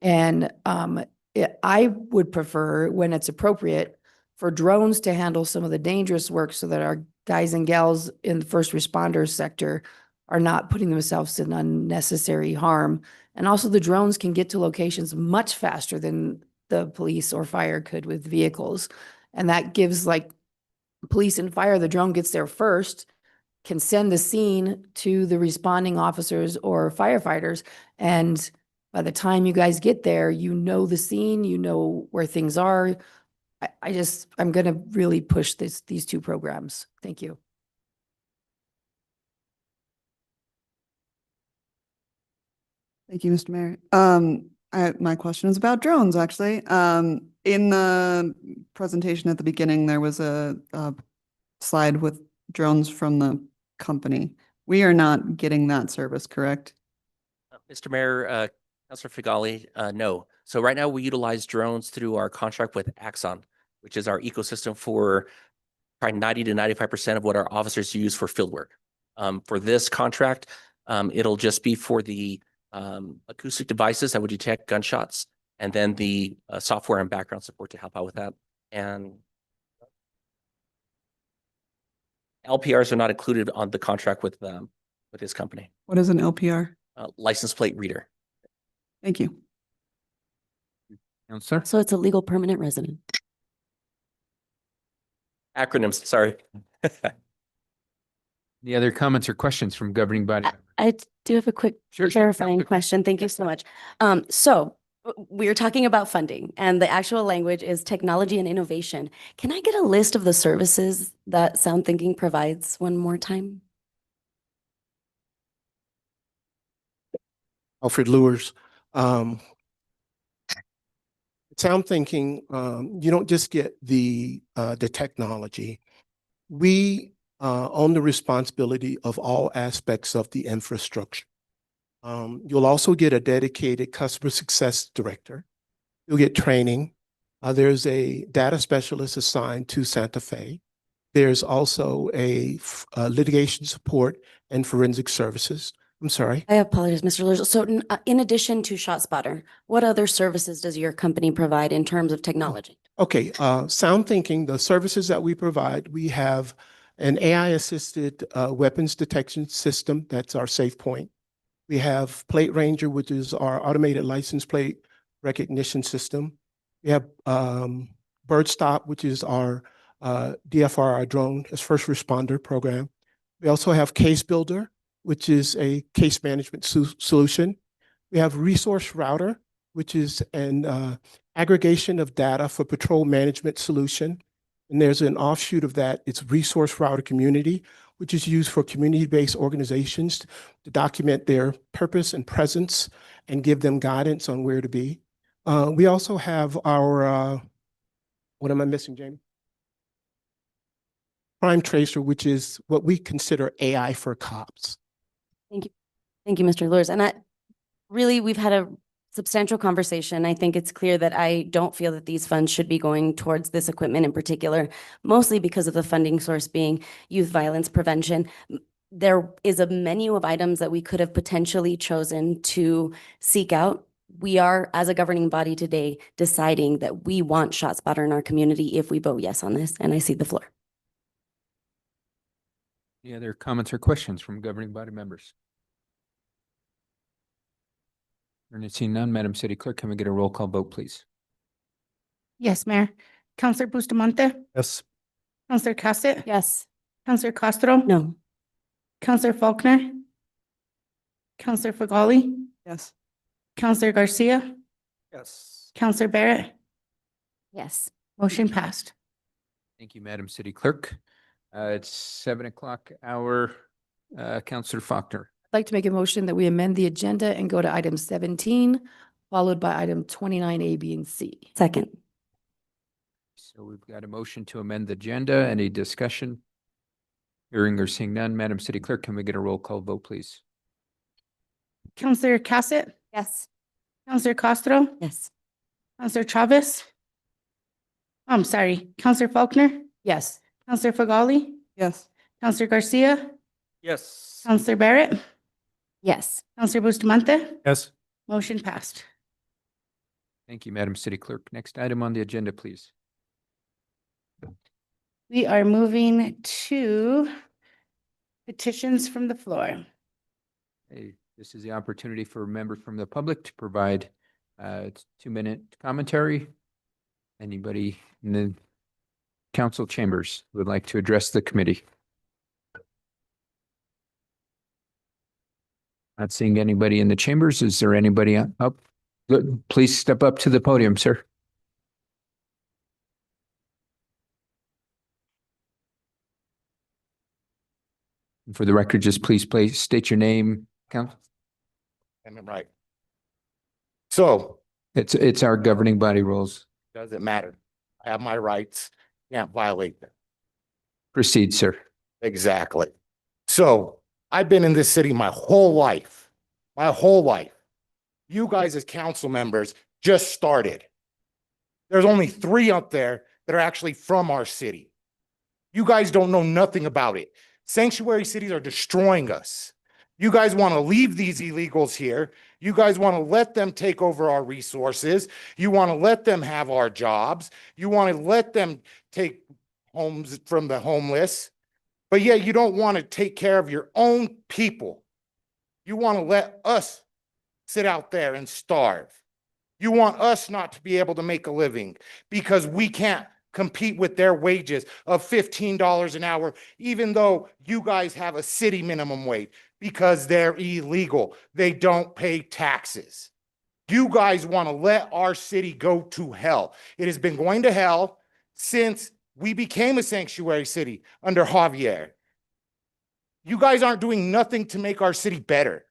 And I would prefer, when it's appropriate, for drones to handle some of the dangerous work so that our guys and gals in the first responder sector are not putting themselves in unnecessary harm. And also the drones can get to locations much faster than the police or fire could with vehicles. And that gives, like, police and fire, the drone gets there first, can send the scene to the responding officers or firefighters. And by the time you guys get there, you know the scene, you know where things are. I'm going to really push these two programs. Thank you. Thank you, Mr. Mayor. My question is about drones, actually. In the presentation at the beginning, there was a slide with drones from the company. We are not getting that service, correct? Mr. Mayor, Councilor Figali, no. So right now we utilize drones through our contract with Axon, which is our ecosystem for probably 90 to 95% of what our officers use for field work. For this contract, it'll just be for the acoustic devices that would detect gunshots, and then the software and background support to help out with that. And LPRs are not included on the contract with this company. What is an LPR? License plate reader. Thank you. Counselor? So it's a legal permanent resident. Acronyms, sorry. Any other comments or questions from governing body? I do have a quick Sure, sure. clarifying Counselor. question. Thank you so much. We're talking about funding and the actual language is technology and innovation. Can I get a list of the services that Sound Thinking provides one more time? Alfred Lewis. Sound Thinking, you don't just get the technology. We own the responsibility of all aspects of the infrastructure. You'll also get a dedicated customer success director. You'll get training. There's a data specialist assigned to Santa Fe. There's also a litigation support and forensic services. I'm sorry. I apologize, Mr. Lewis. So in addition to ShotSpotter, what other services does your company provide in terms of technology? Okay, Sound Thinking, the services that we provide, we have an AI-assisted weapons detection system. That's our SafePoint. We have Plate Ranger, which is our automated license plate recognition system. We have BirdStop, which is our DFR, our drone as first responder program. We also have Case Builder, which is a case management solution. We have Resource Router, which is an aggregation of data for patrol management solution. And there's an offshoot of that. It's Resource Router Community, which is used for community-based organizations to document their purpose and presence and give them guidance on where to be. We also have our, what am I missing, Jamie? Crime Tracer, which is what we consider AI for cops. Thank you. Thank you, Mr. Lewis. And we've had a substantial conversation. I think it's clear that I don't feel that these funds should be going towards this equipment in particular, mostly because of the funding source being youth violence prevention. There is a menu of items that we could have potentially chosen to seek out. We are, as a governing body today, deciding that we want ShotSpotter in our community if we vote yes on this, and I cede the floor. Any other comments or questions from governing body members? Hearing and seeing none, Madam City Clerk, can we get a roll call vote, please? Yes, Mayor. Counselor Bustamante? Yes. Counselor Cassett? Yes. Counselor Castro? No. Counselor Faulkner? Counselor Fagali? Yes. Counselor Garcia? Yes. Counselor Barrett? Yes. Motion passed. Thank you, Madam City Clerk. It's 7 o'clock hour. Counselor Faulkner. I'd like to make a motion that we amend the agenda and go to item 17, followed by item 29, A, B, and C. Second. So we've got a motion to amend the agenda. Any discussion? Hearing or seeing none, Madam City Clerk, can we get a roll call vote, please? Counselor Cassett? Yes. Counselor Castro? Yes. Counselor Chavez? I'm sorry. Counselor Faulkner? Yes. Counselor Fagali? Yes. Counselor Garcia? Yes. Counselor Barrett? Yes. Counselor Bustamante? Yes. Motion passed. Thank you, Madam City Clerk. Next item on the agenda, please. We are moving to petitions from the floor. Hey, this is the opportunity for members from the public to provide 2-minute commentary. Anybody in the council chambers who would like to address the committee? Not seeing anybody in the chambers. Is there anybody up? Good. Please step up to the podium, sir. And for the record, just please state your name, council. Am I right? So, It's our governing body rules. doesn't matter. I have my rights, can't violate them. Proceed, sir. Exactly. So, I've been in this city my whole life. My whole life. You guys as council members just started. There's only 3 up there that are actually from our city. You guys don't know nothing about it. Sanctuary cities are destroying us. You guys want to leave these illegals here You guys want to let them take over our resources. You want to let them have our jobs. You want to let them take homes from the homeless. But yet you don't want to take care of your own people. You want to let us sit out there and starve. You want us not to be able to make a living because we can't compete with their wages of $15 an hour, even though you guys have a city minimum wage because they're illegal. They don't pay taxes. You guys want to let our city go to hell. It has been going to hell since we became a sanctuary city under Javier. You guys aren't doing nothing to make our city better.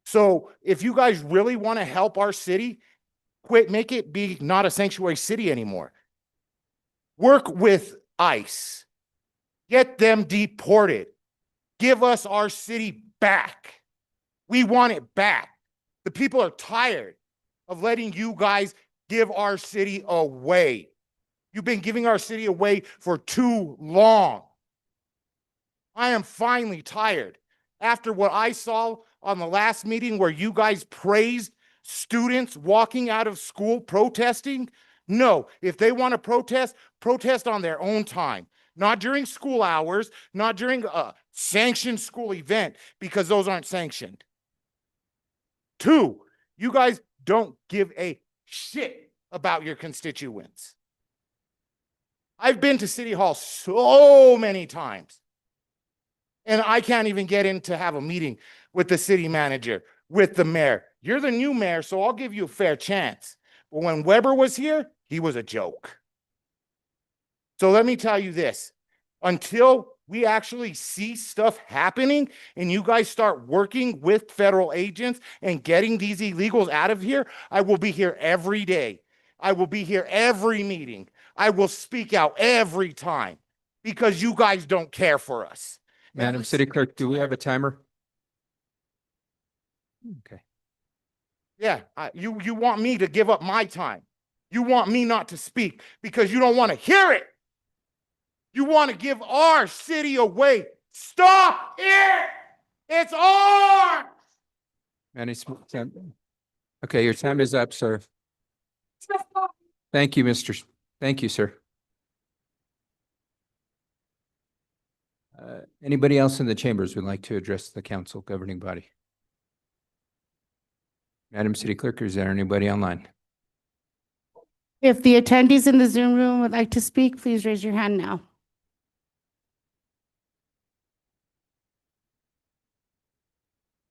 So if you guys really want to help our city, make it be not a sanctuary city anymore. Work with ICE. Get them deported. Give us our city back. We want it back. The people are tired of letting you guys give our city away. You've been giving our city away for too long. I am finally tired. After what I saw on the last meeting where you guys praised students walking out of school protesting, no, if they want to protest, protest on their own time, not during school hours, not during a sanctioned school event, because those aren't sanctioned. 2, you guys don't give a shit about your constituents. I've been to City Hall so many times, and I can't even get in to have a meeting with the city manager, with the mayor. You're the new mayor, so I'll give you a fair chance. But when Weber was here, he was a joke. So let me tell you this, until we actually see stuff happening and you guys start working with federal agents and getting these illegals out of here, I will be here every day. I will be here every meeting. I will speak out every time because you guys don't care for us. Madam City Clerk, do we have a timer? Okay. Yeah, you want me to give up my time. You want me not to speak because you don't want to hear it. You want to give our city away. Stop it! It's ours! Okay, your time is up, sir. Thank you, Thank you, sir. Anybody else in the chambers would like to address the council governing body? Madam City Clerk, is there anybody online? If the attendees in the Zoom room would like to speak, please raise your hand now.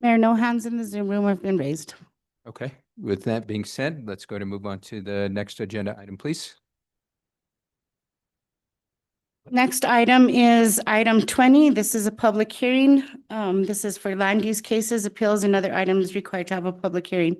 Mayor, no hands in the Zoom room have been raised. Okay, with that being said, let's go to move on to the next agenda item, please. Next item is item 20. This is a public hearing. This is for land use cases, appeals, and other items required to have a public hearing.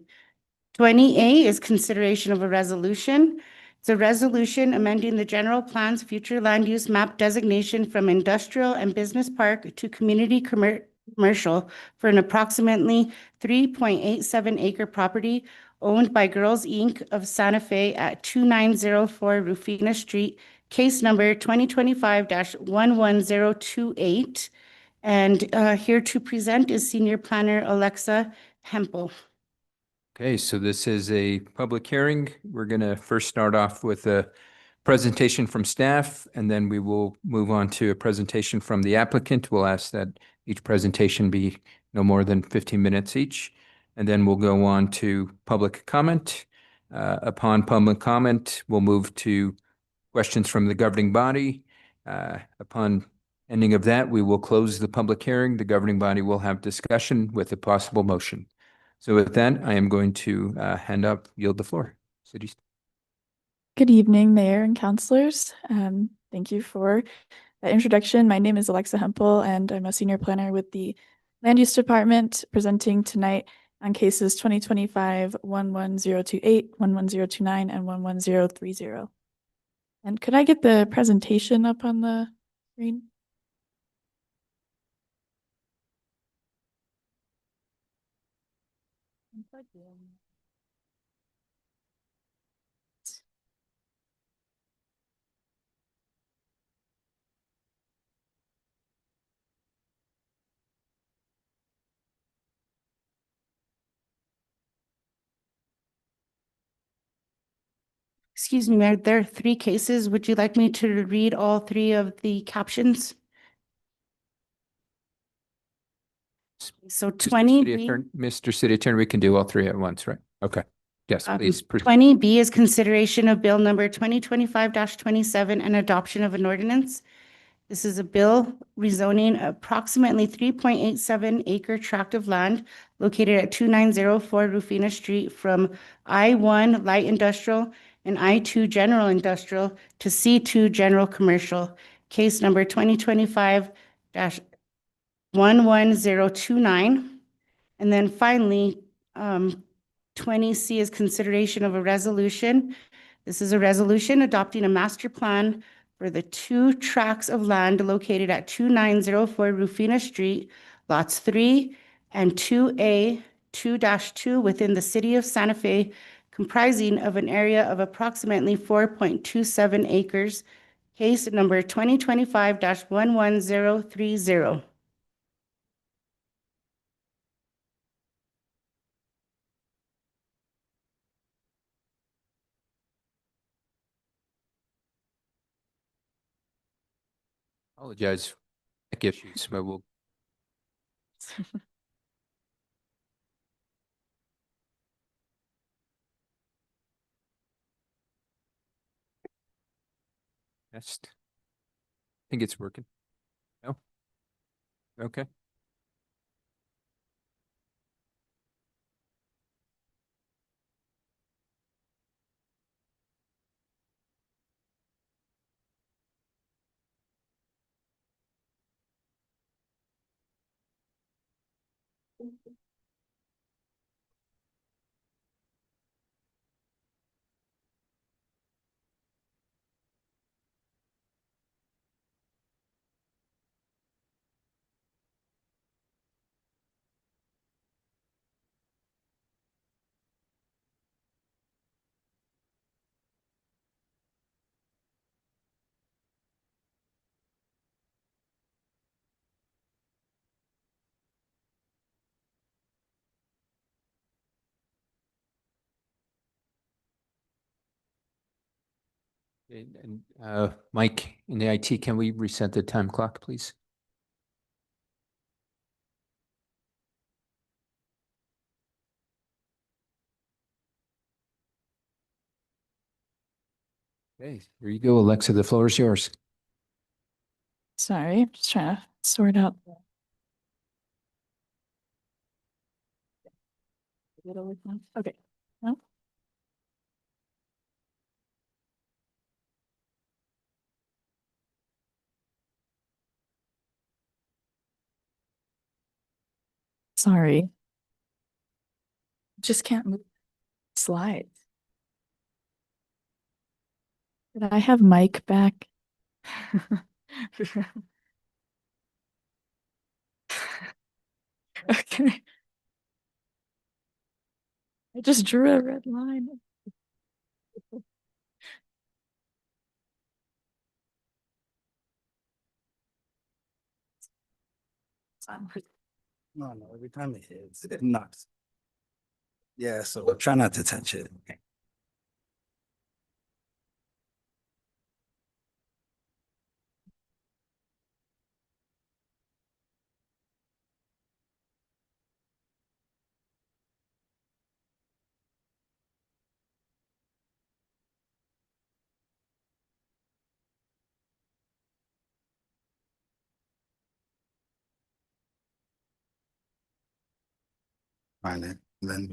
20A is consideration of a resolution. It's a resolution amending the general plan's future land use map designation from industrial and business park to community commercial for an approximately 3.87 acre property owned by Girls Inc. of Santa Fe at 2904 Rufina Street, case number 2025-11028. And here to present is Senior Planner Alexa Hempel. Okay, so this is a public hearing. We're going to first start off with a presentation from staff, and then we will move on to a presentation from the applicant. We'll ask that each presentation be no more than 15 minutes each, and then we'll go on to public comment. Upon public comment, we'll move to questions from the governing body. Upon ending of that, we will close the public hearing. The governing body will have discussion with a possible motion. So with that, I am going to yield the floor. City. Good evening, Mayor and councilors. Thank you for that introduction. My name is Alexa Hempel, and I'm a senior planner with the Land Use Department, presenting tonight on cases 2025-11028, 11029, and 11030. And could I get the presentation up on the screen? Excuse me, Mayor, there are three cases. Would you like me to read all three of the captions? So Mr. 20 City B. Attorney, Mr. City Attorney, we can do all three at once, right? Okay. Yes, please. proceed. 20B is consideration of bill number 2025-27 and adoption of an ordinance. This is a bill rezoning approximately 3.87 acre tract of land located at 2904 Rufina Street from I-1 Light Industrial and I-2 General Industrial to C-2 General Commercial. Case number 2025-11029. And then finally, 20C is consideration of a resolution. This is a resolution adopting a master plan for the two tracts of land located at 2904 Rufina Street, lots 3 and 2A 2-2 within the city of Santa Fe, comprising of an area of approximately 4.27 acres. Case number 2025-11030. Apologize for tech issues, but we'll. Test. I think it's working. No? Okay. And Mike, in the IT, can we reset the time clock, please? Okay, here you go, Alexa. The floor is yours. Sorry, I'm just trying to sort out. Okay. No? Sorry. Just can't move slides. Did I have Mike back? Okay. I just drew a red line. No, every time it hits, it knocks. Yeah, so try not to touch it. Find it, then.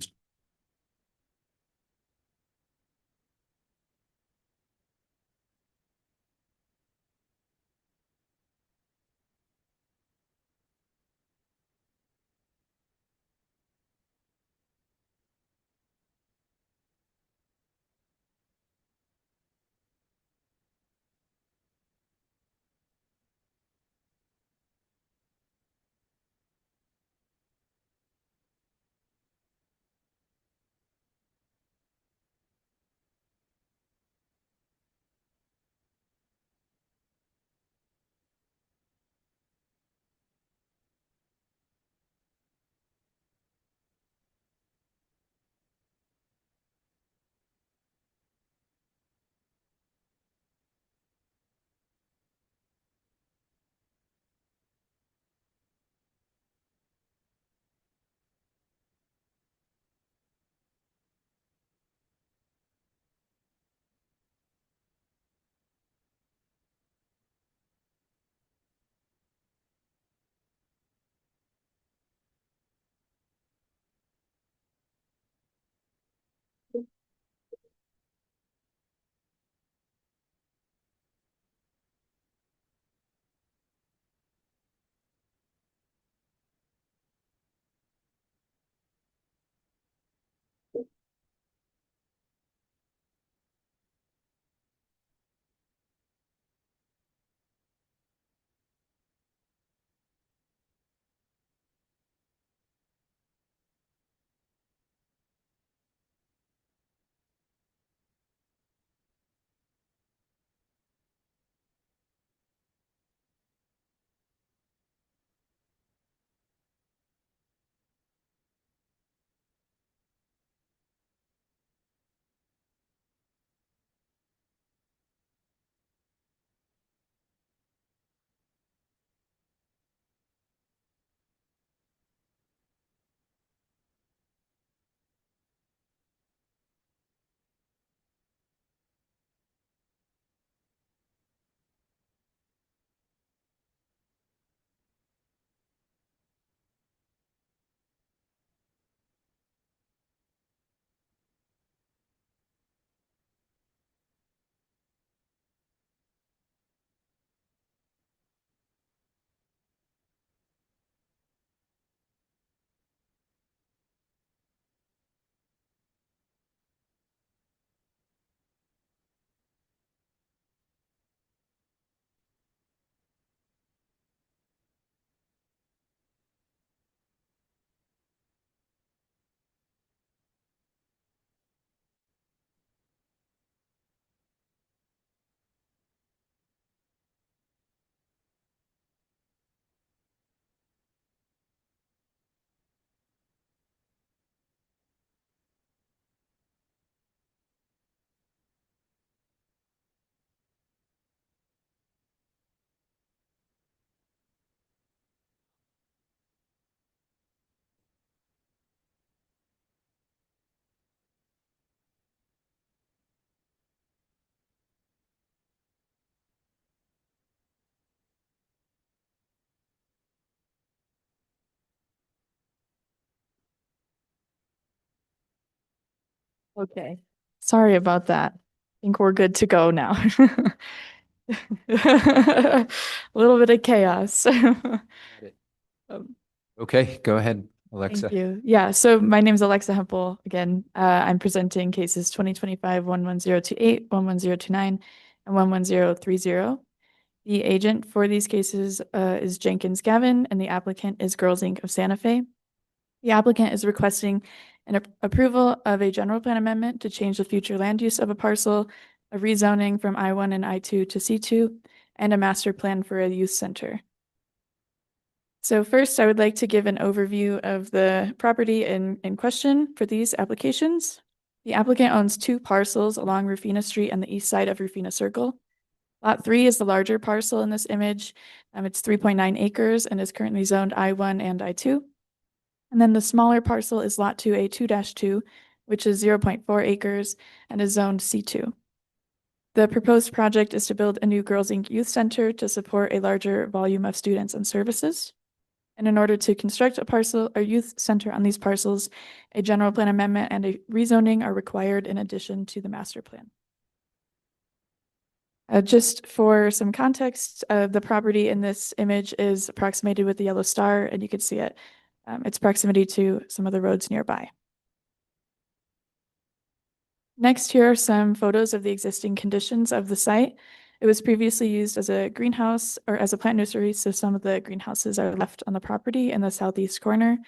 Okay, sorry about that. I think we're good to go now. A little bit of chaos. Um, Okay, go ahead, Alexa. Thank you. Yeah, so my name is Alexa Hempel. Again, I'm presenting cases 2025-11028, 11029, and 11030. The agent for these cases is Jenkins Gavin, and the applicant is Girls Inc. of Santa Fe. The applicant is requesting an approval of a general plan amendment to change the future land use of a parcel, a rezoning from I-1 and I-2 to C-2, and a master plan for a youth center. So first, I would like to give an overview of the property in question for these applications. The applicant owns 2 parcels along Rufina Street and the east side of Rufina Circle. Lot 3 is the larger parcel in this image. It's 3.9 acres and is currently zoned I-1 and I-2. And then the smaller parcel is Lot 2A2-2, which is 0.4 acres and is zoned C2. The proposed project is to build a new Girls Inc. Youth Center to support a larger volume of students and services. And in order to construct a youth center on these parcels, a general plan amendment and a rezoning are required in addition to the master plan. Just for some context, the property in this image is approximated with the yellow star, and you can see it. Its proximity to some of the roads nearby. Next, here are some photos of the existing conditions of the site. It was previously used as a greenhouse or as a plant nursery, so some of the greenhouses are left on the property in the southeast corner.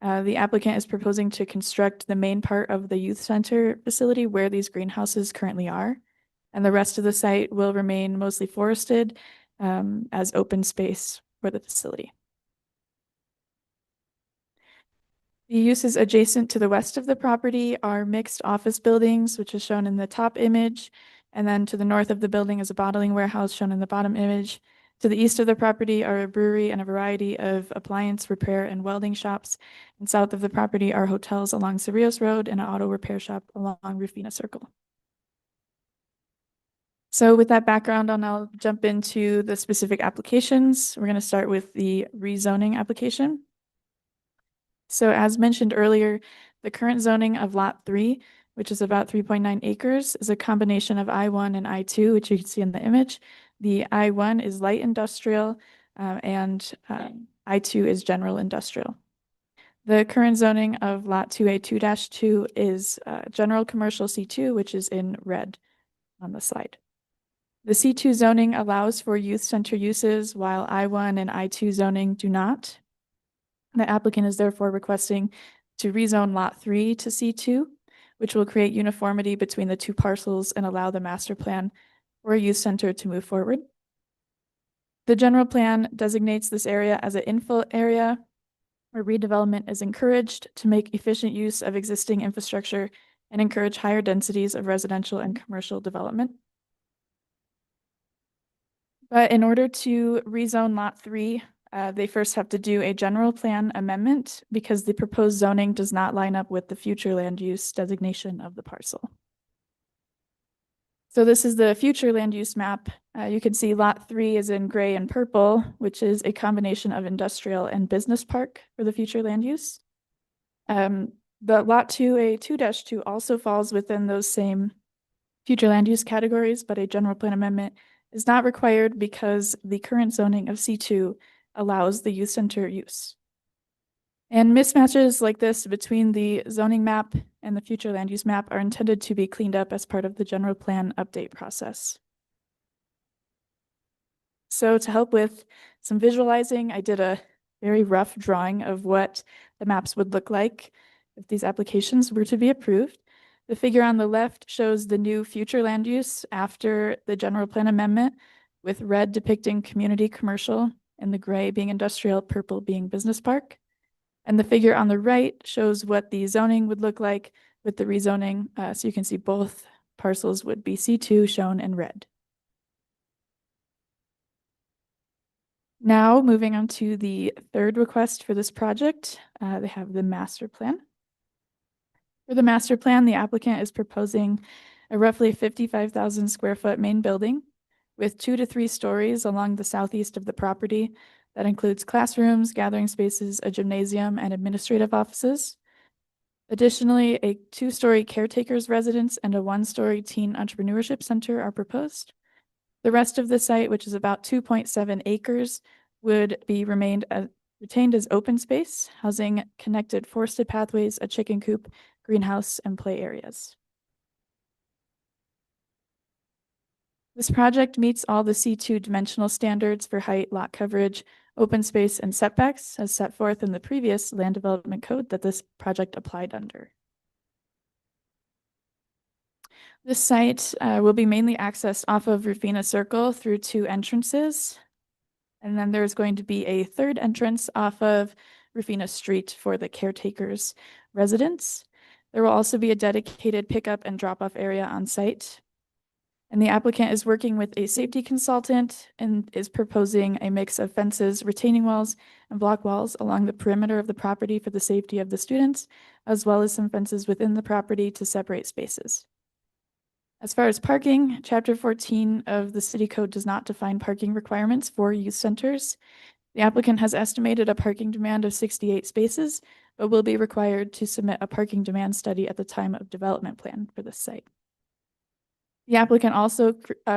The applicant is proposing to construct the main part of the youth center facility where these greenhouses currently are, and the rest of the site will remain mostly forested as open space for the facility. The uses adjacent to the west of the property are mixed office buildings, which is shown in the top image. And then to the north of the building is a bottling warehouse shown in the bottom image. To the east of the property are a brewery and a variety of appliance repair and welding shops. And south of the property are hotels along Cerrillos Road and an auto repair shop along Rufina Circle. So with that background, I'll now jump into the specific applications. We're going to start with the rezoning application. So as mentioned earlier, the current zoning of Lot 3, which is about 3.9 acres, is a combination of I-1 and I-2, which you can see in the image. The I-1 is light industrial and I-2 is general industrial. The current zoning of Lot 2A2-2 is general commercial C2, which is in red on the slide. The C2 zoning allows for youth center uses, while I-1 and I-2 zoning do not. The applicant is therefore requesting to rezone Lot 3 to C2, which will create uniformity between the 2 parcels and allow the master plan for a youth center to move forward. The general plan designates this area as an infill area where redevelopment is encouraged to make efficient use of existing infrastructure and encourage higher densities of residential and commercial development. But in order to rezone Lot 3, they first have to do a general plan amendment because the proposed zoning does not line up with the future land use designation of the parcel. So this is the future land use map. You can see Lot 3 is in gray and purple, which is a combination of industrial and business park for the future land use. The Lot 2A2-2 also falls within those same future land use categories, but a general plan amendment is not required because the current zoning of C2 allows the youth center use. And mismatches like this between the zoning map and the future land use map are intended to be cleaned up as part of the general plan update process. So to help with some visualizing, I did a very rough drawing of what the maps would look like if these applications were to be approved. The figure on the left shows the new future land use after the general plan amendment, with red depicting community commercial and the gray being industrial, purple being business park. And the figure on the right shows what the zoning would look like with the rezoning. So you can see both parcels would be C2 shown in red. Now moving on to the third request for this project, they have the master plan. For the master plan, the applicant is proposing a roughly 55,000 square foot main building with 2 to 3 stories along the southeast of the property. That includes classrooms, gathering spaces, a gymnasium, and administrative offices. Additionally, a 2-story caretakers residence and a 1-story teen entrepreneurship center are proposed. The rest of the site, which is about 2.7 acres, would be retained as open space, housing connected forested pathways, a chicken coop, greenhouse, and play areas. This project meets all the C2 dimensional standards for height, lot coverage, open space, and setbacks as set forth in the previous land development code that this project applied under. This site will be mainly accessed off of Rufina Circle through 2 entrances. And then there's going to be a 3rd entrance off of Rufina Street for the caretakers residence. There will also be a dedicated pickup and drop-off area on site. And the applicant is working with a safety consultant and is proposing a mix of fences, retaining walls, and block walls along the perimeter of the property for the safety of the students, as well as some fences within the property to separate spaces. As far as parking, Chapter 14 of the City Code does not define parking requirements for youth centers. The applicant has estimated a parking demand of 68 spaces, but will be required to submit a parking demand study at the time of development plan for this site. The applicant also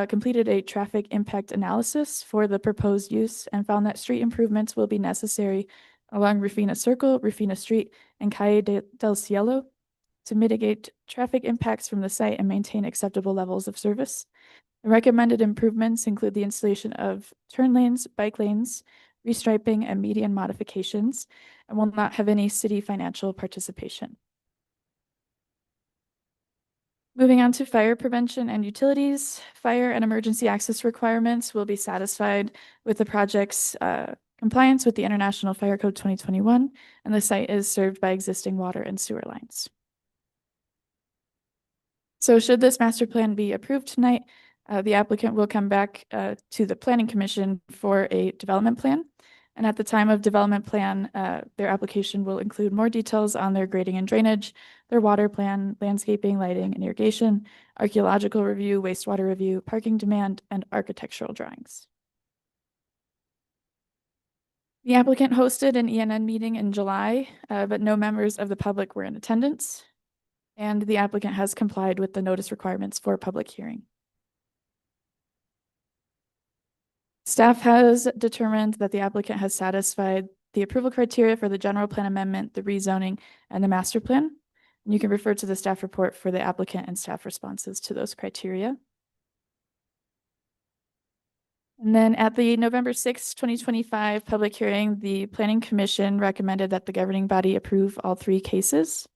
completed a traffic impact analysis for the proposed use and found that street improvements will be necessary along Rufina Circle, Rufina Street, and Calle del Cielo to mitigate traffic impacts from the site and maintain acceptable levels of service. The recommended improvements include the installation of turn lanes, bike lanes, restriping, and median modifications, and will not have any city financial participation. Moving on to fire prevention and utilities, fire and emergency access requirements will be satisfied with the project's compliance with the International Fire Code 2021, and the site is served by existing water and sewer lines. So should this master plan be approved tonight, the applicant will come back to the Planning Commission for a development plan. And at the time of development plan, their application will include more details on their grading and drainage, their water plan, landscaping, lighting, and irrigation, archaeological review, wastewater review, parking demand, and architectural drawings. The applicant hosted an ENN meeting in July, but no members of the public were in attendance. And the applicant has complied with the notice requirements for public hearing. Staff has determined that the applicant has satisfied the approval criteria for the general plan amendment, the rezoning, and the master plan. And you can refer to the staff report for the applicant and staff responses to those criteria. And then at the November 6th, 2025 public hearing, the Planning Commission recommended that the governing body approve all 3 cases.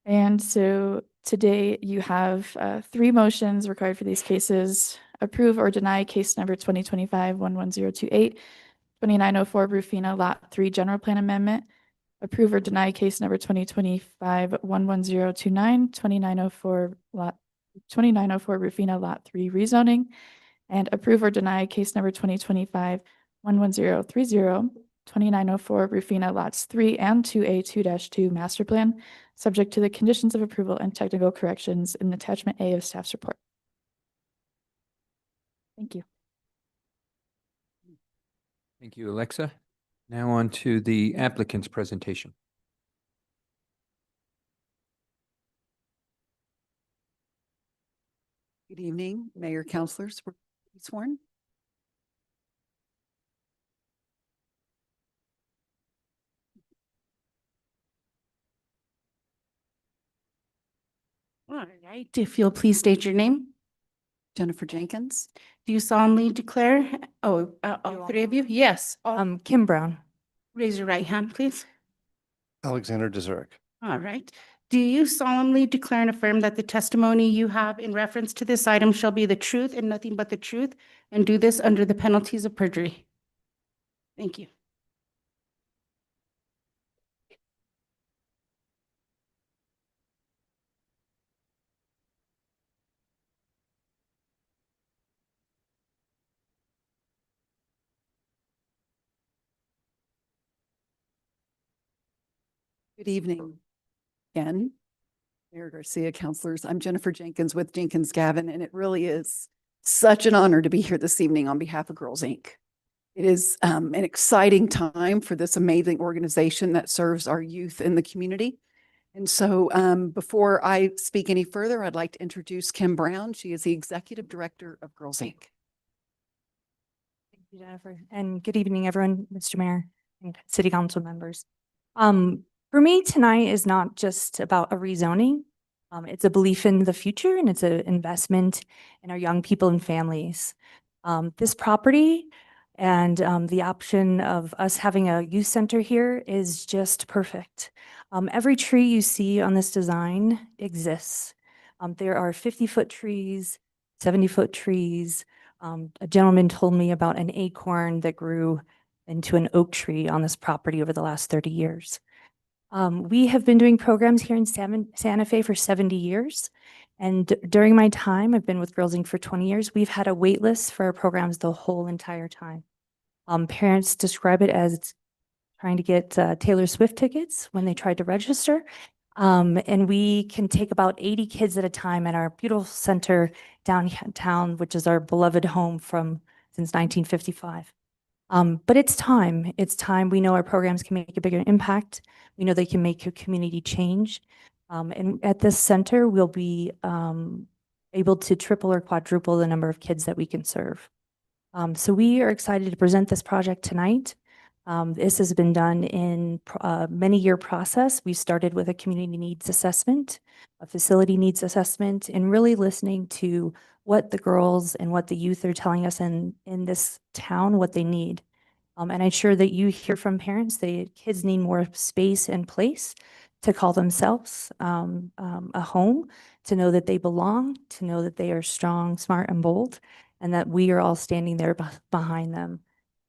And so today you have 3 motions required for these cases. Approve or deny case number 2025-11028, 2904 Rufina Lot 3 General Plan Amendment. Approve or deny case number 2025-11029, 2904 Rufina Lot 3 Rezoning. And approve or deny case number 2025-11030, 2904 Rufina Lots 3 and 2A2-2 Master Plan, subject to the conditions of approval and technical corrections in Attachment A of staff's report. Thank you. Thank you, Alexa. Now on to the applicant's presentation. Good evening, Mayor, councilors. Were you sworn? All right, if you'll please state your name. Jennifer Jenkins. Do you solemnly declare, all 3 of you? Yes. Kim Brown. Raise your right hand, please. Alexander Dezurek. All right. Do you solemnly declare and affirm that the testimony you have in reference to this item shall be the truth and nothing but the truth, and do this under the penalties of perjury? Thank you. Good evening again, Mayor Garcia, councilors. I'm Jennifer Jenkins with Jenkins Gavin, and it really is such an honor to be here this evening on behalf of Girls Inc. It is an exciting time for this amazing organization that serves our youth in the community. And so before I speak any further, I'd like to introduce Kim Brown. She is the Executive Director of Girls Inc. Thank you, Jennifer. And good evening, everyone, Mr. Mayor and City Council members. For me, tonight is not just about a rezoning. It's a belief in the future and it's an investment in our young people and families. This property and the option of us having a youth center here is just perfect. Every tree you see on this design exists. There are 50-foot trees, 70-foot trees. A gentleman told me about an acorn that grew into an oak tree on this property over the last 30 years. We have been doing programs here in Santa Fe for 70 years. And during my time, I've been with Girls Inc. for 20 years, we've had a wait list for our programs the whole entire time. Parents describe it as trying to get Taylor Swift tickets when they tried to register. And we can take about 80 kids at a time at our beautiful center downtown, which is our beloved home since 1955. But it's time. It's time. We know our programs can make a bigger impact. We know they can make a community change. And at this center, we'll be able to triple or quadruple the number of kids that we can serve. So we are excited to present this project tonight. This has been done in a many-year process. We started with a community needs assessment, a facility needs assessment, and really listening to what the girls and what the youth are telling us in this town, what they need. And I'm sure that you hear from parents that kids need more space and place to call themselves a home, to know that they belong, to know that they are strong, smart, and bold, and that we are all standing there behind them.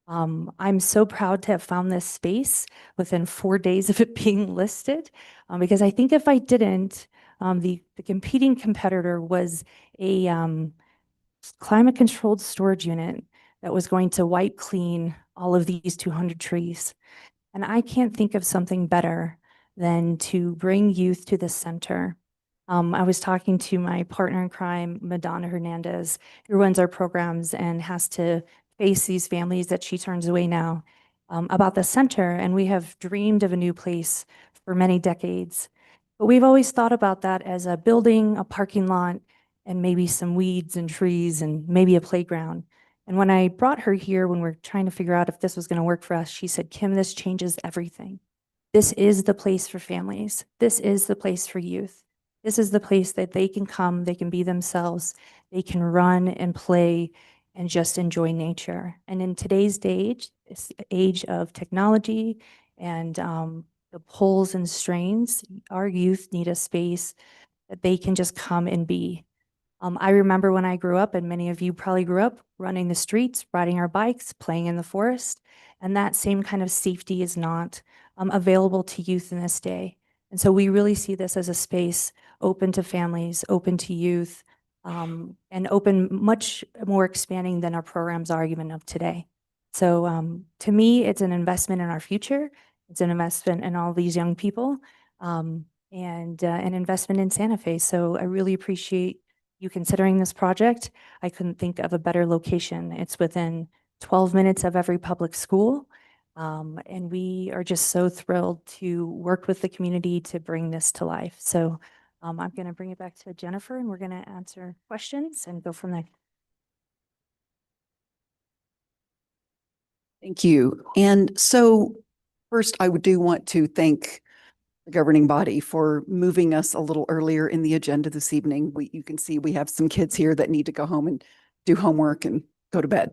I'm so proud to have found this space within 4 days of it being listed, because I think if I didn't, the competing competitor was a climate-controlled storage unit that was going to wipe clean all of these 200 trees. And I can't think of something better than to bring youth to the center. I was talking to my partner in crime, Madonna Hernandez, who runs our programs and has to face these families that she turns away now, about the center. And we have dreamed of a new place for many decades. But we've always thought about that as a building, a parking lot, and maybe some weeds and trees and maybe a playground. And when I brought her here, when we're trying to figure out if this was going to work for us, she said, Kim, this changes everything. This is the place for families. This is the place for youth. This is the place that they can come, they can be themselves, they can run and play and just enjoy nature. And in today's age of technology and the pulls and strains, our youth need a space that they can just come and be. I remember when I grew up, and many of you probably grew up running the streets, riding our bikes, playing in the forest, and that same kind of safety is not available to youth in this day. And so we really see this as a space open to families, open to youth, and open much more expanding than our programs are even of today. So to me, it's an investment in our future. It's an investment in all these young people, and an investment in Santa Fe. So I really appreciate you considering this project. I couldn't think of a better location. It's within 12 minutes of every public school. And we are just so thrilled to work with the community to bring this to life. So I'm going to bring it back to Jennifer and we're going to answer questions and go from there. Thank you. And so first, I do want to thank the governing body for moving us a little earlier in the agenda this evening. You can see we have some kids here that need to go home and do homework and go to bed.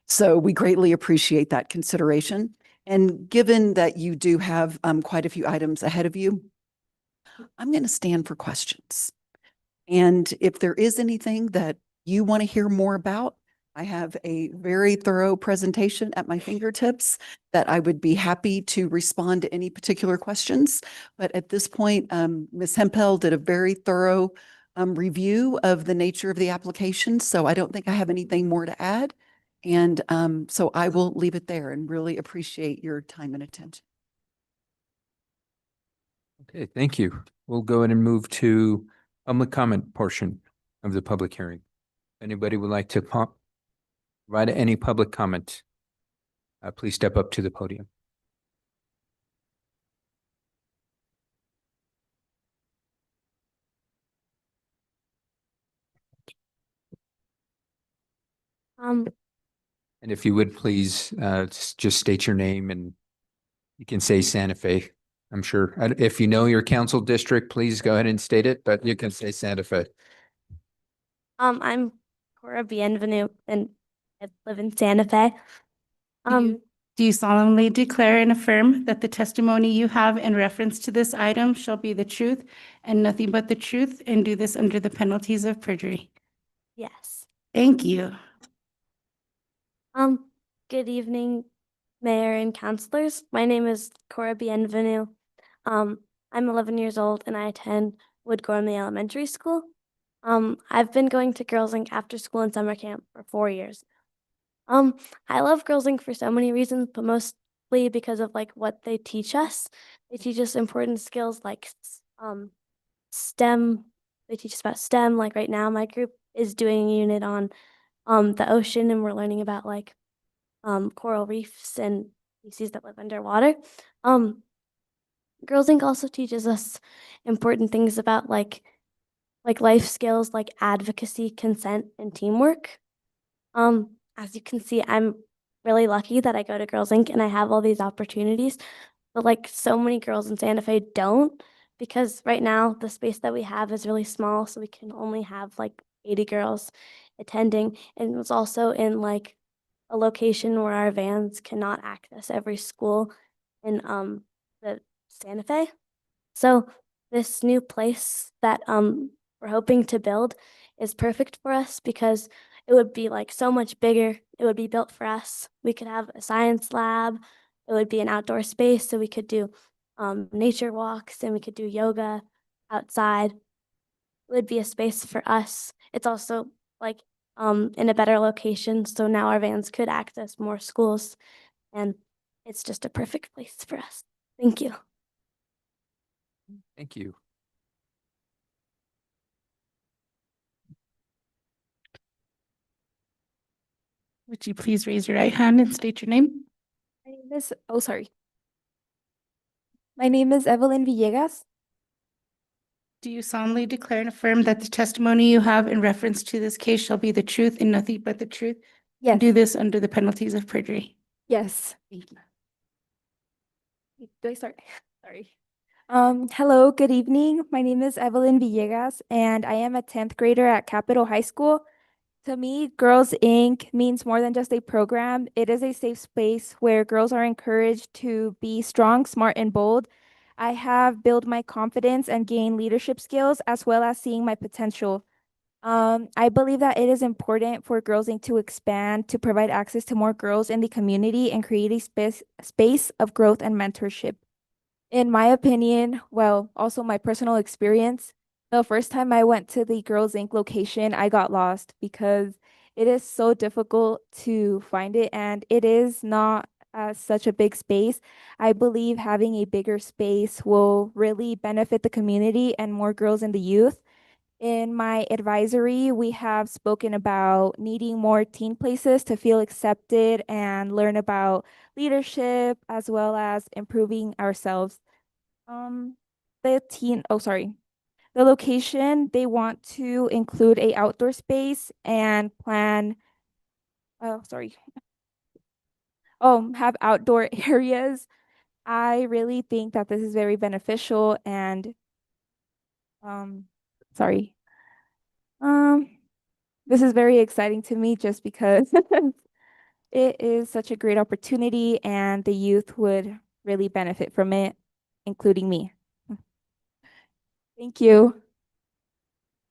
So we greatly appreciate that consideration. And given that you do have quite a few items ahead of you, I'm going to stand for questions. And if there is anything that you want to hear more about, I have a very thorough presentation at my fingertips that I would be happy to respond to any particular questions. But at this point, Ms. Hempel did a very thorough review of the nature of the application. So I don't think I have anything more to add. And so I will leave it there and really appreciate your time and attention. Okay, thank you. We'll go ahead and move to public comment portion of the public hearing. Anybody would like to provide any public comment, please step up to the podium. And if you would please, just state your name and you can say Santa Fe. I'm sure, if you know your council district, please go ahead and state it, but you can say Santa Fe. I'm Cora Bienvenu and I live in Santa Fe. Do you solemnly declare and affirm that the testimony you have in reference to this item shall be the truth and nothing but the truth, and do this under the penalties of perjury? Yes. Thank you. Good evening, Mayor and councilors. My name is Cora Bienvenu. I'm 11 years old and I attend Wood Gormley Elementary School. I've been going to Girls Inc. after school and summer camp for 4 years. I love Girls Inc. for so many reasons, but mostly because of like what they teach us. They teach us important skills like STEM. They teach us about STEM. Like right now, my group is doing a unit on the ocean, and we're learning about like coral reefs and species that live underwater. Girls Inc. also teaches us important things about like life skills like advocacy, consent, and teamwork. As you can see, I'm really lucky that I go to Girls Inc. and I have all these opportunities, but like so many girls in Santa Fe don't, because right now the space that we have is really small, so we can only have like 80 girls attending, and it's also in like a location where our vans cannot access every school in the Santa Fe. So this new place that we're hoping to build is perfect for us because it would be like so much bigger. It would be built for us. We could have a science lab. It would be an outdoor space, so we could do nature walks and we could do yoga outside. It would be a space for us. It's also like in a better location, so now our vans could access more schools, and it's just a perfect place for us. Thank you. Thank you. Would you please raise your right hand and state your name? My name is, oh, sorry. My name is Evelyn Villegas. Do you solemnly declare and affirm that the testimony you have in reference to this case shall be the truth and nothing but the truth? Yes. Do this under the penalties of perjury. Yes. Thank you. Do I start? Sorry. Hello, good evening. My name is Evelyn Villegas, and I am a 10th grader at Capitol High School. To me, Girls Inc. means more than just a program. It is a safe space where girls are encouraged to be strong, smart, and bold. I have built my confidence and gained leadership skills, as well as seeing my potential. I believe that it is important for Girls Inc. to expand, to provide access to more girls in the community and create a space of growth and mentorship. In my opinion, well, also my personal experience, the first time I went to the Girls Inc. location, I got lost because it is so difficult to find it, and it is not such a big space. I believe having a bigger space will really benefit the community and more girls and the youth. In my advisory, we have spoken about needing more teen places to feel accepted and learn about leadership as well as improving ourselves. The location, they want to include a outdoor space and have outdoor areas. I really think that this is very beneficial and this is very exciting to me just because it is such a great opportunity and the youth would really benefit from it, including me. Thank you.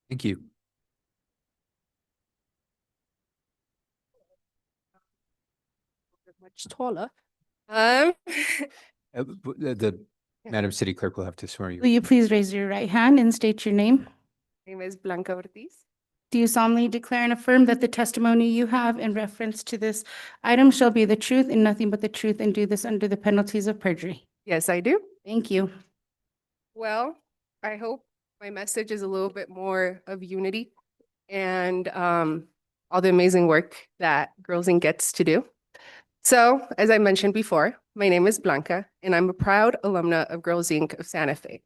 Thank you. Much taller. The Madam City Clerk will have to swear you. Will you please raise your right hand and state your name? Name is Blanca Ortiz. Do you solemnly declare and affirm that the testimony you have in reference to this item shall be the truth and nothing but the truth, and do this under the penalties of perjury? Yes, I do. Thank you. Well, I hope my message is a little bit more of unity and all the amazing work that Girls Inc. gets to do. So, as I mentioned before, my name is Blanca, and I'm a proud alumna of Girls Inc. of Santa Fe.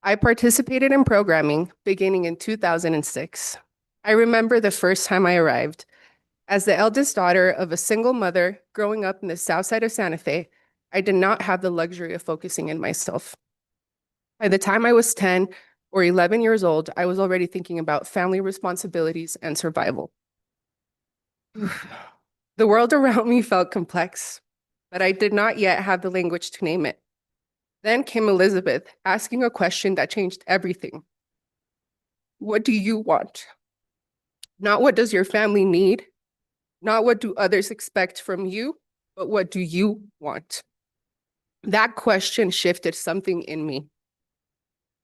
I participated in programming beginning in 2006. I remember the first time I arrived, As the eldest daughter of a single mother growing up in the south side of Santa Fe, I did not have the luxury of focusing in myself. By the time I was 10 or 11 years old, I was already thinking about family responsibilities and survival. The world around me felt complex, but I did not yet have the language to name it. Then came Elizabeth, asking a question that changed everything. What do you want? Not what does your family need? Not what do others expect from you, but what do you want? That question shifted something in me.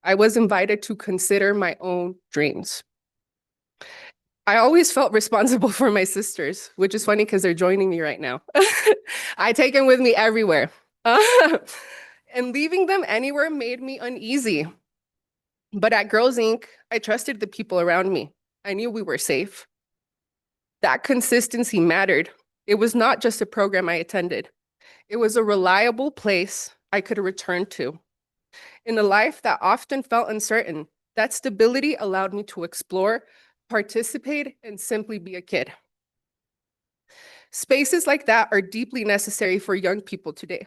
I was invited to consider my own dreams. I always felt responsible for my sisters, which is funny because they're joining me right now. I take them with me everywhere. And leaving them anywhere made me uneasy. But at Girls Inc., I trusted the people around me. I knew we were safe. That consistency mattered. It was not just a program I attended. It was a reliable place I could return to. In a life that often felt uncertain, that stability allowed me to explore, participate, and simply be a kid. Spaces like that are deeply necessary for young people today.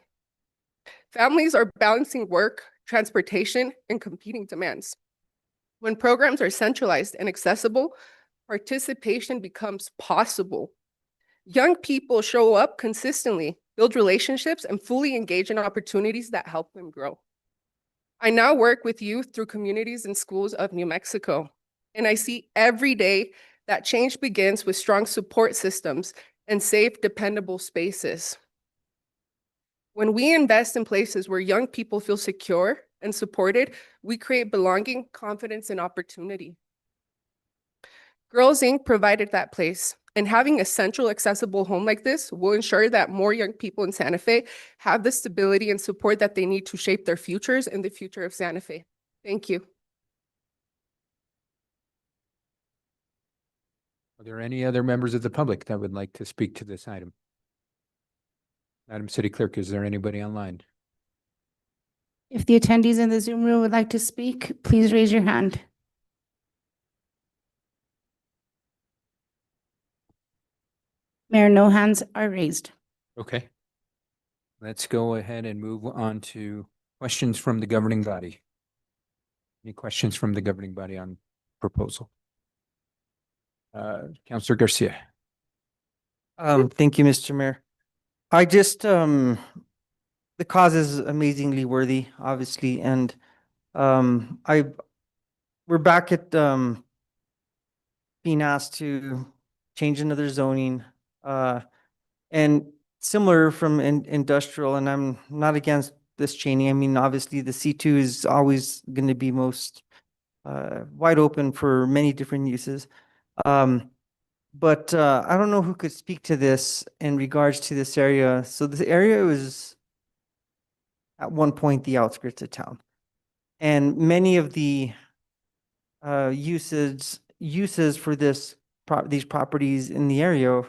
Families are balancing work, transportation, and competing demands. When programs are centralized and accessible, participation becomes possible. Young people show up consistently, build relationships, and fully engage in opportunities that help them grow. I now work with youth through communities and schools of New Mexico, and I see every day that change begins with strong support systems and safe, dependable spaces. When we invest in places where young people feel secure and supported, we create belonging, confidence, and opportunity. Girls Inc. provided that place, and having a central, accessible home like this will ensure that more young people in Santa Fe have the stability and support that they need to shape their futures and the future of Santa Fe. Thank you. Are there any other members of the public that would like to speak to this item? Madam City Clerk, is there anybody online? If the attendees in the Zoom room would like to speak, please raise your hand. Mayor, no hands are raised. Okay. Let's go ahead and move on to questions from the governing body. Any questions from the governing body on proposal? Councilor Garcia. Thank you, Mr. Mayor. I just, the cause is amazingly worthy, obviously, and we're back at being asked to change another zoning, and similar from industrial, and I'm not against this changing. I mean, obviously, the C2 is always going to be most wide open for many different uses. But I don't know who could speak to this in regards to this area. So this area was at one point the outskirts of town. And many of the uses for these properties in the area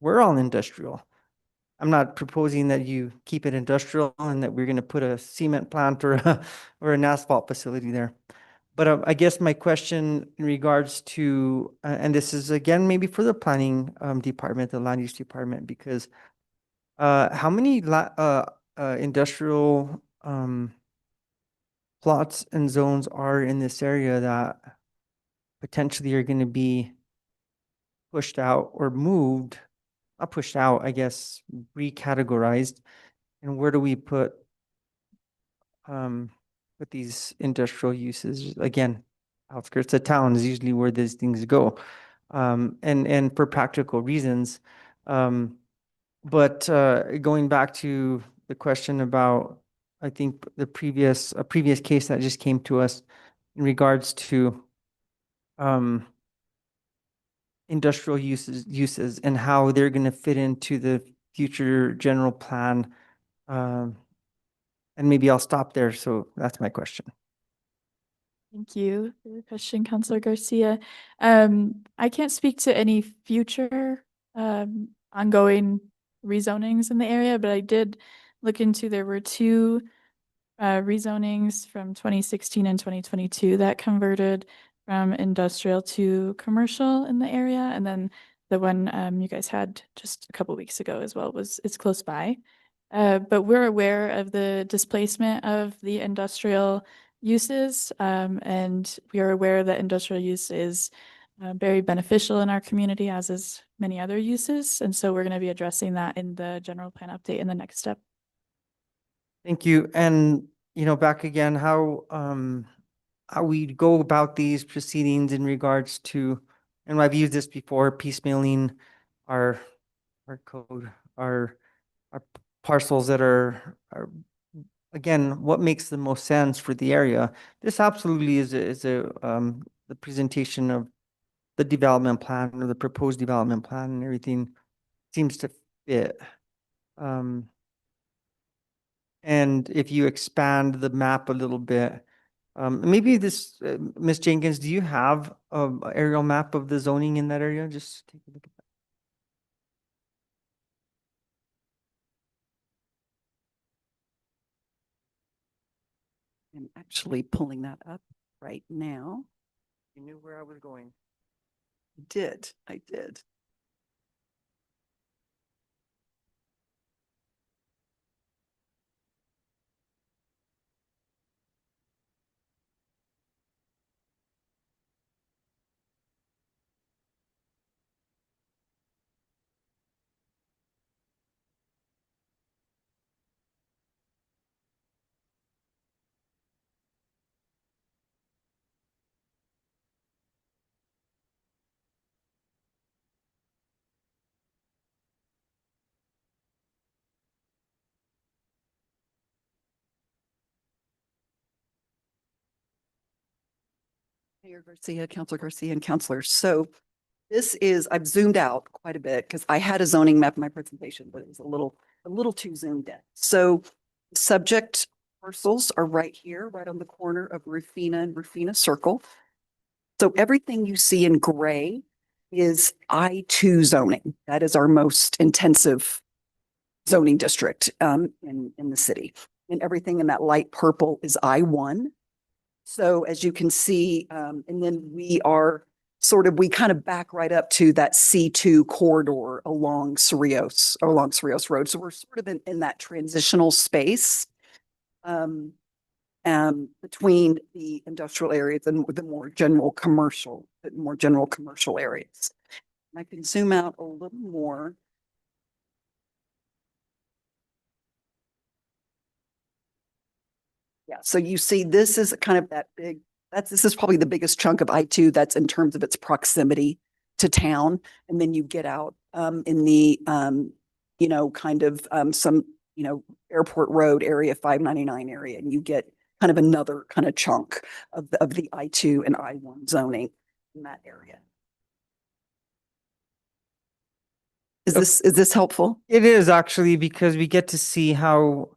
were all industrial. I'm not proposing that you keep it industrial and that we're going to put a cement plant or an asphalt facility there. But I guess my question in regards to, and this is again maybe for the planning department, the land use department, because how many industrial plots and zones are in this area that potentially are going to be pushed out or moved, not pushed out, I guess, recategorized, and where do we put these industrial uses? Again, outskirts of town is usually where these things go, and for practical reasons. But going back to the question about, I think a previous case that just came to us in regards to industrial uses and how they're going to fit into the future general plan. And maybe I'll stop there. So that's my question. Thank you for your question, Councilor Garcia. I can't speak to any future ongoing rezonings in the area, but I did look into, there were two rezonings from 2016 and 2022 that converted from industrial to commercial in the area. And then the one you guys had just a couple weeks ago as well is close by. But we're aware of the displacement of the industrial uses, and we are aware that industrial use is very beneficial in our community, as is many other uses. And so we're going to be addressing that in the general plan update in the next step. Thank you. And, back again, how we go about these proceedings in regards to, and I've used this before, piecemealing our code, our parcels that are again, what makes the most sense for the area. This absolutely is the presentation of the development plan or the proposed development plan, and everything seems to fit. And if you expand the map a little bit, maybe this, Ms. Jenkins, do you have an aerial map of the zoning in that area? Just take a look at that. I'm actually pulling that up right now. You knew where I was going. I did. Mayor Garcia, Councilor Garcia, and councilors. So this is, I've zoomed out quite a bit because I had a zoning map in my presentation, but it was a little too zoomed in. So subject parcels are right here, right on the corner of Rufina and Rufina Circle. So everything you see in gray is I-2 zoning. That is our most intensive zoning district in the city. And everything in that light purple is I-1. So as you can see, and then we kind of back right up to that C2 corridor along Cerrillos Road. So we're sort of in that transitional space between the industrial areas and the more general commercial areas. And I can zoom out a little more. Yeah, so you see, this is kind of that big, this is probably the biggest chunk of I-2 that's in terms of its proximity to town. And then you get out in the, some, Airport Road area, 599 area, and you get kind of another kind of chunk of the I-2 and I-1 zoning in that area. Is this helpful? It is actually, because we get to see how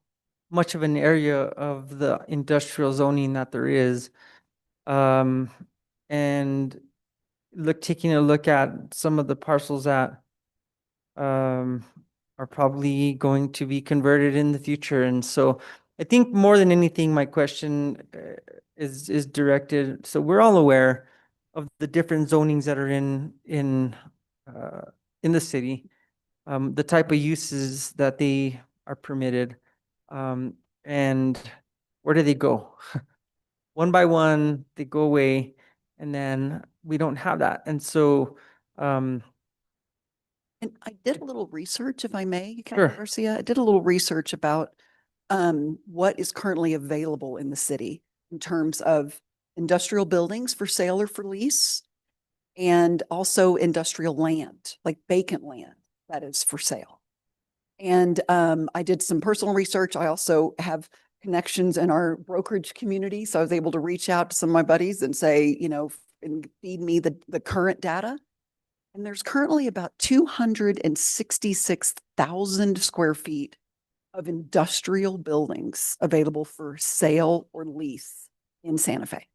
much of an area of the industrial zoning that there is. And taking a look at some of the parcels that are probably going to be converted in the future. And so I think more than anything, my question is directed. So we're all aware of the different zonings that are in the city, the type of uses that they are permitted. And where do they go? One by one, they go away, and then we don't have that. And so, and I did a little research, if I may, Sure. Garcia. I did a little research about what is currently available in the city in terms of industrial buildings for sale or for lease, and also industrial land, like vacant land that is for sale. And I did some personal research. I also have connections in our brokerage community. So I was able to reach out to some of my buddies and say, and feed me the current data. And there's currently about 266,000 square feet of industrial buildings available for sale or lease in Santa Fe,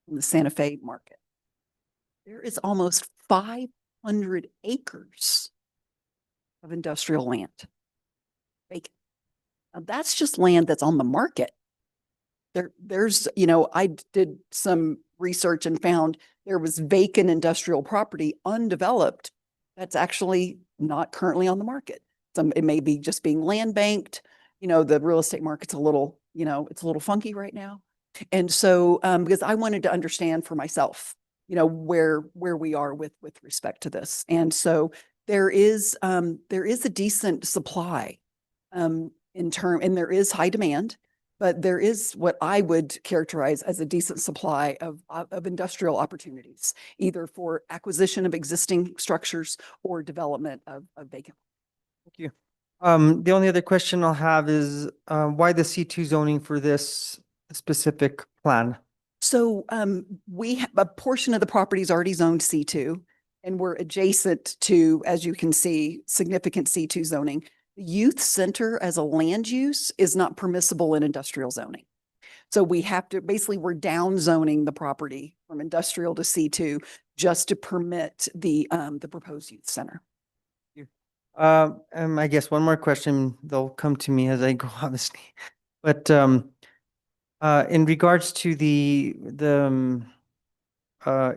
in the Santa Fe market. There is almost 500 acres of industrial land vacant. Now that's just land that's on the market. There's, I did some research and found there was vacant industrial property, undeveloped, that's actually not currently on the market. It may be just being land banked. You know, the real estate market's a little, you know, it's a little funky right now. And so, because I wanted to understand for myself, you know, where we are with respect to this. And so there is a decent supply and there is high demand, but there is what I would characterize as a decent supply of industrial opportunities, either for acquisition of existing structures or development of vacant. Thank you. The only other question I'll have is, why the C2 zoning for this specific plan? So we have a portion of the property is already zoned C2, and we're adjacent to, as you can see, significant C2 zoning. The youth center as a land use is not permissible in industrial zoning. So we have to, basically, we're down zoning the property from industrial to C2 just to permit the proposed youth center. I guess one more question, they'll come to me as I go, obviously. But in regards to the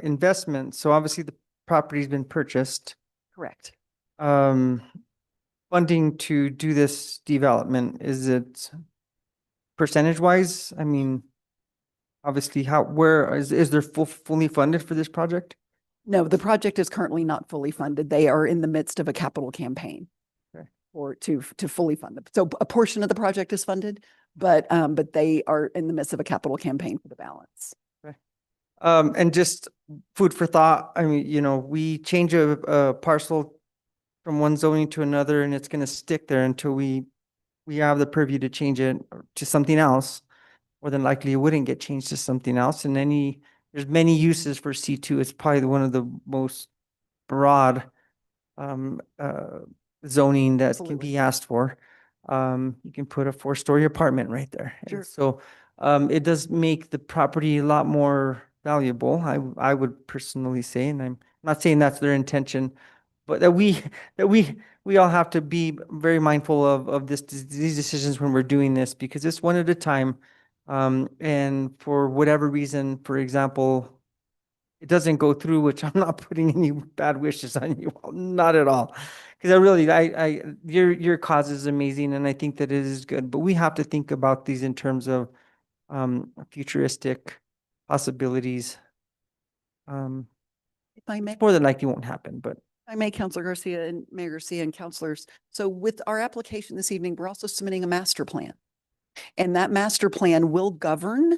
investment, so obviously the property's been purchased. Correct. Funding to do this development, is it percentage wise? I mean, obviously, where is there fully funded for this project? No, the project is currently not fully funded. They are in the midst of a capital campaign to fully fund it. So a portion of the project is funded, but they are in the midst of a capital campaign for the balance. And just food for thought. I mean, you know, we change a parcel from one zoning to another, and it's going to stick there until we have the purview to change it to something else. More than likely, it wouldn't get changed to something else. And there's many uses for C2. It's probably one of the most broad zoning that can be asked for. You can put a 4-story apartment right there. Sure. And so it does make the property a lot more valuable, I would personally say, and I'm not saying that's their intention, but that we all have to be very mindful of these decisions when we're doing this, because it's one at a time. And for whatever reason, for example, it doesn't go through, which I'm not putting any bad wishes on you all, not at all. Because your cause is amazing, and I think that it is good, but we have to think about these in terms of futuristic possibilities. If I may, more than likely won't happen, but I may, Councilor Garcia and Mayor Garcia and councilors. So with our application this evening, we're also submitting a master plan. And that master plan will govern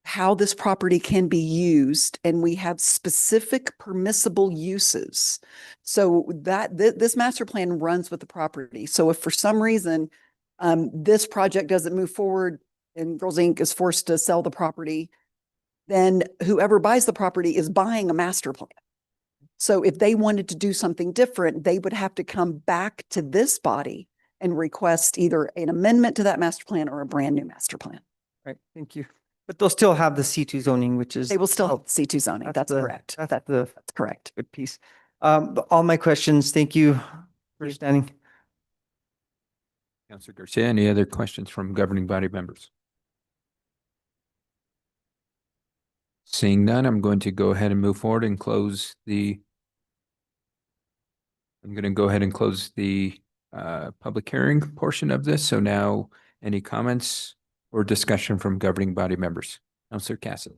how this property can be used. And we have specific permissible uses. So that this master plan runs with the property. So if for some reason this project doesn't move forward and Girls Inc. is forced to sell the property, then whoever buys the property is buying a master plan. So if they wanted to do something different, they would have to come back to this body and request either an amendment to that master plan or a brand new master plan. right, thank you. But they'll still have the C2 zoning, which is. They will still have C2 zoning. That's correct. That's correct. good piece. All my questions, thank you for standing. Councilor Garcia, any other questions from governing body members? Seeing none, I'm going to go ahead and move forward and close the public hearing portion of this. So now any comments or discussion from governing body members? Councilor Cassidy.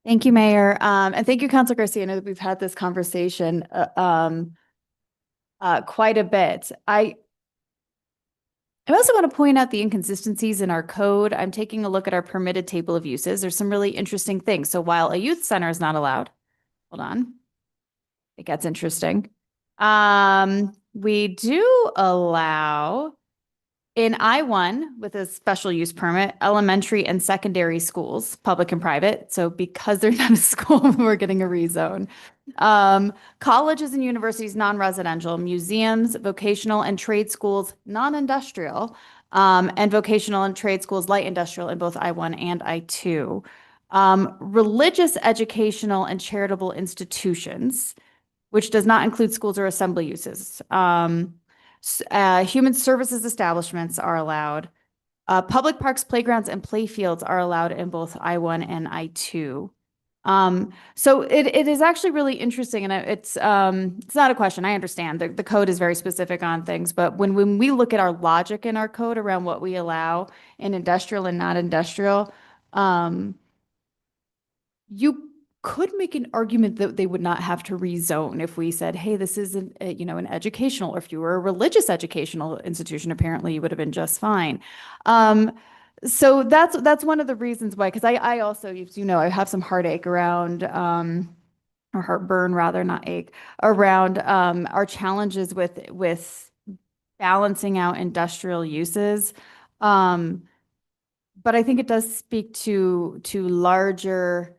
Thank you, Mayor. And thank you, Councilor Garcia. I know that we've had this conversation quite a bit. I also want to point out the inconsistencies in our code. I'm taking a look at our permitted table of uses. There's some really interesting things. So while a youth center is not allowed, hold on, it gets interesting. We do allow in I-1 with a special use permit, elementary and secondary schools, public and private. So because they're not a school, we're getting a rezone. Colleges and universities, non-residential, museums, vocational and trade schools, non-industrial, and vocational and trade schools, light industrial in both I-1 and I-2. Religious, educational, and charitable institutions, which does not include schools or assembly uses. Human services establishments are allowed. Public parks, playgrounds, and play fields are allowed in both I-1 and I-2. So it is actually really interesting, and it's not a question. I understand the code is very specific on things, but when we look at our logic in our code around what we allow in industrial and not industrial, you could make an argument that they would not have to rezone if we said, hey, this is an educational, or if you were a religious educational institution, apparently you would have been just fine. So that's one of the reasons why, because I also, you know, I have some heartache around, or heartburn rather, not ache, around our challenges with balancing out industrial uses. But I think it does speak to larger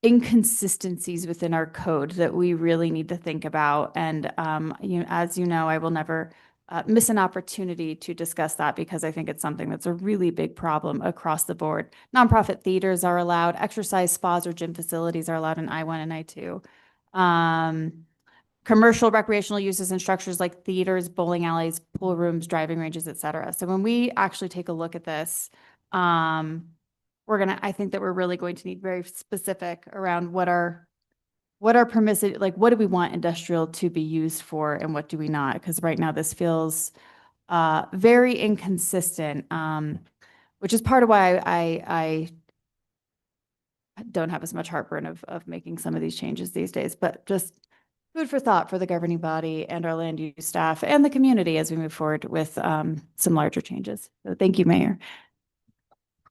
inconsistencies within our code that we really need to think about. And as you know, I will never miss an opportunity to discuss that, because I think it's something that's a really big problem across the board. Nonprofit theaters are allowed, exercise spas or gym facilities are allowed in I-1 and I-2. Commercial recreational uses and structures like theaters, bowling alleys, pool rooms, driving ranges, et cetera. So when we actually take a look at this, I think that we're really going to need very specific around what are permissive, like what do we want industrial to be used for and what do we not? Because right now this feels very inconsistent, which is part of why I don't have as much heartburn of making some of these changes these days, but just food for thought for the governing body and our land use staff and the community as we move forward with some larger changes. So thank you, Mayor.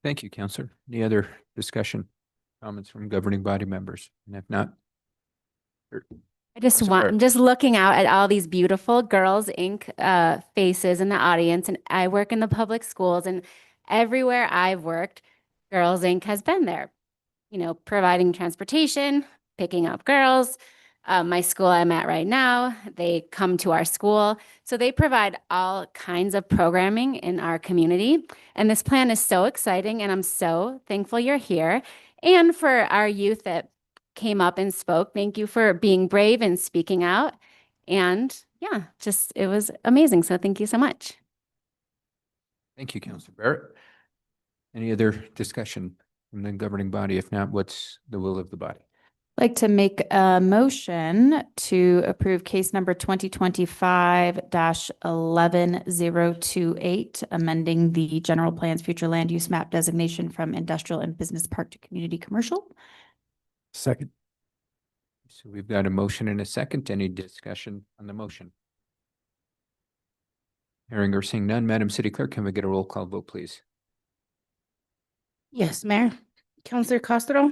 Thank you, Counselor. Any other discussion, comments from governing body members? And if not, I'm just looking out at all these beautiful Girls Inc. Faces in the audience, and I work in the public schools, and everywhere I've worked, Girls Inc. has been there, you know, providing transportation, picking up girls. My school I'm at right now, they come to our school. So they provide all kinds of programming in our community. And this plan is so exciting, and I'm so thankful you're here. And for our youth that came up and spoke, thank you for being brave and speaking out. And yeah, it was amazing. So thank you so much. thank you, Counselor Barrett. Any other discussion from the governing body? If not, what's the will of the body? I'd like to make a motion to approve case number 2025-11028, amending the general plan's future land use map designation from industrial and business park to community commercial. Second. So we've got a motion and a second. Any discussion on the motion? Hearing or seeing none, Madam City Clerk, can we get a roll call vote, please? Yes, Mayor. Counselor Castro?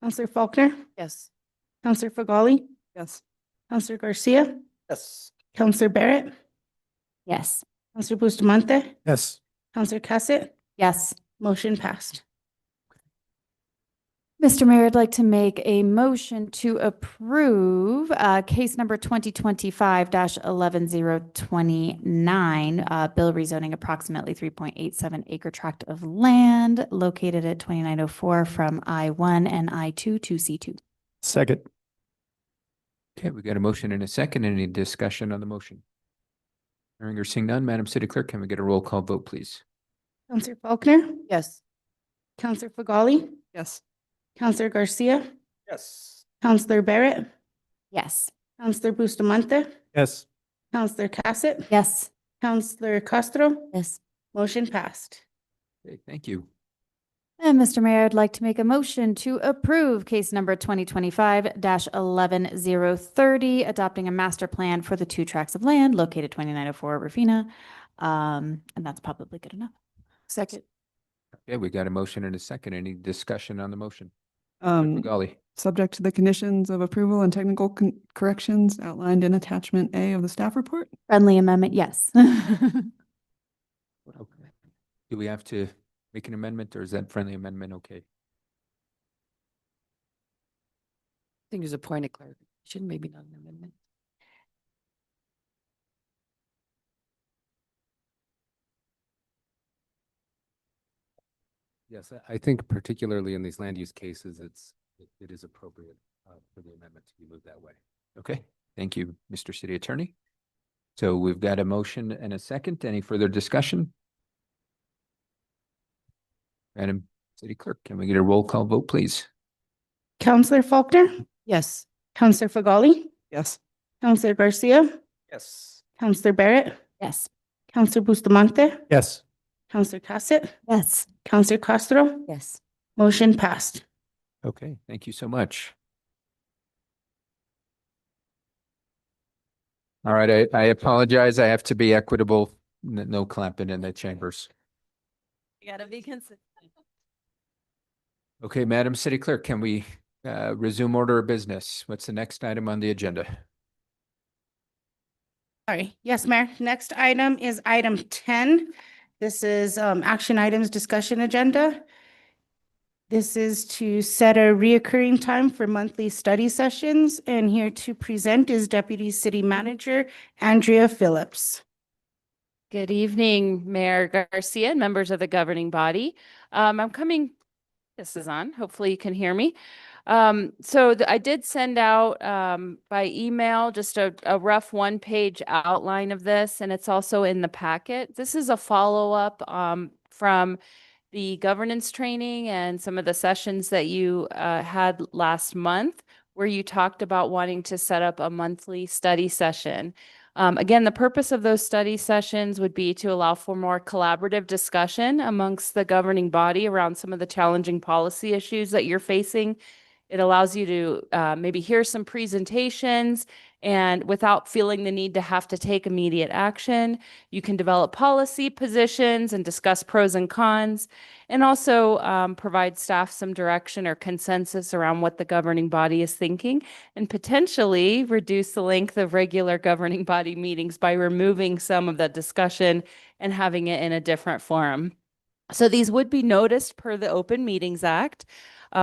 Counselor Faulkner? Yes. Counselor Fagali? Yes. Counselor Garcia? Yes. Counselor Barrett? Yes. Counselor Bustamante? Yes. Counselor Cassett? Yes. Motion passed. Mr. Mayor, I'd like to make a motion to approve case number 2025-11029, bill rezoning approximately 3.87 acre tract of land located at 2904 from I-1 and I-2 to C2. Second. Okay, we got a motion and a second. Any discussion on the motion? Hearing or seeing none, Madam City Clerk, can we get a roll call vote, please? Counselor Faulkner? Yes. Counselor Fagali? Yes. Counselor Garcia? Yes. Counselor Barrett? Yes. Counselor Bustamante? Yes. Counselor Cassett? Yes. Counselor Castro? Yes. Motion passed. Okay, thank you. And Mr. Mayor, I'd like to make a motion to approve case number 2025-11030, adopting a master plan for the 2 tracts of land located 2904 Rufina. And that's probably good enough. Second. Okay, we got a motion and a second. Any discussion on the motion? Golly. Subject to the conditions of approval and technical corrections outlined in attachment A of the staff report. Friendly amendment, yes. Okay. Do we have to make an amendment, or is that friendly amendment okay? I think there's a point of clarification, maybe not an amendment. Yes, I think particularly in these land use cases, it is appropriate for the amendment to be moved that way. Okay, thank you, Mr. City Attorney. So we've got a motion and a second. Any further discussion? Madam City Clerk, can we get a roll call vote, please? Counselor Faulkner, Yes. Counselor Fagali, Yes. Counselor Garcia, Yes. Counselor Barrett, Yes. Counselor Bustamante, Yes. Counselor Cassett, Yes. Counselor Castro. Yes. Motion passed. Okay, thank you so much. All right, I apologize. I have to be equitable. No clapping in the chambers. You gotta be consistent. Okay, Madam City Clerk, can we resume order of business? What's the next item on the agenda? Sorry. Yes, Mayor. Next item is item 10. This is action items discussion agenda. This is to set a reoccurring time for monthly study sessions, and here to present is Deputy City Manager Andrea Phillips. Good evening, Mayor Garcia and members of the governing body. This is on, hopefully you can hear me. I did send out by email just a rough one-page outline of this, and it's also in the packet. This is a follow-up from the governance training and some of the sessions that you had last month, where you talked about wanting to set up a monthly study session. Again, the purpose of those study sessions would be to allow for more collaborative discussion amongst the governing body around some of the challenging policy issues that you're facing. It allows you to maybe hear some presentations, and without feeling the need to have to take immediate action, you can develop policy positions and discuss pros and cons, and also provide staff some direction or consensus around what the governing body is thinking, and potentially reduce the length of regular governing body meetings by removing some of that discussion and having it in a different forum. So these would be noticed per the Open Meetings Act.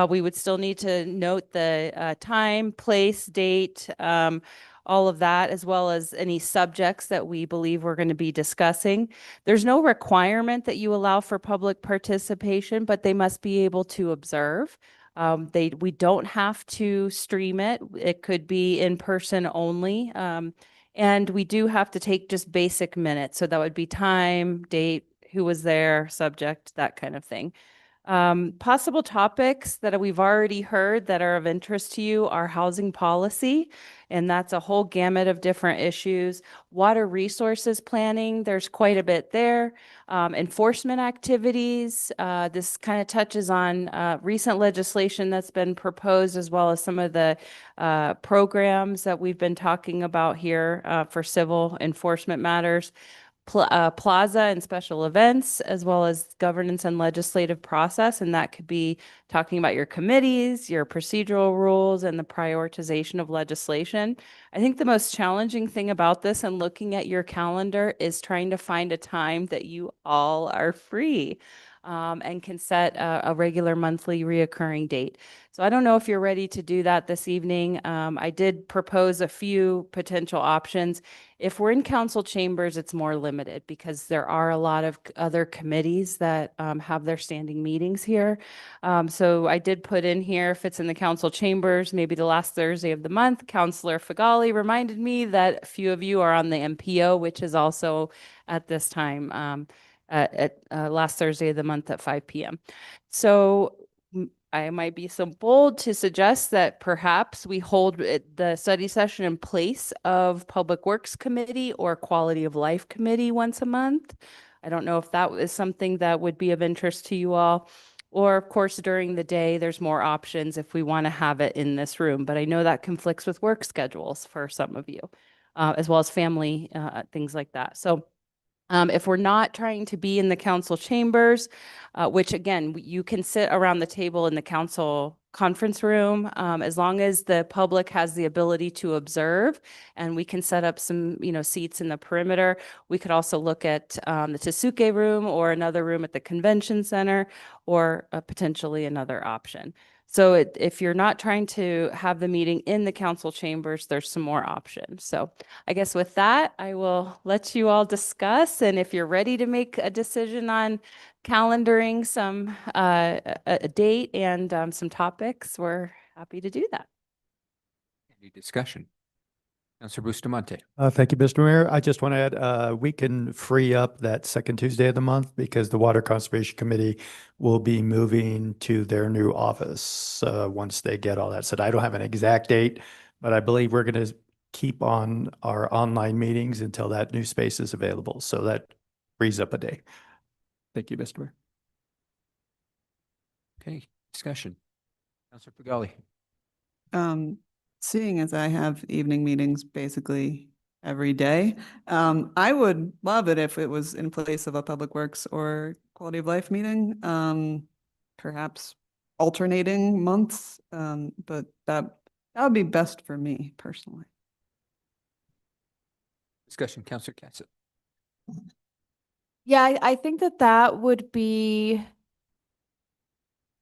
We would still need to note the time, place, date, all of that, as well as any subjects that we believe we're going to be discussing. There's no requirement that you allow for public participation, but they must be able to observe. We don't have to stream it. It could be in person only. And we do have to take just basic minutes. So that would be time, date, who was there, subject, that kind of thing. Possible topics that we've already heard that are of interest to you are housing policy, and that's a whole gamut of different issues. Water resources planning, there's quite a bit there. Enforcement activities, this kind of touches on recent legislation that's been proposed, as well as some of the programs that we've been talking about here for civil enforcement matters. Plaza and special events, as well as governance and legislative process. And that could be talking about your committees, your procedural rules, and the prioritization of legislation. I think the most challenging thing about this and looking at your calendar is trying to find a time that you all are free and can set a regular monthly reoccurring date. So I don't know if you're ready to do that this evening. I did propose a few potential options. If we're in council chambers, it's more limited because there are a lot of other committees that have their standing meetings here. So I did put in here, if it's in the council chambers, maybe the last Thursday of the month. Counselor Fagali reminded me that a few of you are on the MPO, which is also at this time at last Thursday of the month at 5 p.m. So I might be so bold to suggest that perhaps we hold the study session in place of Public Works Committee or Quality of Life Committee once a month. I don't know if that is something that would be of interest to you all. Or of course, during the day, there's more options if we want to have it in this room. But I know that conflicts with work schedules for some of you, as well as family, things like that. So if we're not trying to be in the council chambers, which again, you can sit around the table in the council conference room, as long as the public has the ability to observe, and we can set up some, seats in the perimeter. We could also look at the Tasuke room or another room at the convention center, or potentially another option. So if you're not trying to have the meeting in the council chambers, there's some more options. So I guess with that, I will let you all discuss. And if you're ready to make a decision on calendaring some a date and some topics, we're happy to do that. Any discussion? Counselor Bustamante. Thank you, Mr. Mayor. I just want to add, we can free up that second Tuesday of the month because the Water Conservation Committee will be moving to their new office once they get all that set. I don't have an exact date, but I believe we're going to keep on our online meetings until that new space is available. So that frees up a day. Thank you, Mr. Mayor. Okay, discussion. Counselor Fagali. Seeing as I have evening meetings basically every day, I would love it if it was in place of a Public Works or Quality of Life meeting, perhaps alternating months, but that would be best for me personally. Discussion, Counselor Cassett. Yeah, I think that that would be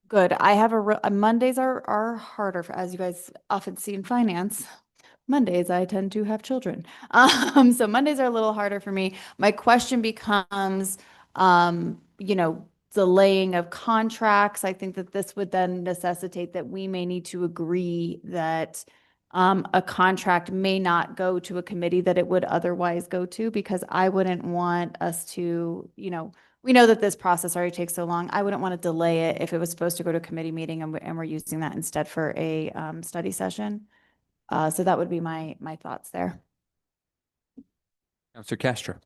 good. I have Mondays are harder, as you guys often see in finance. Mondays, I tend to have children. So Mondays are a little harder for me. My question becomes, delaying of contracts. I think that this would then necessitate that we may need to agree that a contract may not go to a committee that it would otherwise go to, because I wouldn't want us to, we know that this process already takes so long. I wouldn't want to delay it if it was supposed to go to a committee meeting and we're using that instead for a study session. So that would be my thoughts there. Counselor Castro.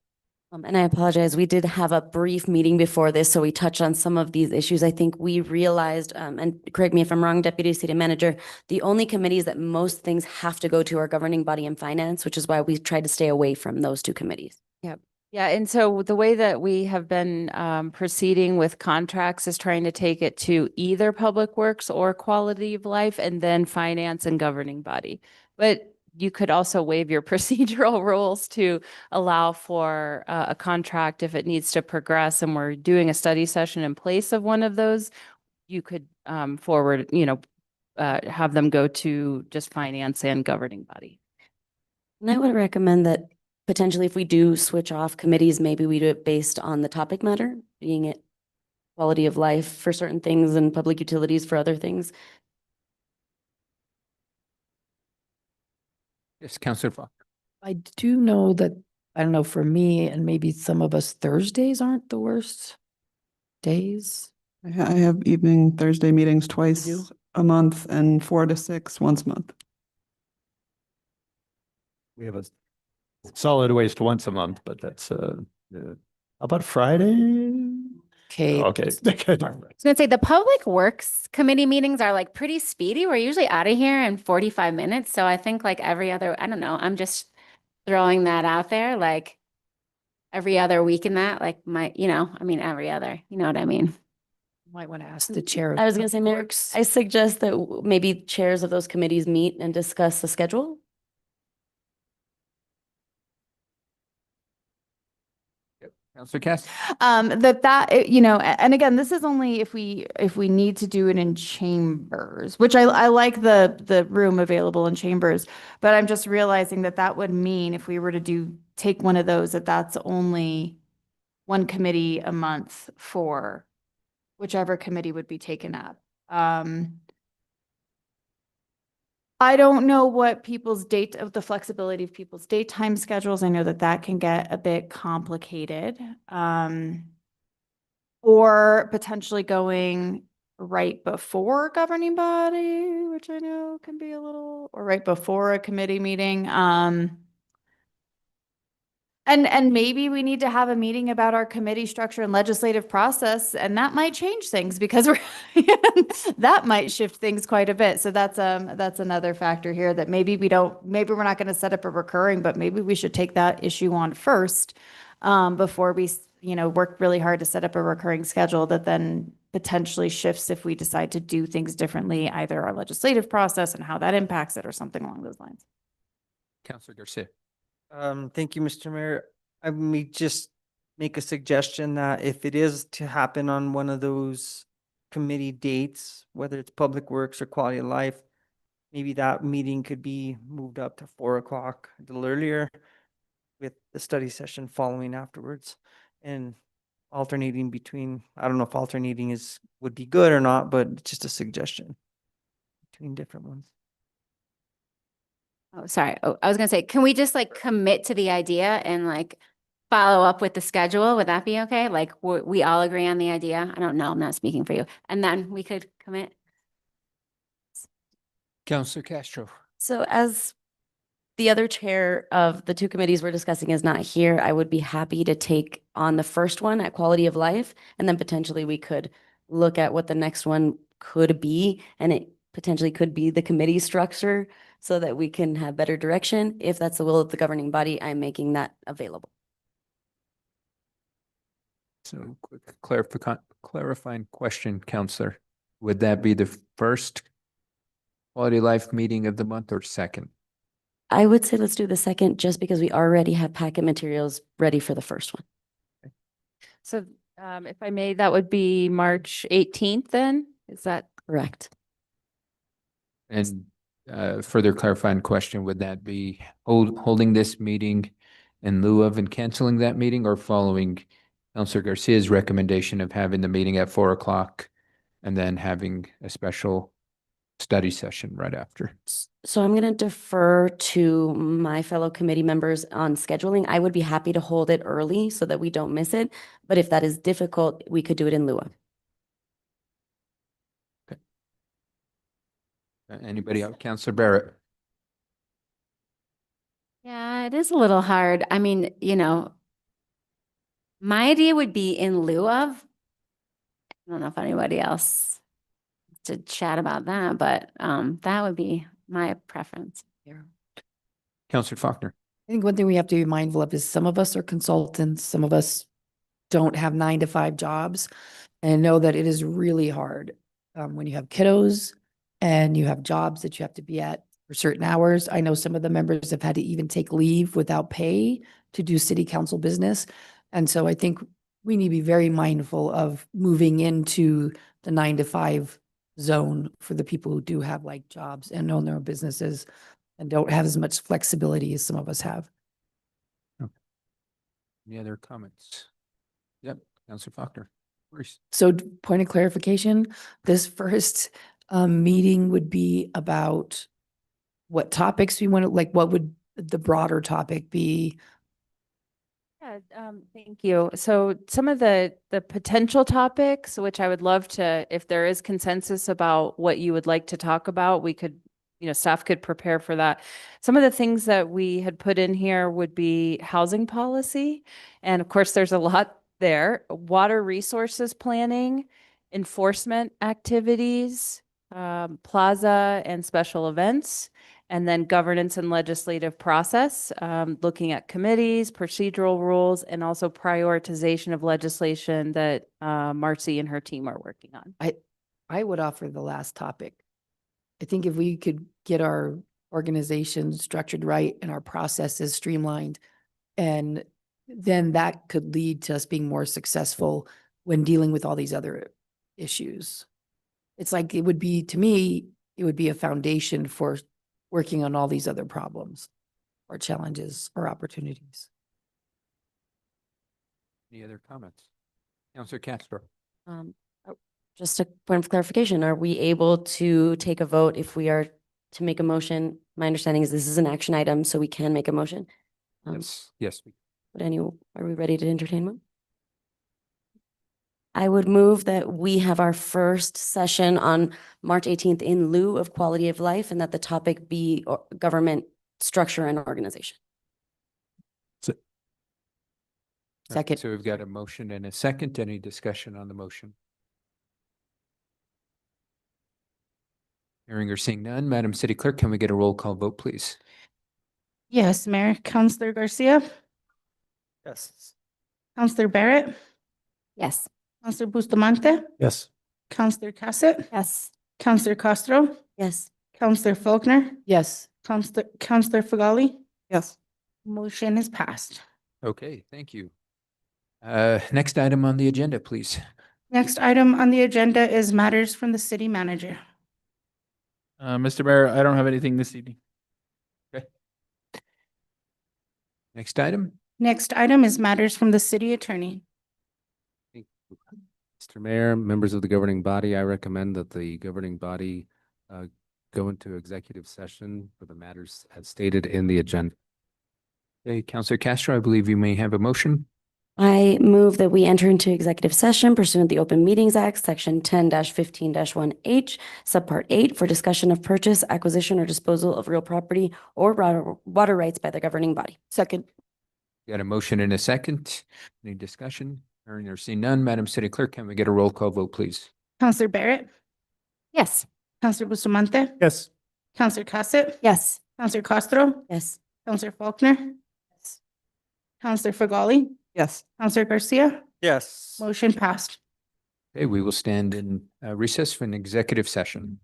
And I apologize, we did have a brief meeting before this, so we touched on some of these issues. I think we realized, and correct me if I'm wrong, Deputy City Manager, the only committees that most things have to go to are Governing Body and Finance, which is why we tried to stay away from those two committees. Yep. Yeah, and so the way that we have been proceeding with contracts is trying to take it to either Public Works or Quality of Life, and then Finance and Governing Body. But you could also waive your procedural rules to allow for a contract if it needs to progress and we're doing a study session in place of one of those. You could forward, have them go to just Finance and Governing Body. And I would recommend that potentially if we do switch off committees, maybe we do it based on the topic matter, being it quality of life for certain things and public utilities for other things. Yes, Counselor Fox. I do know that, I don't know, for me and maybe some of us, Thursdays aren't the worst days. I have evening Thursday meetings do? twice a month and 4 to 6 once a month. We have a solid waste once a month, but that's, how about Friday? Okay. Okay. I was gonna say the Public Works Committee meetings are like pretty speedy. We're usually out of here in 45 minutes. So I think like every other, I don't know, I'm just throwing that out there, like every other week in that, like every other, you know what I mean? Might want to ask the chair. of I was going to say, Mayor, Works. I suggest that maybe chairs of those committees meet and discuss the schedule. Counselor Cass. And again, this is only if we need to do it in chambers, which I like the room available in chambers, but I'm just realizing that would mean if we were to take one of those, that's only one committee a month for whichever committee would be taken up. I don't know what the flexibility of people's daytime schedules. I know that can get a bit complicated. Or potentially going right before governing body, which I know can be or right before a committee meeting. And maybe we need to have a meeting about our committee structure and legislative process, and that might change things because that might shift things quite a bit. So that's another factor here that maybe we're not going to set up a recurring, but maybe we should take that issue on first before we, work really hard to set up a recurring schedule that then potentially shifts if we decide to do things differently, either our legislative process and how that impacts it or something along those lines. Counselor Garcia. Thank you, Mr. Mayor. I may just make a suggestion that if it is to happen on one of those committee dates, whether it's Public Works or Quality of Life, maybe that meeting could be moved up to 4 o'clock a little earlier with the study session following afterwards and alternating between, I don't know if alternating would be good or not, but just a suggestion between different ones. Oh, sorry. Oh, I was gonna say, can we just like commit to the idea and like follow up with the schedule? Would that be okay? Like, we all agree on the idea? I don't know. I'm not speaking for you. And then we could commit. Counselor Castro. So as the other chair of the two committees we're discussing is not here, I would be happy to take on the first one at quality of life. And then potentially we could look at what the next one could be. And it potentially could be the committee structure so that we can have better direction. If that's the will of the governing body, I'm making that available. So quick clarifying question, Counselor. Would that be the first quality of life meeting of the month or second? I would say let's do the second just because we already have packet materials ready for the first one. So if I may, that would be March 18th then? Is that? Correct. And further clarifying question, would that be holding this meeting in lieu of and canceling that meeting, or following Counselor Garcia's recommendation of having the meeting at 4 o'clock and then having a special study session right after? So I'm going to defer to my fellow committee members on scheduling. I would be happy to hold it early so that we don't miss it. But if that is difficult, we could do it in lieu of. Anybody else? Counselor Barrett? Yeah, it is a little hard. I mean, my idea would be in lieu of. I don't know if anybody else to chat about that, but that would be my preference. Counselor Faulkner? I think one thing we have to be mindful of is some of us are consultants, some of us don't have 9-to-5 jobs, and know that it is really hard when you have kiddos and you have jobs that you have to be at for certain hours. I know some of the members have had to even take leave without pay to do city council business. And so I think we need to be very mindful of moving into the 9-to-5 zone for the people who do have like jobs and own their own businesses and don't have as much flexibility as some of us have. Any other comments? Yep, Counselor Faulkner. So point of clarification, this first meeting would be about what topics we want to, like, what would the broader topic be? Yeah, thank you. So some of the potential topics, which I would love to, if there is consensus about what you would like to talk about, we could, staff could prepare for that. Some of the things that we had put in here would be housing policy. And of course, there's a lot there. Water resources planning, enforcement activities, plaza and special events, and then governance and legislative process, looking at committees, procedural rules, and also prioritization of legislation that Marcy and her team are working on. I would offer the last topic. I think if we could get our organization structured right and our processes streamlined, and then that could lead to us being more successful when dealing with all these other issues. It's like, it would be, to me, it would be a foundation for working on all these other problems or challenges or opportunities. Any other comments? Counselor Castro? Just a point of clarification, are we able to take a vote if we are to make a motion? My understanding is this is an action item, so we can make a motion. Yes. But are we ready to entertain one? I would move that we have our first session on March 18th in lieu of quality of life, and that the topic be government structure and organization. Second. So we've got a motion and a second. Any discussion on the motion? Hearing or seeing none, Madam City Clerk, can we get a roll call vote, please? Yes, Mayor. Counselor Garcia, Yes. Counselor Barrett, Yes. Counselor Bustamante, Yes. Counselor Cassett, Yes. Counselor Castro, Yes. Counselor Faulkner, Yes. Counselor Fagali. Yes. Motion is passed. Okay, thank you. Next item on the agenda, please. Next item on the agenda is matters from the city manager. Mr. Mayor, I don't have anything this evening. Next item? Next item is matters from the city attorney. Mr. Mayor, members of the governing body, I recommend that the governing body go into executive session for the matters as stated in the agenda. Okay, Counselor Castro, I believe you may have a motion. I move that we enter into executive session pursuant to the Open Meetings Act, Section 10-15-1H, Subpart 8, for discussion of purchase, acquisition, or disposal of real property or water rights by the governing body. Second. Got a motion and a second. Any discussion? Hearing or seeing none, Madam City Clerk, can we get a roll call vote, please? Counselor Barrett, Yes. Counselor Bustamante, Yes. Counselor Cassett, Yes. Counselor Castro, Yes. Counselor Faulkner, Counselor Fagali, Yes. Counselor Garcia, Yes. motion passed. Okay, we will stand in recess for an executive session.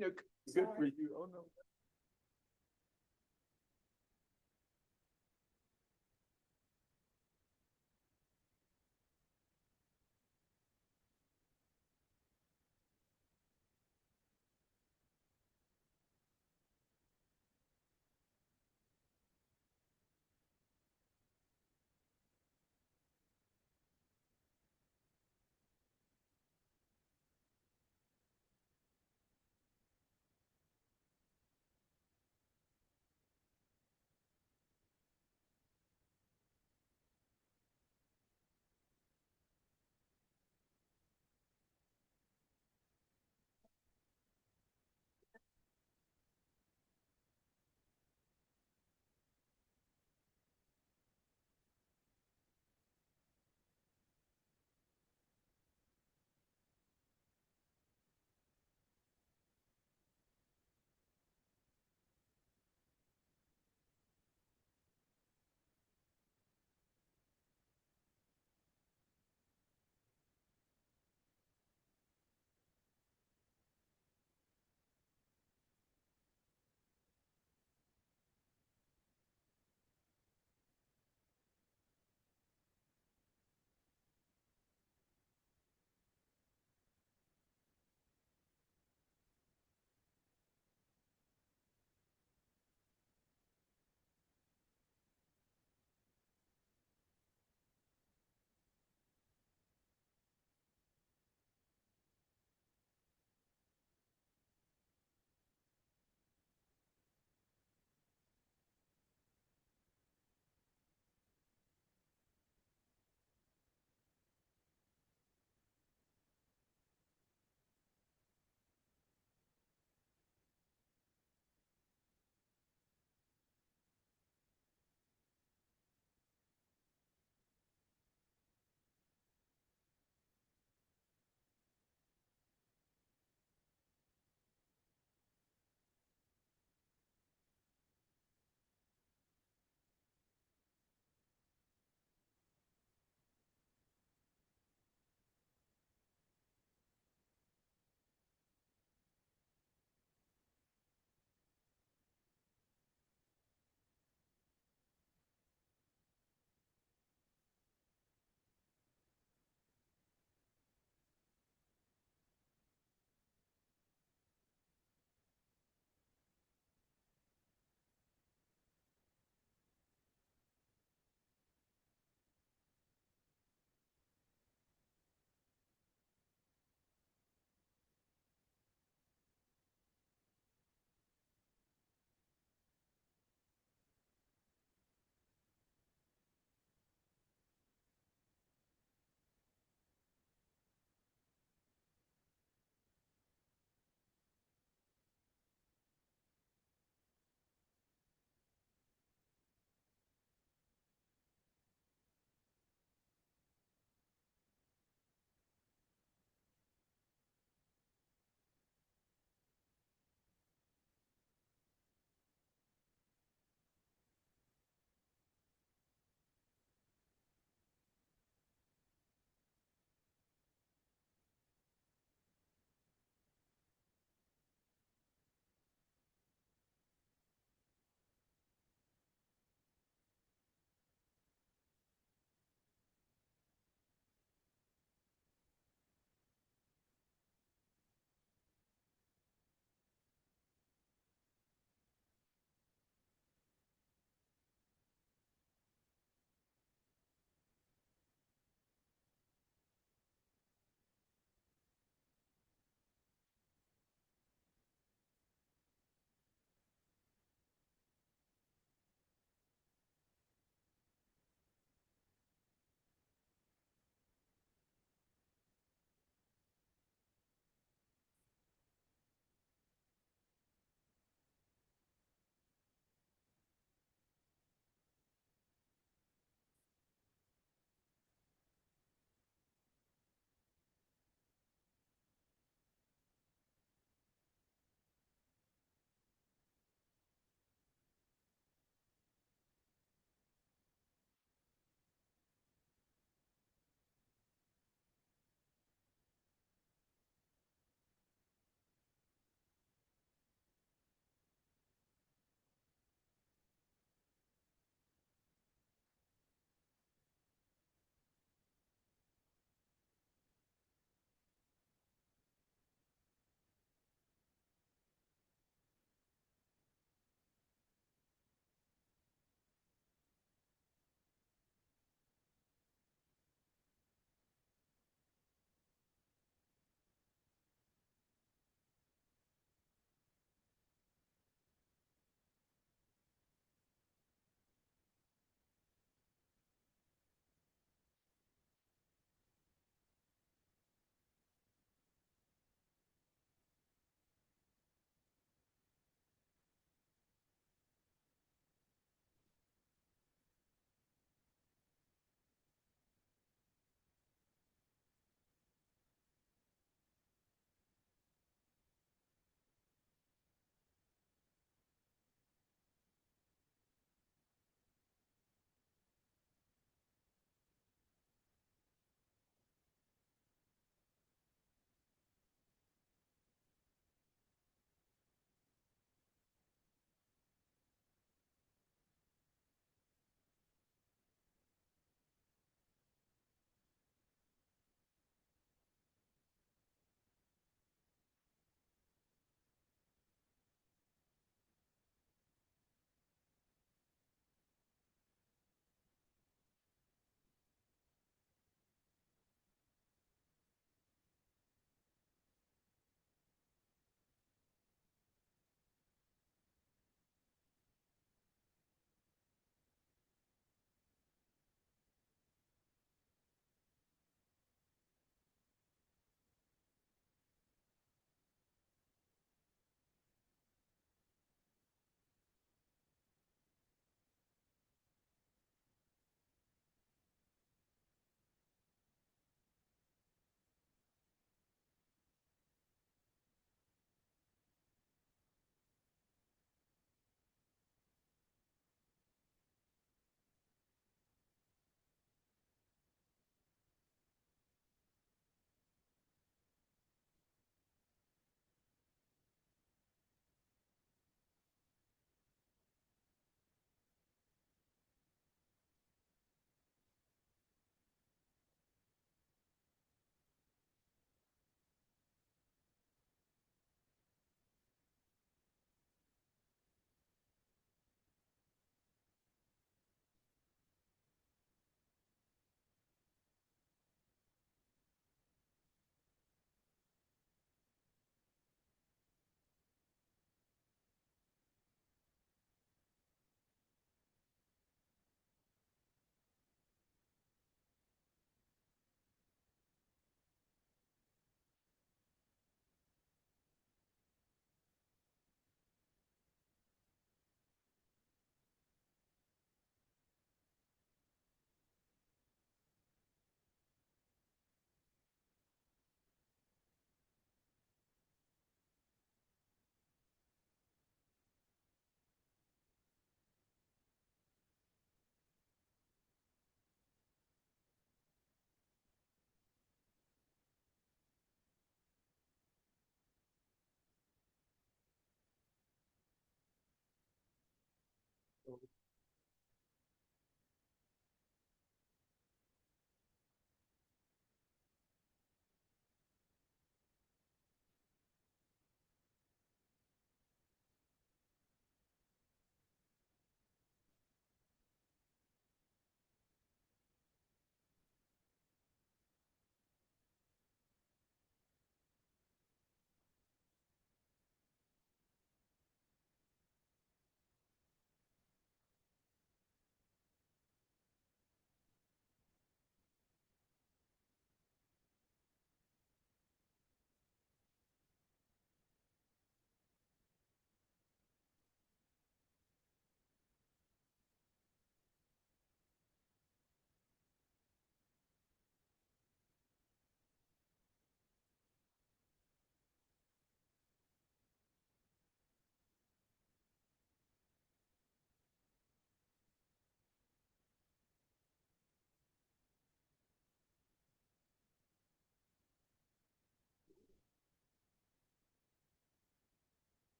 Good for you. Oh, no.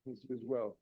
As well.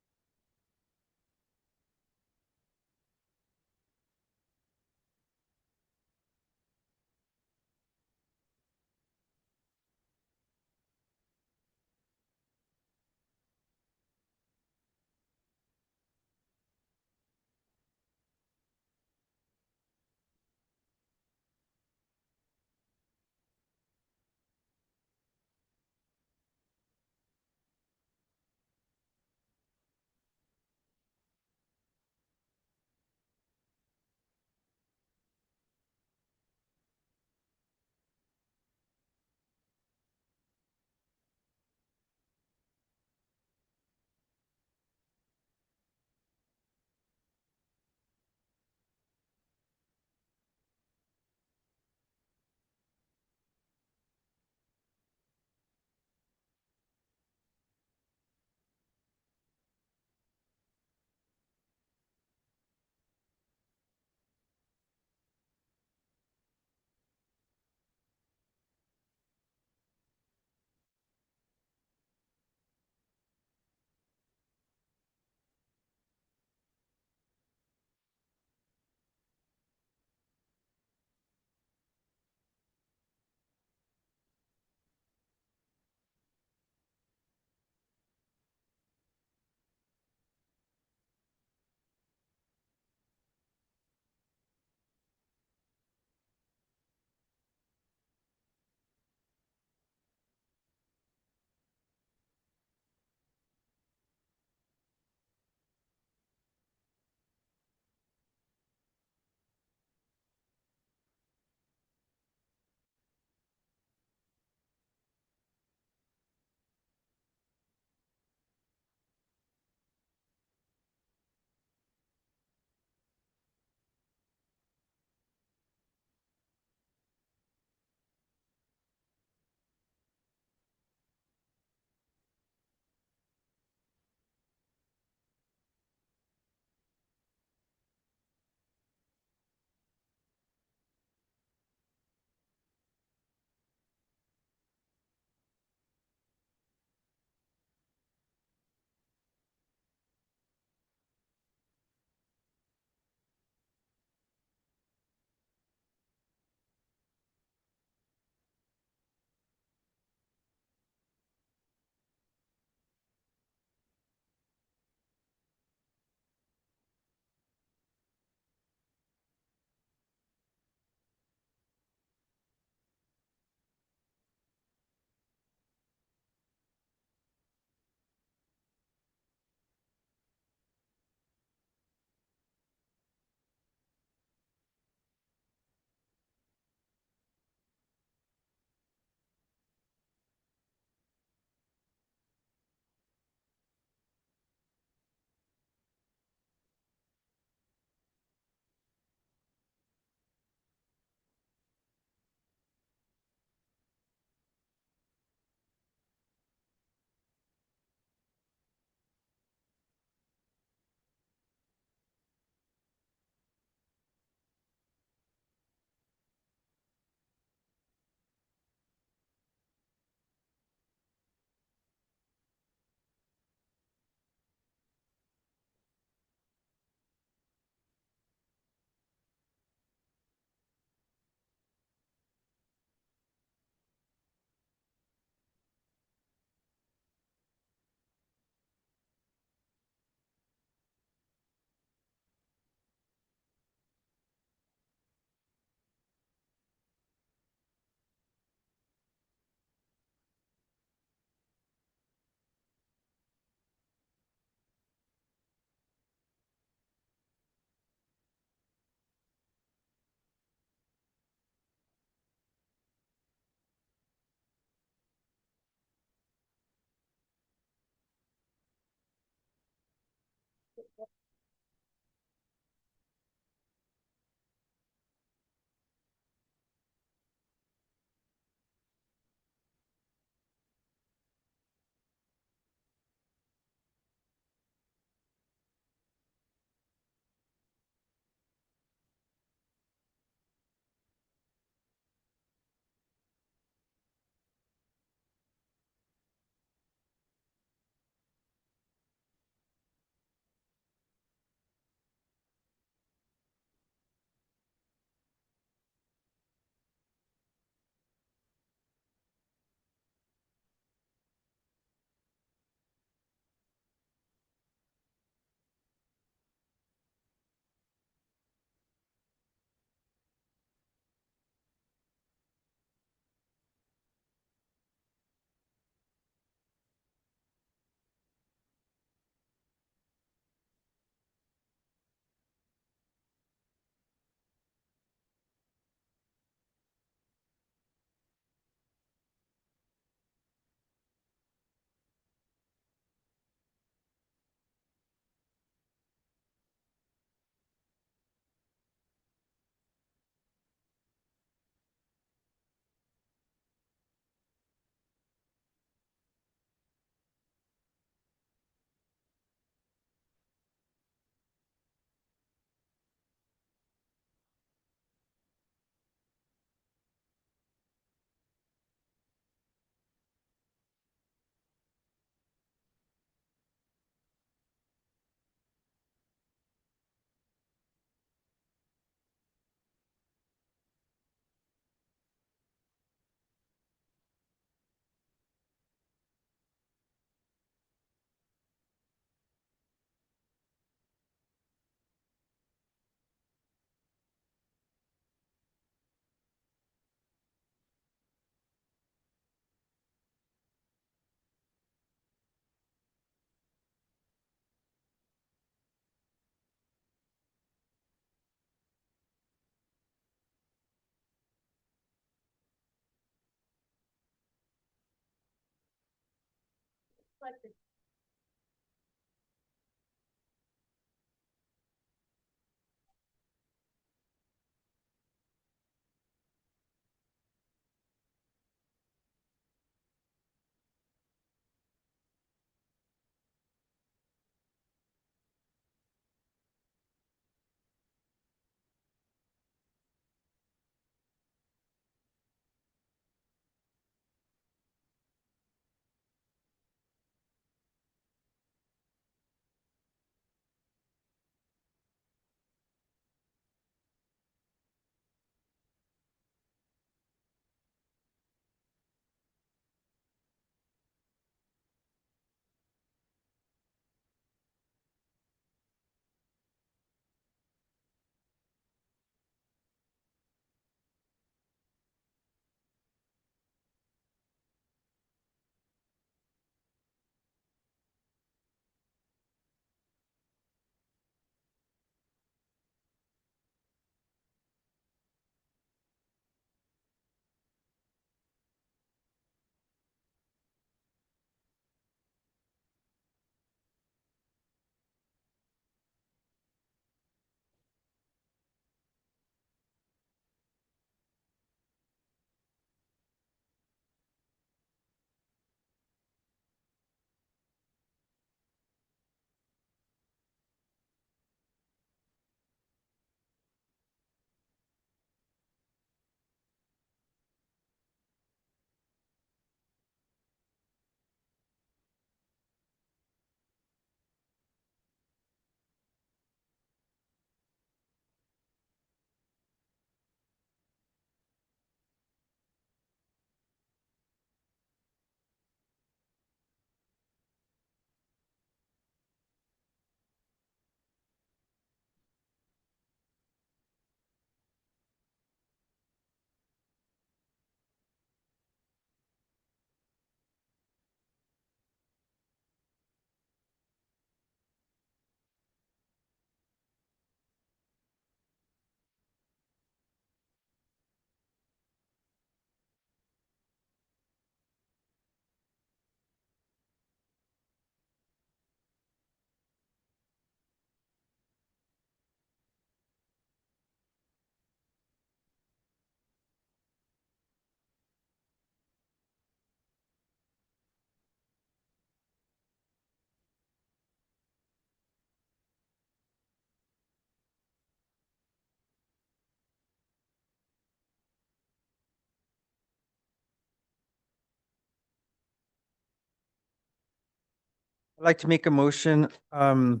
I'd like to make a motion, to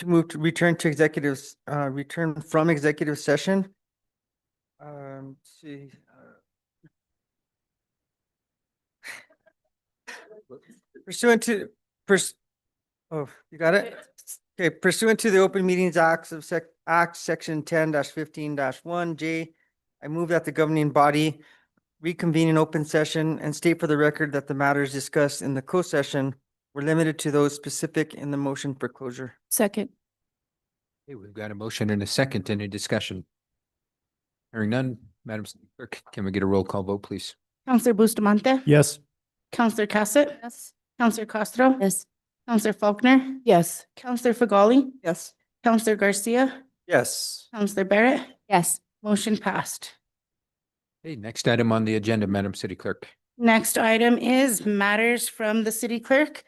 move to return to executives, return from executive session. Let's see, pursuant to, oh, you got it? Okay, pursuant to the Open Meetings Acts of Section 10-15-1J, I move that the governing body reconvene in open session and state for the record that the matters discussed in the closed session were limited to those specific in the motion for closure. Second. Okay, we've got a motion and a second. Any discussion? Hearing none, Madam City Clerk, can we get a roll call vote, please? Counselor Bustamante? Yes. Counselor Cassett? Yes. Counselor Castro? Yes. Counselor Faulkner? Yes. Counselor Fagali? Yes. Counselor Garcia? Yes. Counselor Barrett? Yes. Motion passed. Okay, next item on the agenda, Madam City Clerk. Next item is matters from the city clerk.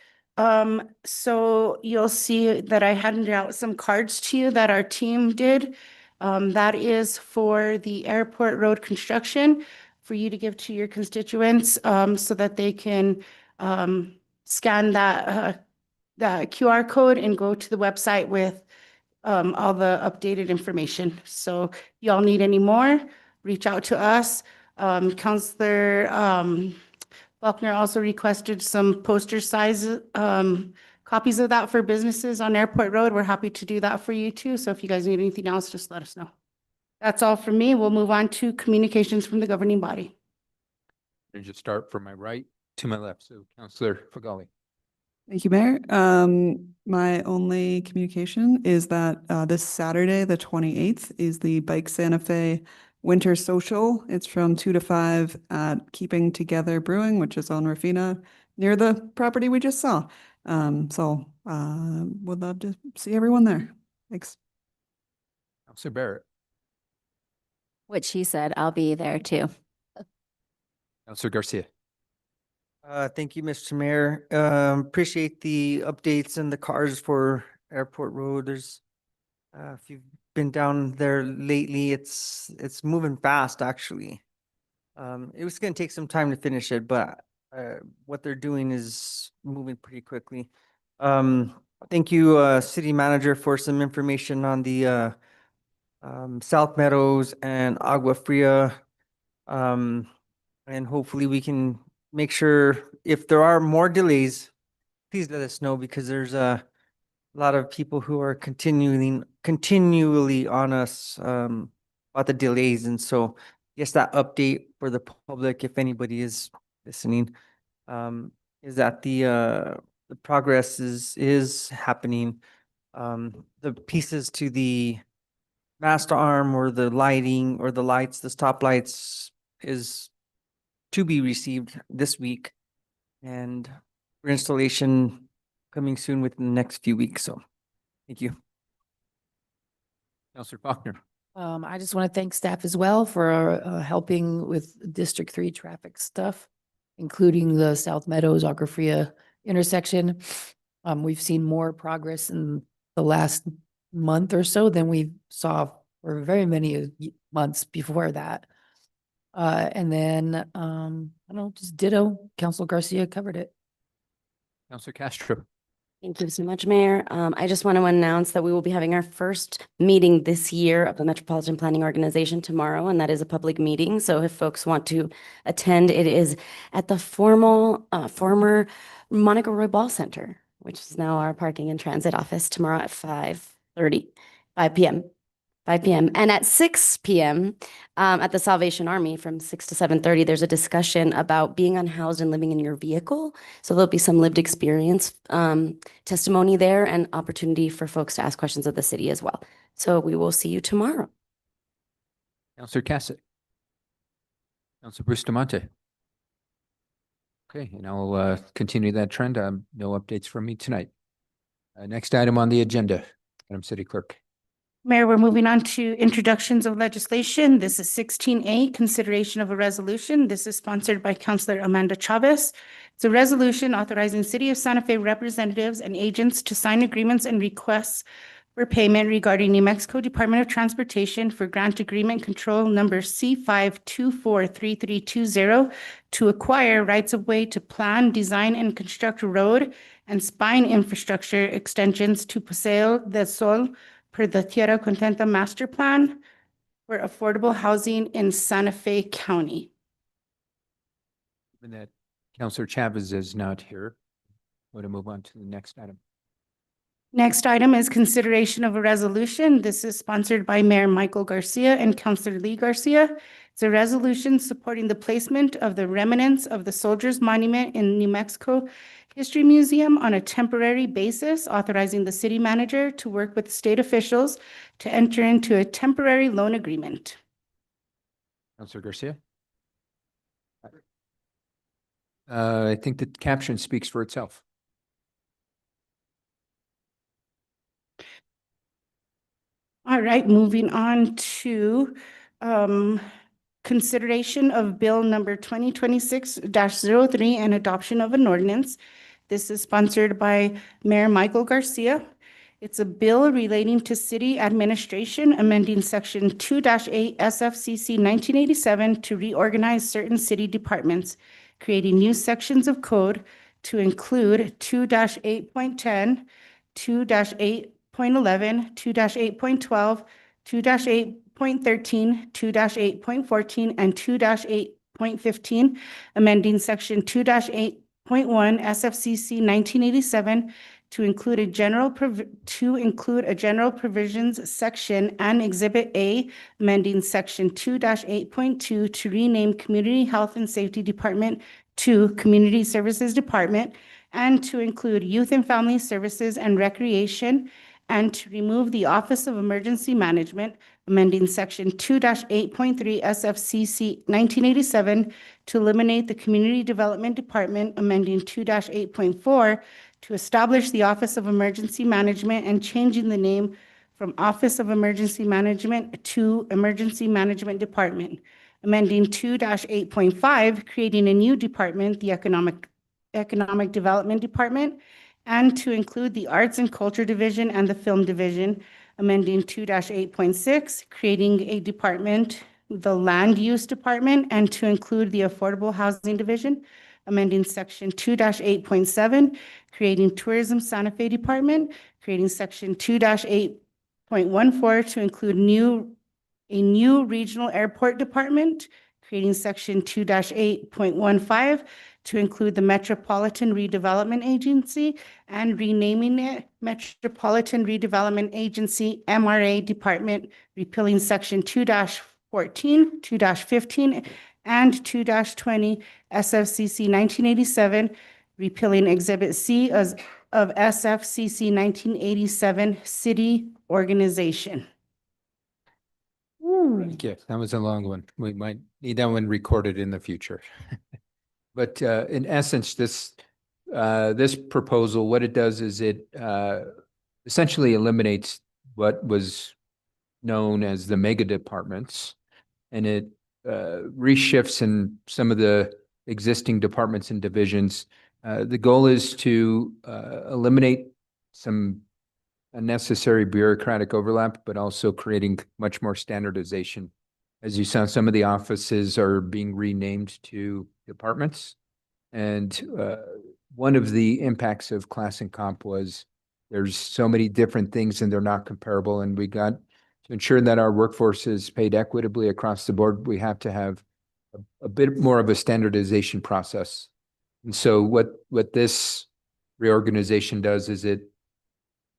So you'll see that I handed out some cards to you that our team did. That is for the airport road construction for you to give to your constituents, so that they can, scan that QR code and go to the website with, all the updated information. So y'all need any more, reach out to us. Counselor, Faulkner also requested some poster size, copies of that for businesses on Airport Road. We're happy to do that for you too. So if you guys need anything else, just let us know. That's all from me. We'll move on to communications from the governing body. And just start from my right to my left. So Counselor Fagali. Thank you, Mayor. My only communication is that this Saturday, the 28th, is the Bike Santa Fe Winter Social. It's from 2 to 5 at Keeping Together Brewing, which is on Rafina, near the property we just saw. Would love to see everyone there. Thanks. Counselor Barrett, What she said, I'll be there too. Counselor Garcia. Thank you, Mr. Mayor. Appreciate the updates and the cars for Airport Road. There's, if you've been down there lately, it's moving fast, actually. It was gonna take some time to finish it, but what they're doing is moving pretty quickly. Thank you, City Manager, for some information on the South Meadows and Agua Fria. And hopefully we can make sure if there are more delays, please let us know, because there's a lot of people who are continually on us about the delays. And so yes, that update for the public, if anybody is listening, is that the progress is happening. The pieces to the mast arm or the lighting or the lights, the stoplights is to be received this week, and for installation coming soon within the next few weeks. So thank you. Counselor Faulkner. I just want to thank staff as well for helping with District 3 traffic stuff, including the South Meadows Agua Fria intersection. We've seen more progress in the last month or so than we saw for very many months before that. And then, I don't know, just ditto, Council Garcia covered it. Counselor Castro. Thank you so much, Mayor. I just want to announce that we will be having our first meeting this year of the Metropolitan Planning Organization tomorrow, and that is a public meeting. So if folks want to attend, it is at the former Monica Roy Ball Center, which is now our parking and transit office, tomorrow at 5 p.m. And at 6 p.m. At the Salvation Army from 6 to 7:30, there's a discussion about being unhoused and living in your vehicle. So there'll be some lived experience testimony there and opportunity for folks to ask questions of the city as well. So we will see you tomorrow. Counselor Cassidy. Counselor Bustamante. Okay, and I'll continue that trend. No updates from me tonight. Next item on the agenda, Madam City Clerk. Mayor, we're moving on to introductions of legislation. This is 16A, consideration of a resolution. This is sponsored by Councilor Amanda Chavez. It's a resolution authorizing City of Santa Fe representatives and agents to sign agreements and requests for payment regarding New Mexico Department of Transportation for grant agreement control number C5243320 to acquire rights of way to plan, design, and construct road and spine infrastructure extensions to Paseo del Sol per the Tierra Contenta Master Plan for affordable housing in Santa Fe County. Given that Counselor Chavez is not here, we're going to move on to the next item. Next item is consideration of a resolution. This is sponsored by Mayor Michael Garcia and Councilor Lee Garcia. It's a resolution supporting the placement of the remnants of the Soldiers Monument in New Mexico History Museum on a temporary basis, authorizing the city manager to work with state officials to enter into a temporary loan agreement. Counselor Garcia. I think the caption speaks for itself. All right, moving on to consideration of bill number 2026-03 and adoption of an ordinance. This is sponsored by Mayor Michael Garcia. It's a bill relating to city administration, amending section 2-8 SFCC 1987 to reorganize certain city departments, creating new sections of code to include 2-8.10, 2-8.11, 2-8.12, 2-8.13, 2-8.14, and 2-8.15, amending section 2-8.1 SFCC 1987 to include a general provisions section and Exhibit A, amending section 2-8.2 to rename Community Health and Safety Department to Community Services Department, and to include Youth and Family Services and Recreation, and to remove the Office of Emergency Management, amending Section 2-8.3 SFCC 1987 to eliminate the Community Development Department, amending 2-8.4 to establish the Office of Emergency Management and changing the name from Office of Emergency Management to Emergency Management Department, amending 2-8.5, creating a new department, the Economic Development Department, and to include the Arts and Culture Division and the Film Division, amending 2-8.6, creating a department, the Land Use Department, and to include the Affordable Housing Division, amending Section 2-8.7, creating Tourism Santa Fe Department, creating Section 2-8.14 to include a new Regional Airport Department, creating Section 2-8.15 to include the Metropolitan Redevelopment Agency, and renaming it Metropolitan Redevelopment Agency, MRA Department, repealing Section 2-14, 2-15, and 2-20 SFCC 1987, repealing Exhibit C of SFCC 1987 City Organization. Thank you. That was a long one. We might need that one recorded in the future. But in essence, this proposal, what it does is it essentially eliminates what was known as the mega departments, and it reshifts in some of the existing departments and divisions. The goal is to eliminate some unnecessary bureaucratic overlap, but also creating much more standardization. As you saw, some of the offices are being renamed to departments. And one of the impacts of class and comp was there's so many different things and they're not comparable. And we got to ensure that our workforce is paid equitably across the board. We have to have a bit more of a standardization process. And so what this reorganization does is it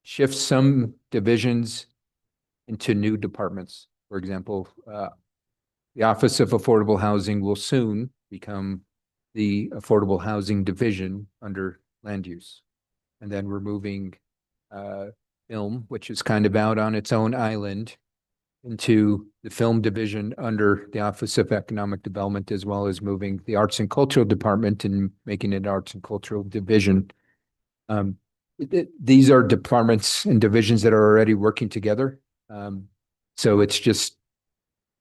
shifts some divisions into new departments. For example, the Office of Affordable Housing will soon become the Affordable Housing Division under Land Use. And then we're moving film, which is kind of out on its own island, into the Film Division under the Office of Economic Development, as well as moving the Arts and Cultural Department and making it Arts and Cultural Division. These are departments and divisions that are already working together. So it's just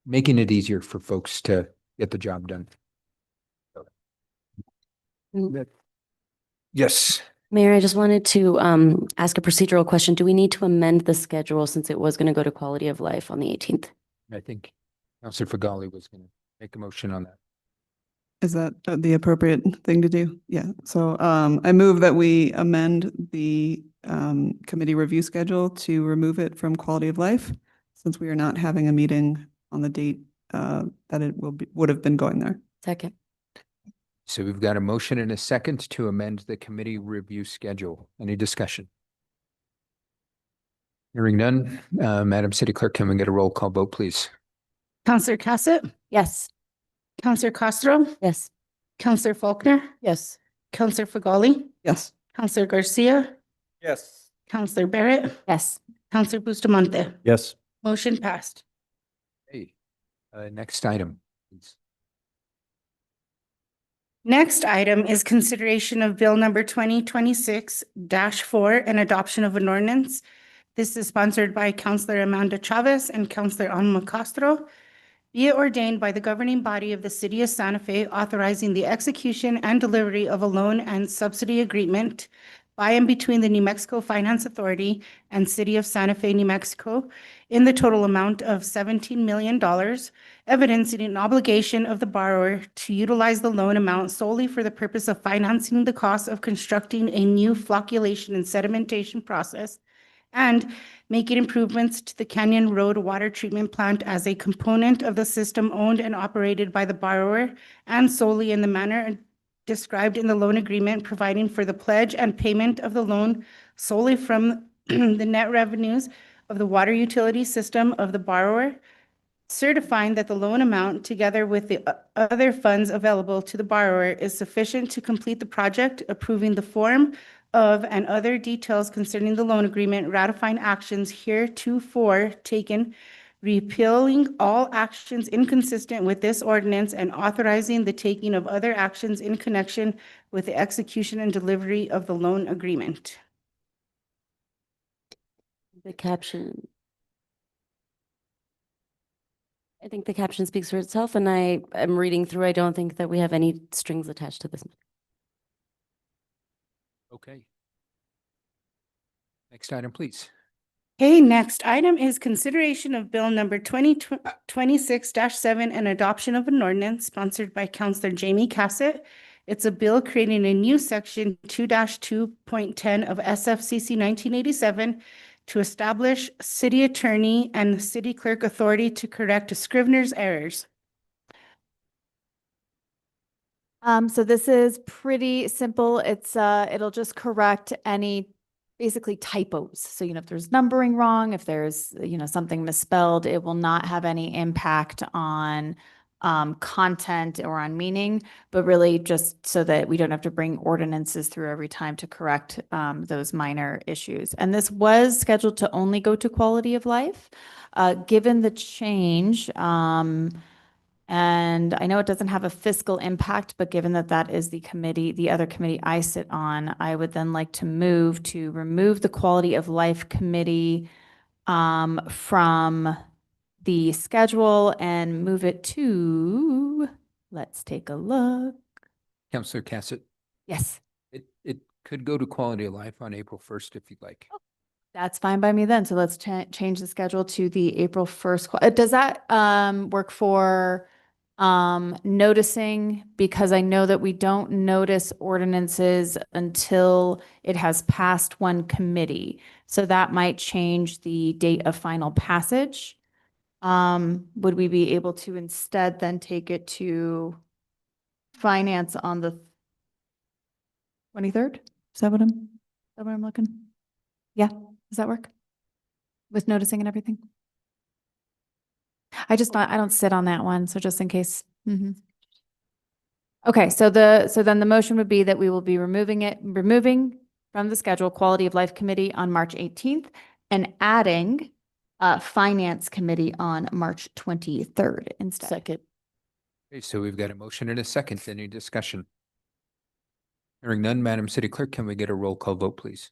making it easier for folks to get the job done. Yes. Mayor, I just wanted to ask a procedural question. Do we need to amend the schedule since it was going to go to quality of life on the 18th? I think Councilor Fagali was going to make a motion on that. Is that the appropriate thing to do? Yeah. So I move that we amend the committee review schedule to remove it from quality of life, since we are not having a meeting on the date that it would have been going there. Second. So we've got a motion and a second to amend the committee review schedule. Any discussion? Hearing none, Madam City Clerk, can we get a roll call vote, please? Counselor Cassett? Yes. Counselor Castro? Yes. Counselor Faulkner? Yes. Counselor Fagali? Yes. Counselor Garcia? Yes. Counselor Barrett? Yes. Counselor Bustamante? Yes. Motion passed. Hey, next item, please. Next item is consideration of Bill number 2026-4 and adoption of an ordinance. This is sponsored by Counselor Amanda Chavez and Counselor Alma Castro. Be it ordained by the governing body of the City of Santa Fe authorizing the execution and delivery of a loan and subsidy agreement by and between the New Mexico Finance Authority and City of Santa Fe, New Mexico, in the total amount of $17 million, evidencing an obligation of the borrower to utilize the loan amount solely for the purpose of financing the cost of constructing a new flocculation and sedimentation process, and making improvements to the Canyon Road Water Treatment Plant as a component of the system owned and operated by the borrower, and solely in the manner described in the loan agreement, providing for the pledge and payment of the loan solely from the net revenues of the water utility system of the borrower, certifying that the loan amount, together with the other funds available to the borrower, is sufficient to complete the project, approving the form of and other details concerning the loan agreement, ratifying actions heretofore taken, repealing all actions inconsistent with this ordinance, and authorizing the taking of other actions in connection with the execution and delivery of the loan agreement. The caption. I think the caption speaks for itself, and I am reading through. I don't think that we have any strings attached to this. Okay. Next item, please. Okay, next item is consideration of bill number 2026-7 and adoption of an ordinance sponsored by Counselor Jamie Cassett. It's a bill creating a new section 2-2.10 of SFCC 1987 to establish city attorney and city clerk authority to correct Scrivener's errors. So this is pretty simple. It'll just correct any basically typos. So, if there's numbering wrong, if there's, something misspelled, it will not have any impact on content or on meaning, but really just so that we don't have to bring ordinances through every time to correct those minor issues. And this was scheduled to only go to quality of life. Given the change, and I know it doesn't have a fiscal impact, but given that that is the other committee I sit on, I would then like to move to remove the Quality of Life Committee from the schedule and move it to, let's take a look. Counselor Cassett, Yes, it could go to quality of life on April 1st if you'd like. that's fine by me then. So let's change the schedule to the April 1st. Does that work for noticing? Because I know that we don't notice ordinances until it has passed one committee. So that might change the date of final passage. Would we be able to instead then take it to finance on the 23rd? Is that what I'm looking? Yeah, does that work? With noticing and everything? I don't sit on that one, so just in case. Okay, so then the motion would be that we will be removing from the schedule Quality of Life Committee on March 18th and adding Finance Committee on March 23rd instead. Second. Okay, so we've got a motion and a second. Any discussion? Hearing none, Madam City Clerk, can we get a roll call vote, please?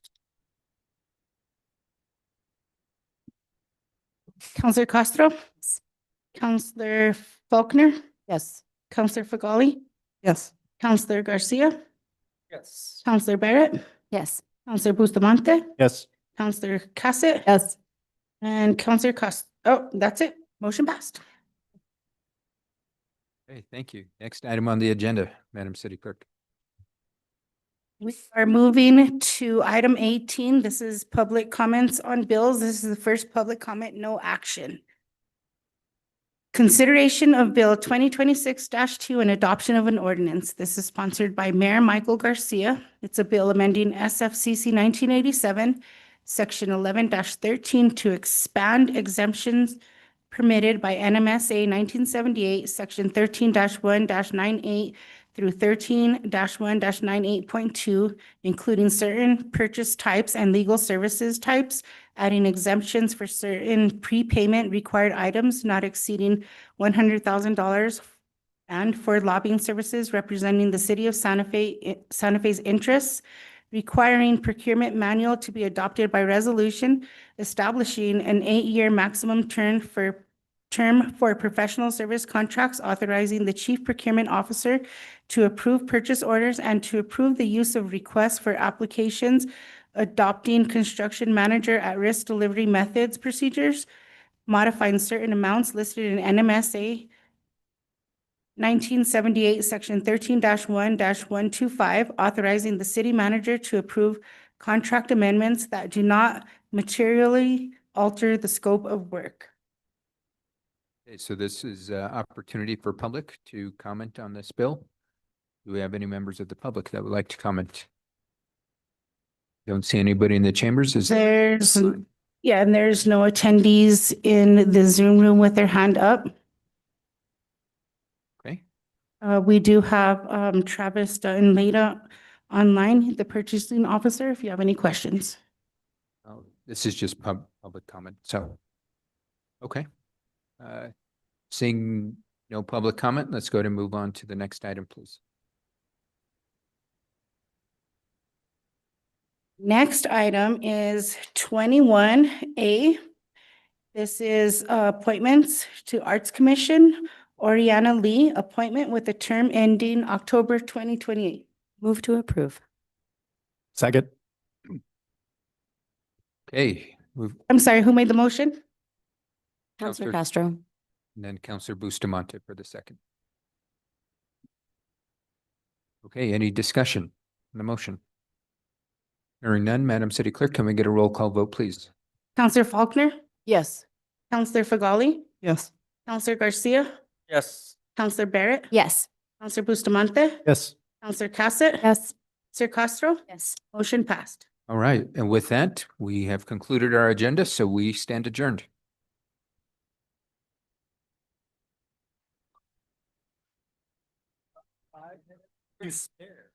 Counselor Castro? Counselor Faulkner? Yes. Counselor Fagali? Yes. Counselor Garcia? Yes. Counselor Barrett? Yes. Counselor Bustamante? Yes. Counselor Cassett? Yes. And Counselor Oh, that's it. Motion passed. Okay, thank you. Next item on the agenda, Madam City Clerk. We are moving to item 18. This is public comments on bills. This is the first public comment, no action. Consideration of Bill 2026-2 and adoption of an ordinance. This is sponsored by Mayor Michael Garcia. It's a bill amending SFCC 1987, Section 11-13 to expand exemptions permitted by NMSA 1978, Section 13-1-98 through 13-1-98.2, including certain purchase types and legal services types, adding exemptions for certain prepayment required items not exceeding $100,000, and for lobbying services representing the city of Santa Fe's interests, requiring procurement manual to be adopted by resolution, establishing an 8-year maximum term for professional service contracts, authorizing the chief procurement officer to approve purchase orders and to approve the use of requests for applications, adopting construction manager at-risk delivery methods procedures, modifying certain amounts listed in NMSA 1978, Section 13-1-125, authorizing the city manager to approve contract amendments that do not materially alter the scope of work. Okay, so this is an opportunity for public to comment on this bill. Do we have any members of the public that would like to comment? Don't see anybody in the chambers. There's no attendees in the Zoom room with their hand up. Okay. We do have Travis Dutton later online, the purchasing officer, if you have any questions. Oh, this is just public comment, so. Okay. Seeing no public comment, let's go to move on to the next item, please. Next item is 21A. This is appointments to Arts Commission. Oriana Lee, appointment with a term ending October 2028. Move to approve. Second. Okay, I'm sorry, who made the motion? Counselor Counselor- Castro. and then Counselor Bustamante for the second. Okay, any discussion on the motion? Hearing none, Madam City Clerk, can we get a roll call vote, please? Counselor Faulkner, Yes. Counselor Fagali, Yes. Counselor Garcia, Yes. Counselor Barrett, Yes. Counselor Bustamante, Yes. Counselor Cassett, Yes. Sir Castro, Yes. motion passed. All right, and with that, we have concluded our agenda, so we stand adjourned. He's there.